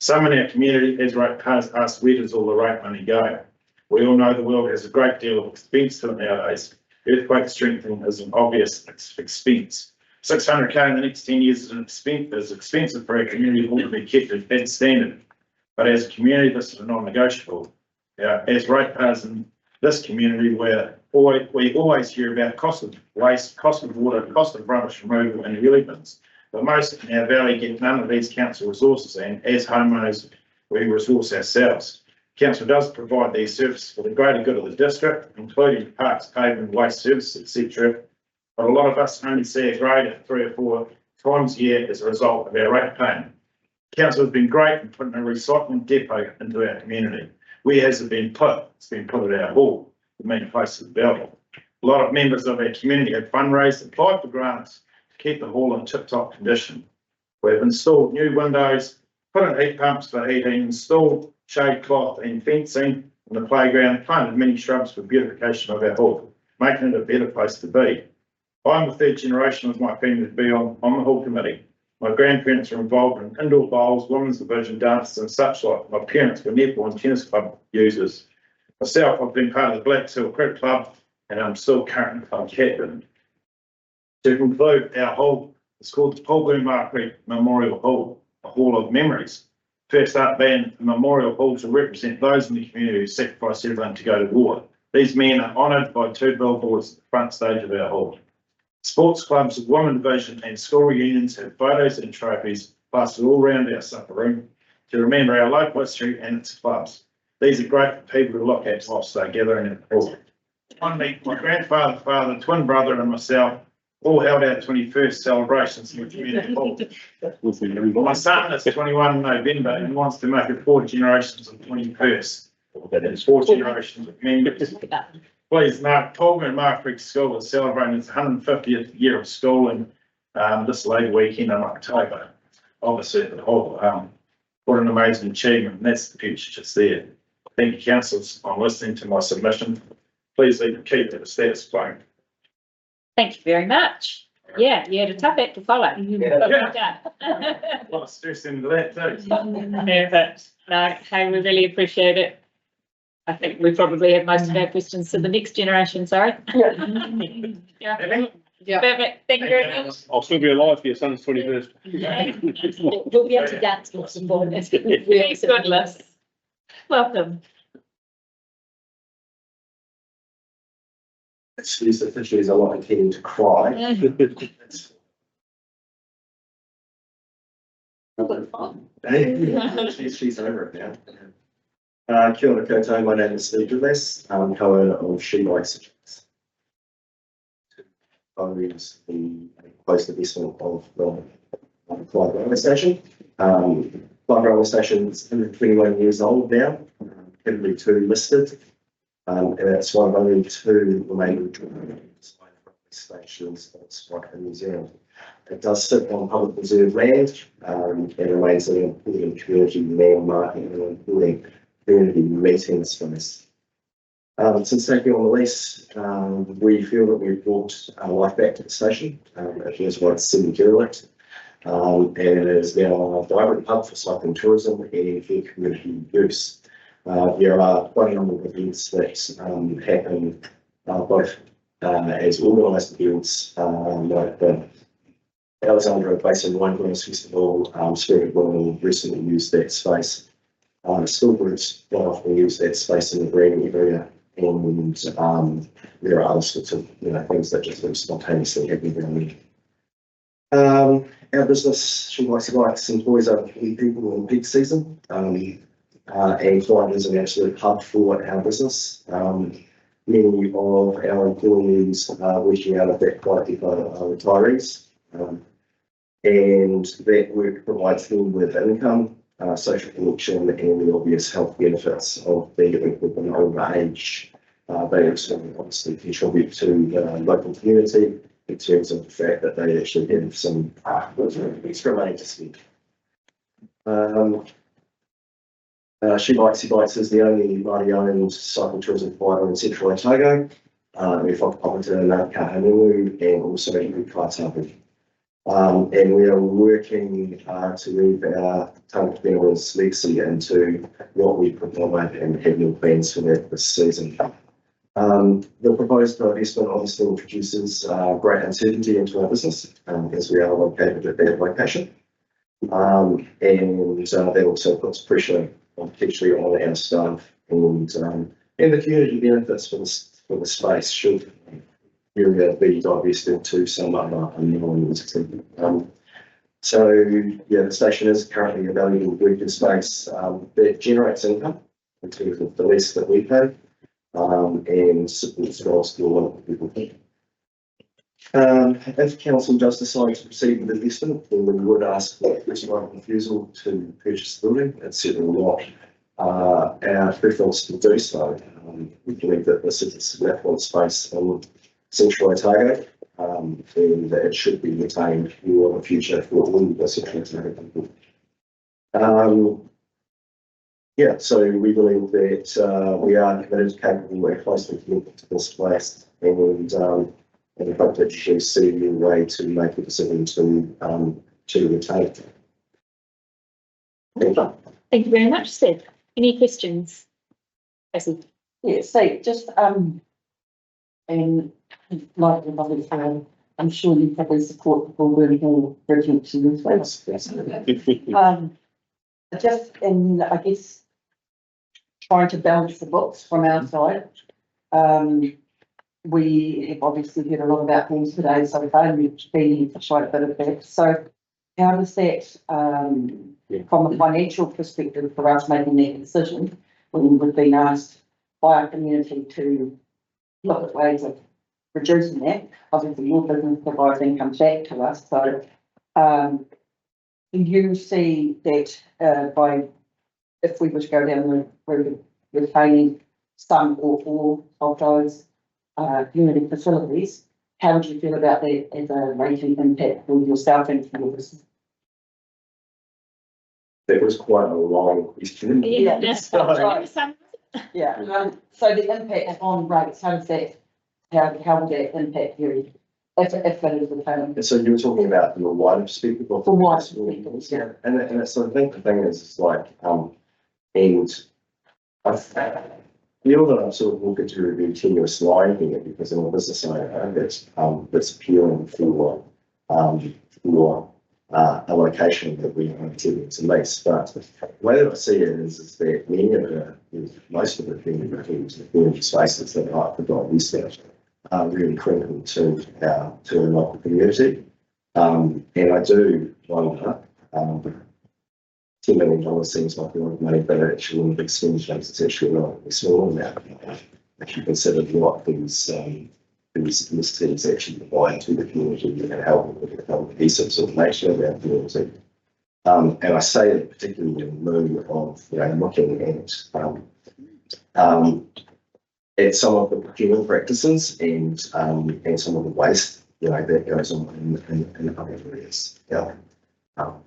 Some in our community, as ratepayers, ask where does all the rate money go? We all know the world has a great deal of expense to it nowadays. Earthquake strengthening is an obvious expense. 600k in the next 10 years is expensive for our community hall to be kept at that standard. But as a community, this is non-negotiable. As ratepayers in this community, we always hear about cost of waste, cost of water, cost of rubbish removal and wheelie bins. But most in our valley get none of these council resources, and as homeowners, we resource ourselves. Council does provide these services for the greater good of the district, including parks, pavement, waste services, etc. But a lot of us only see a grader 3 or 4 times a year as a result of our rate paying. Council has been great in putting a recycling depot into our community. Where has it been put? It's been put at our hall, the main place of the valley. A lot of members of our community have fundraised, applied for grants to keep the hall in tip-top condition. We've installed new windows, put in heat pumps for heating, installed shade cloth and fencing in the playground, planted many shrubs for beautification of our hall, making it a better place to be. I'm the 3rd generation of my family to be on the hall committee. My grandparents were involved in indoor bowls, women's division, dances and such like. My parents were netball and tennis club users. Myself, I've been part of the Black Seal Cricket Club and I'm still currently club captain. To conclude, our hall is called the Paul Margaret Memorial Hall, a hall of memories. First up being a memorial hall to represent those in the community who sacrificed everything to go to war. These men are honoured by 2 billboards at the front stage of our hall. Sports clubs, women division and school reunions have photos and trophies plastered all around our supper room to remember our local history and its clubs. These are great for people to look at whilst they're gathering at the hall. Finally, my grandfather, father, twin brother and myself all held our 21st celebrations in the community hall. My son is 21 in November and wants to make it 4 generations of 21st. That is 4 generations of members. Please note, Paul Margaret School is celebrating its 150th year of schooling this late weekend in October. Obviously, at the hall, what an amazing achievement, and that's the future just there. Thank you, councillors, on listening to my submission. Please keep it a status quo. Thank you very much. Yeah, you had a tough act to follow. A lot of stress into that too. Perfect. No, hey, we really appreciate it. I think we probably have most of our questions to the next generation, sorry. Yeah. Perfect. Thank you very much. I'll still be alive for your son's 21st. We'll be able to dance with some more. Goodness. Welcome. She's officially is a lot of keen to cry. She's over it now. Kia ora koutou, my name is Steve Gilles. I'm co-owner of She Likes It. Owns the post investment of the Clyde Railway Station. Clyde Railway Station is 121 years old now, category 2 listed. And it's one of only 2 remaining stations in New Zealand. It does sit on public reserve land and remains an important community landmark and an important community meeting space. Since taking on the lease, we feel that we've brought life back to the station. It was once semi-derelict and it is now a vibrant hub for cycling tourism and for community use. There are quite a number of events that happen both as organised events like the Alexandra Basin Wine Growers Festival. Spirit will recently used that space. School groups quite often use that space in the green area, and there are other sorts of things that just spontaneously happen around there. Our business, She Likes It, employs over 20 people in peak season. and Clyde is an absolute hub for our business. Many of our employees are working out of that Clyde depot are retirees. And that work provides them with income, social connection, and the obvious health benefits of being with an older age. They also obviously contribute to the local community in terms of the fact that they actually have some extra money to spend. She Bikes is the only Māori-owned cycle tourism provider in Central Otago. We've got Whakapita and Kahanuru and also in Kaitapu. And we are working to move our Tangata Whenua legacy into what we provide and have new plans for that this season. The proposed divestment obviously introduces great uncertainty into our business as we are located at that location. And that also puts pressure potentially on our staff and the community benefits for the space should area be divested to some other unknown entity. So yeah, the station is currently a valuable working space that generates income in terms of the lease that we pay and supports jobs for a lot of people. If council does decide to proceed with the investment, then we would ask for this right of refusal to purchase the building. It's certainly not our preference to do so. We believe that this is a significant space in Central Otago, and that it should be retained for the future for all the Central Otago people. Yeah, so we believe that we are committed, capable, and closely connected to this place, and hope that you see a way to make a decision to retain it. Thank you very much, Seb. Any questions? Yeah, so just, and like the other before, I'm sure you probably support the Goulburn Hall retention as well. Just in, I guess, trying to balance the books from our side. We have obviously heard a lot about things today so far, and you've been for quite a bit of that. So how does that, from a financial perspective for us making that decision, when we've been asked by our community to look at ways of reducing that, obviously your business provides income back to us. So do you see that by, if we were to go down the route of retaining some or all of those community facilities, how would you feel about that as a rating impact for yourself and for your business? That was quite a long question. Yeah, yeah. So the impact on rates, how does that, how will that impact you if it is retained? So you were talking about from a wider perspective of from wider perspective, yeah. And so I think the thing is, it's like, and I feel that I'm sort of looking to a continuous line here because I'm a business owner that's appealing for a location that we are intending to lease. But the way that I see it is that many of most of the community spaces that I've got listed are really critical to our local community. And I do wonder, $10 million seems like a lot of money, but actually in the big scheme of things, it's actually a relatively small amount. If you consider what these teams actually provide to the community and help with the cohesive sort of nature of our community. And I say that particularly in lieu of looking at some of the procurement practices and some of the waste that goes on in other areas. Yeah.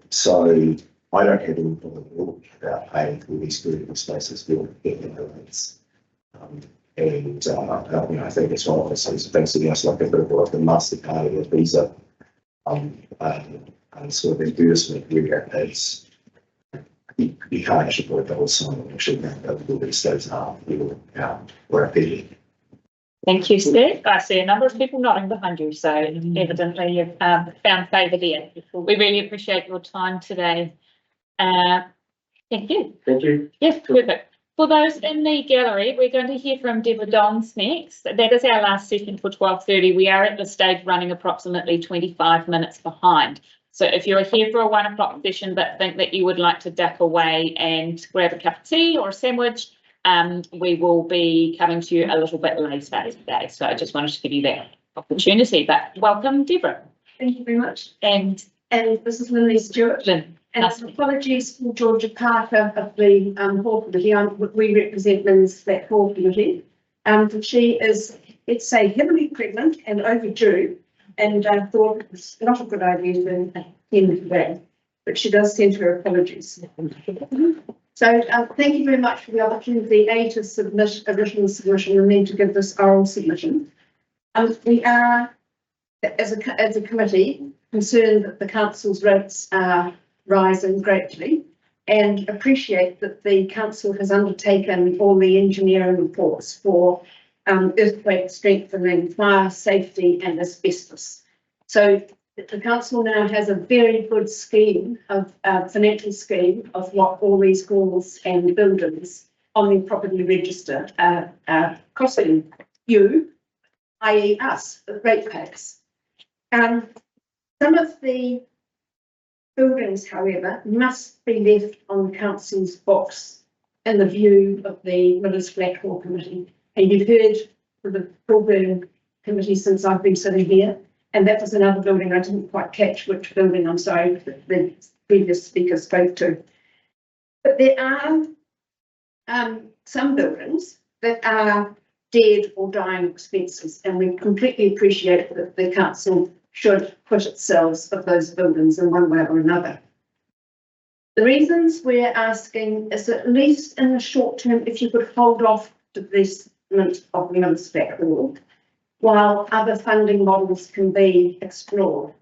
So I don't have any problem about paying for these community spaces for rates. And I think it's one of those things that it's like a bit of like the MasterCard or the Visa sort of endorsement where it's you can't actually put a double sign on actually the these days or a penny. Thank you, Steve. I see a number of people nodding behind you, so evidently you've found favour there. We really appreciate your time today. Thank you. Thank you. Yes, perfect. For those in the gallery, we're going to hear from Deborah Dons next. That is our last session for 12:30. We are at this stage running approximately 25 minutes behind. So if you're here for a 1 o'clock session but think that you would like to duck away and grab a cup of tea or a sandwich, we will be coming to you a little bit later today. So I just wanted to give you that opportunity, but welcome, Deborah. Thank you very much. And this is Lily Stewart. Lynn, And nice. apologies for Georgia Parker of the Hall Committee. We represent Lynn's that Hall Committee. She is, let's say, heavily pregnant and overdue, and I thought it was not a good idea to attend today, but she does send her apologies. So thank you very much for the opportunity, A, to submit a written submission and then to give this oral submission. We are, as a committee, concerned that the council's rates are rising greatly and appreciate that the council has undertaken all the engineering reports for earthquake strengthening, fire safety and asbestos. So the council now has a very good scheme of financial scheme of what all these halls and buildings on the property register are costing you, i.e. us, the ratepayers. Some of the buildings, however, must be left on the council's books in the view of the Millers Flat Hall Committee. And you've heard from the Broadburn Committee since I've been sitting here, and that was another building. I didn't quite catch which building, I'm sorry, the previous speaker spoke to. But there are some buildings that are dead or dying expenses, and we completely appreciate that the council should put itself of those buildings in one way or another. The reasons we're asking is at least in the short term, if you could hold off divestment of the Millers Flat Hall while other funding models can be explored.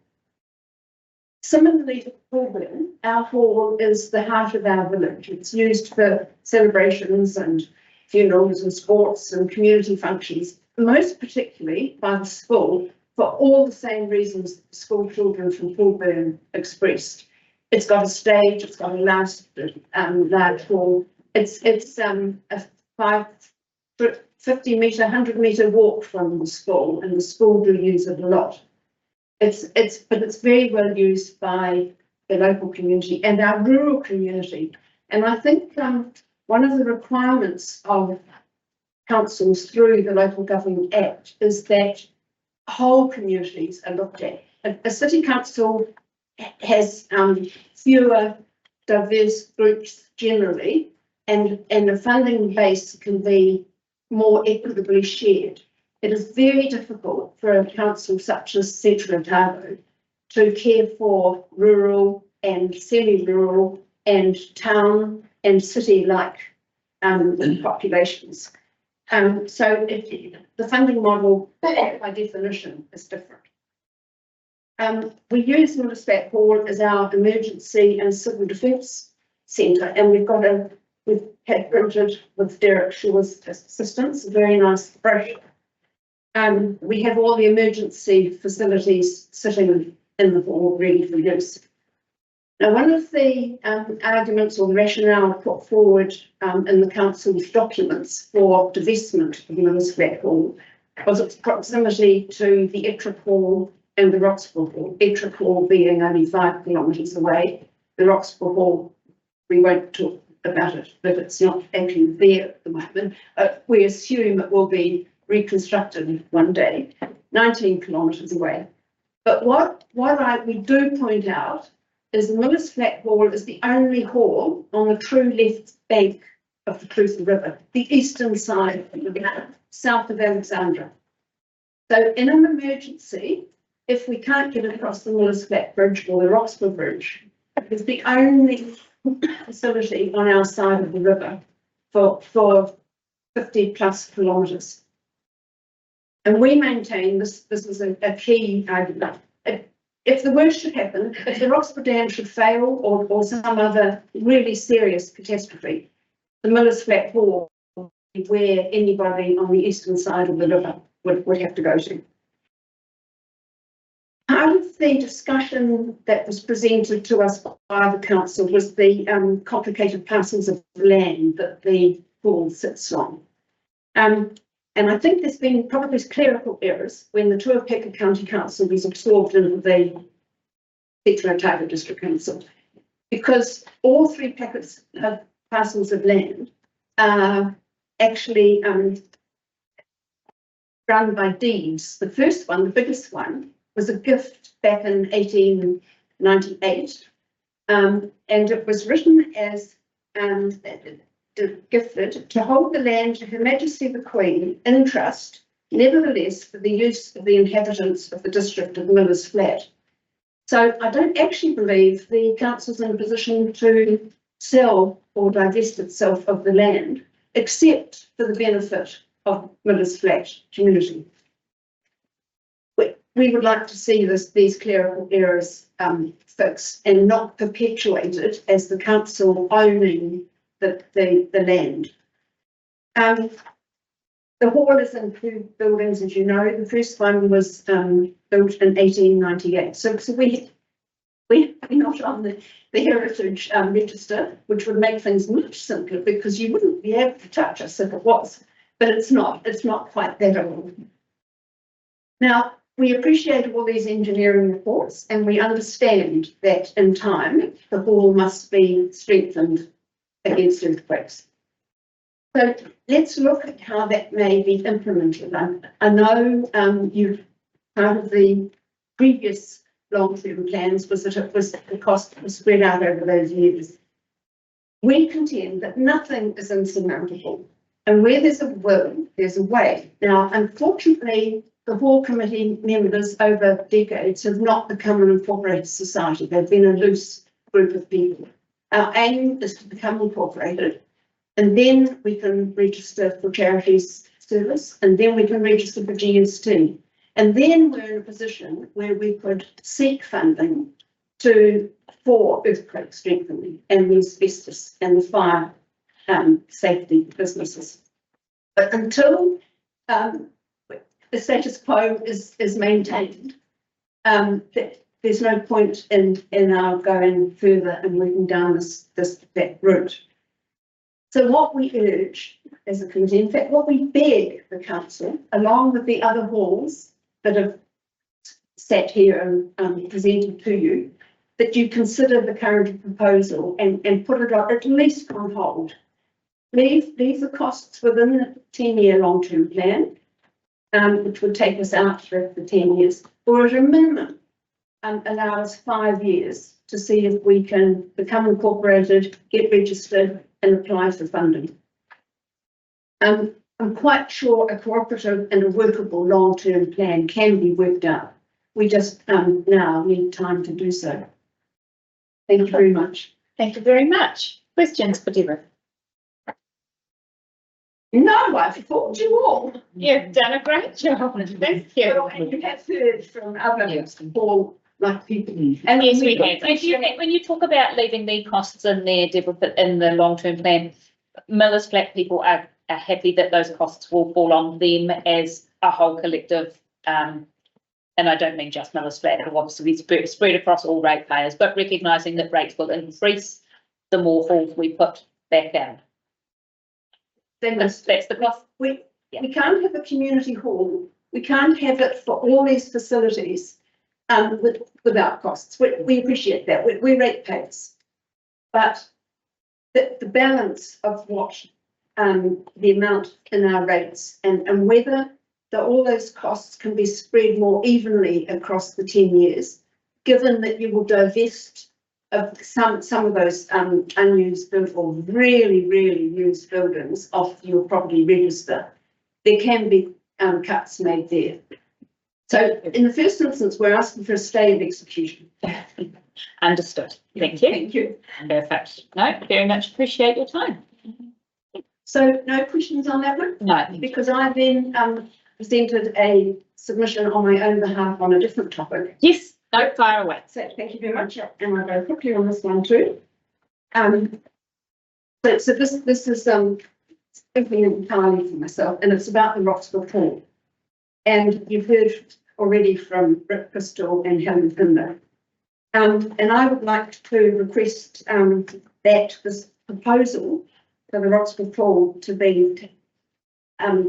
Similarly to Broadburn, our hall is the heart of our village. It's used for celebrations and funerals and sports and community functions, most particularly by the school, for all the same reasons that school children from Broadburn expressed. It's got a stage, it's got a large hall. It's a 50 metre, 100 metre walk from the school, and the school do use it a lot. But it's very well used by the local community and our rural community. And I think one of the requirements of councils through the Local Government Act is that whole communities are looked at. A city council has fewer diverse groups generally, and the funding base can be more equitably shared. It is very difficult for a council such as Central Otago to care for rural and semi-rural and town and city-like populations. So the funding model, by definition, is different. We use Millers Flat Hall as our emergency and civil defence centre, and we've had printed with Derek Shaw's assistance, a very nice brochure. We have all the emergency facilities sitting in the hall ready for use. Now, one of the arguments or rationale put forward in the council's documents for divestment of Millers Flat Hall was its proximity to the Ettrick Hall and the Roxburgh Hall. Ettrick Hall being only 5 kilometres away. The Roxburgh Hall, we won't talk about it, but it's not actually there at the moment. We assume it will be reconstructed one day, 19 kilometres away. But what we do point out is the Millers Flat Hall is the only hall on the true left bank of the Clutha River, the eastern side of the river, south of Alexandra. So in an emergency, if we can't get across the Millers Flat Bridge or the Roxburgh Bridge, it's the only facility on our side of the river for 50 plus kilometres. And we maintain this is a key argument. If the worst should happen, if the Roxburgh Dam should fail or some other really serious catastrophe, the Millers Flat Hall would be where anybody on the eastern side of the river would have to go to. Part of the discussion that was presented to us by the council was the complicated parcels of land that the hall sits on. And I think there's been probably clerical errors when the Tuapeka County Council was absorbed into the Petro Target District Council, because all three packets of parcels of land are actually run by deeds. The first one, the biggest one, was a gift back in 1898, and it was written as gifted to hold the land to Her Majesty the Queen in trust, nevertheless for the use of the inhabitants of the district of Miller's Flat. So I don't actually believe the council's in a position to sell or divest itself of the land, except for the benefit of Miller's Flat community. We would like to see these clerical errors fixed and not perpetuated as the council owning the land. The hall is in two buildings, as you know. The first one was built in 1898. So we're not on the heritage register, which would make things much simpler because you wouldn't be able to touch us if it was. But it's not quite that old. Now, we appreciate all these engineering reports and we understand that in time the hall must be strengthened against earthquakes. So let's look at how that may be implemented. I know part of the previous long-term plans was that the cost was spread out over those years. We contend that nothing is insurmountable, and where there's a will, there's a way. Now, unfortunately, the Hall Committee members over decades have not become an incorporated society. They've been a loose group of people. Our aim is to become incorporated, and then we can register for charities service, and then we can register for GST. And then we're in a position where we could seek funding for earthquake strengthening and the asbestos and the fire safety businesses. But until the status quo is maintained, there's no point in our going further and working down that route. So what we urge as a committee, in fact, what we beg the council, along with the other halls that have sat here and presented to you, that you consider the current proposal and put it at least on hold. Leave the costs within the 10-year long-term plan, which would take us out for 10 years, or at a minimum, allow us 5 years to see if we can become incorporated, get registered, and apply for funding. I'm quite sure a cooperative and a workable long-term plan can be worked out. We just now need time to do so. Thank you very much. Thank you very much. Questions for Deborah? No, I've thought you all. You've done a great job. Thank you. You have heard from other people like people. And yes, we have. And do you think when you talk about leaving the costs in there, Deborah, in the long-term plan, Miller's Flat people are happy that those costs will fall on them as a whole collective, and I don't mean just Miller's Flat, it will obviously be spread across all ratepayers, but recognising that rates will increase the more halls we put back in. Then that's the cost. We can't have a community hall. We can't have it for all these facilities without costs. We appreciate that. We're ratepayers, but the balance of what the amount in our rates and whether all those costs can be spread more evenly across the 10 years, given that you will divest of some of those unused or really used buildings off your property register, there can be cuts made there. So in the first instance, we're asking for a stay of execution. Understood. Thank you. Thank you. Perfect. No, very much appreciate your time. So no questions on that one? No. Because I then presented a submission on my own behalf on a different topic. Yes. No, fire away. So thank you very much. And I'll go quickly on this one too. So this is thinking entirely for myself, and it's about the Roxburgh Hall. And you've heard already from Rick Crystal and Helen Pinder. And I would like to request that this proposal for the Roxburgh Hall to be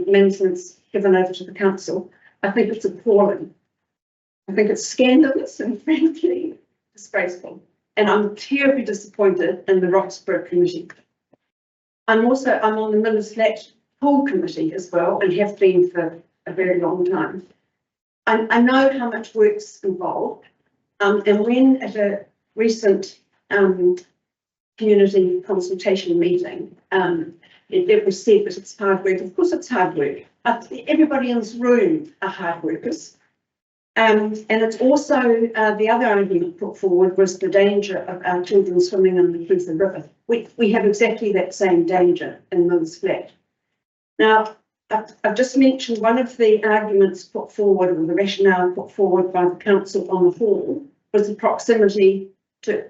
maintenance given over to the council. I think it's appalling. I think it's scandalous and frankly disgraceful. And I'm terribly disappointed in the Roxburgh Committee. I'm on the Millers Flat Pool Committee as well, and have been for a very long time. I know how much work's involved, and when at a recent community consultation meeting, it was said that it's hard work. Of course it's hard work. Everybody in this room are hard workers. And it's also, the other argument put forward was the danger of our children swimming in the Clutha River. We have exactly that same danger in Millers Flat. Now, I've just mentioned one of the arguments put forward, or the rationale put forward by the council on the hall, was the proximity to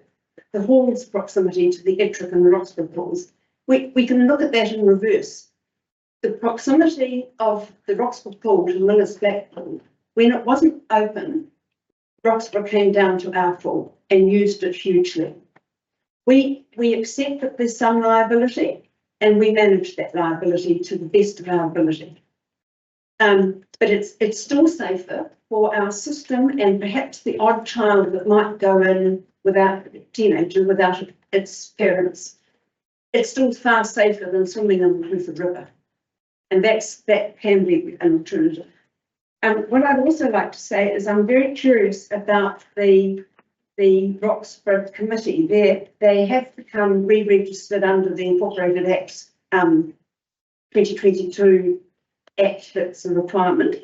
the hall's proximity to the Ettrick and the Roxburgh pools. We can look at that in reverse. The proximity of the Roxburgh pool to Millers Flat pool, when it wasn't open, Roxburgh came down to our pool and used it hugely. We accept that there's some liability, and we manage that liability to the best of our ability. But it's still safer for our system, and perhaps the odd child that might go in without a teenager, without its parents. It's still far safer than swimming in the Clutha River. And that can be an alternative. What I'd also like to say is I'm very curious about the Roxburgh Committee. They have become re-registered under the Incorporated Acts 2022 Act, that's a requirement.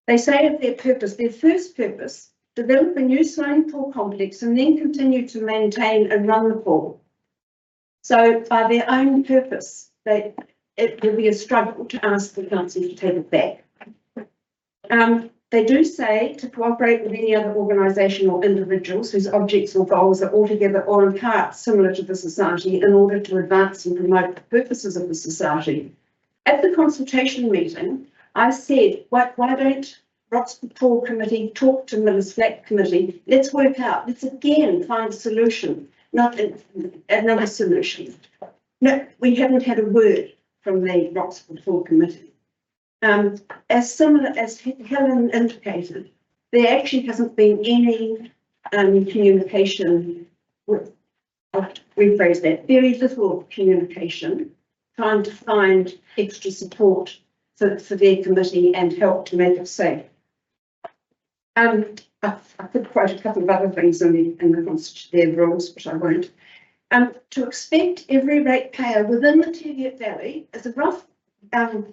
They say of their purpose, their first purpose, develop a new swimming pool complex and then continue to maintain and run the pool. So by their own purpose, it will be a struggle to ask the council to take it back. They do say to cooperate with any other organisation or individuals whose objects or goals are altogether or in part similar to the society in order to advance and promote the purposes of the society. At the consultation meeting, I said, why don't Roxburgh Pool Committee talk to Millers Flat Committee? Let's work out, let's again find a solution, not another solution. No, we haven't had a word from the Roxburgh Pool Committee. As similar as Helen indicated, there actually hasn't been any communication with, I'll rephrase that, very little communication, trying to find extra support for their committee and help to make it safe. I could quote a couple of other things in their rules, but I won't. To expect every ratepayer within the Teviot Valley is a rough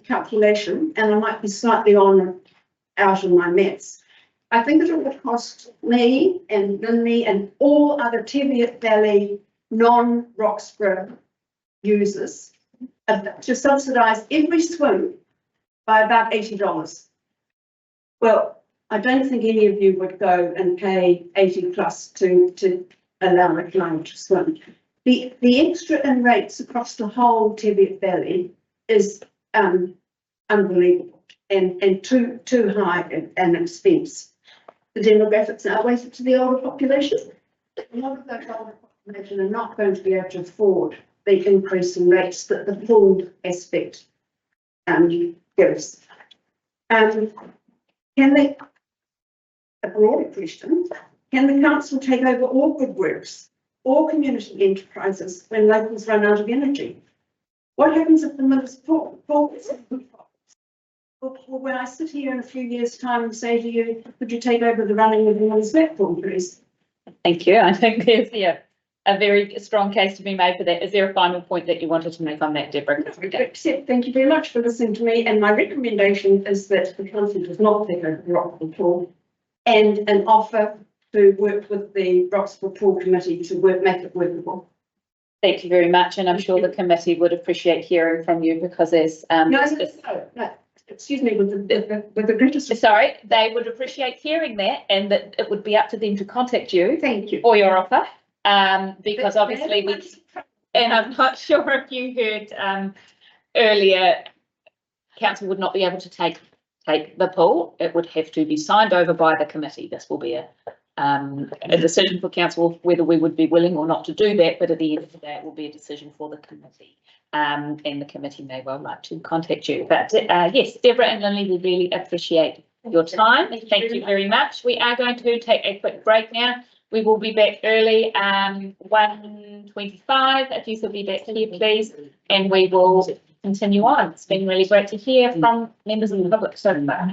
calculation, and I might be slightly out in my maths. I think it will cost me and Linley and all other Teviot Valley non-Roxburgh users to subsidise every swim by about $80. Well, I don't think any of you would go and pay 80 plus to allow a client to swim. The extra in rates across the whole Teviot Valley is unbelievable and too high an expense. The demographics are weighted to the older population. A lot of those older population are not going to be able to afford the increase in rates that the pooled aspect gives. A broader question, can the council take over all good works or community enterprises when locals run out of energy? What happens if the Millers Pool is when I sit here in a few years' time and say to you, could you take over the running of the Millers Pool, please? Thank you. I think there's a very strong case to be made for that. Is there a final point that you wanted to make on that, Deborah? Except thank you very much for listening to me, and my recommendation is that the council does not take over the Roxburgh Pool, and an offer to work with the Roxburgh Pool Committee to make it workable. Thank you very much, and I'm sure the committee would appreciate hearing from you because there's no, excuse me, with the greatest. Sorry, they would appreciate hearing that, and that it would be up to them to contact you. Thank you for your offer. Because obviously and I'm not sure if you heard earlier, council would not be able to take the pool. It would have to be signed over by the committee. This will be a decision for council whether we would be willing or not to do that, but at the end of the day, it will be a decision for the committee. And the committee may well like to contact you. But yes, Deborah and Linley, we really appreciate your time. Thank you very much. We are going to take a quick break now. We will be back early, 1:25, if you could be back here, please, and we will continue on. It's been really great to hear from members of the public so far.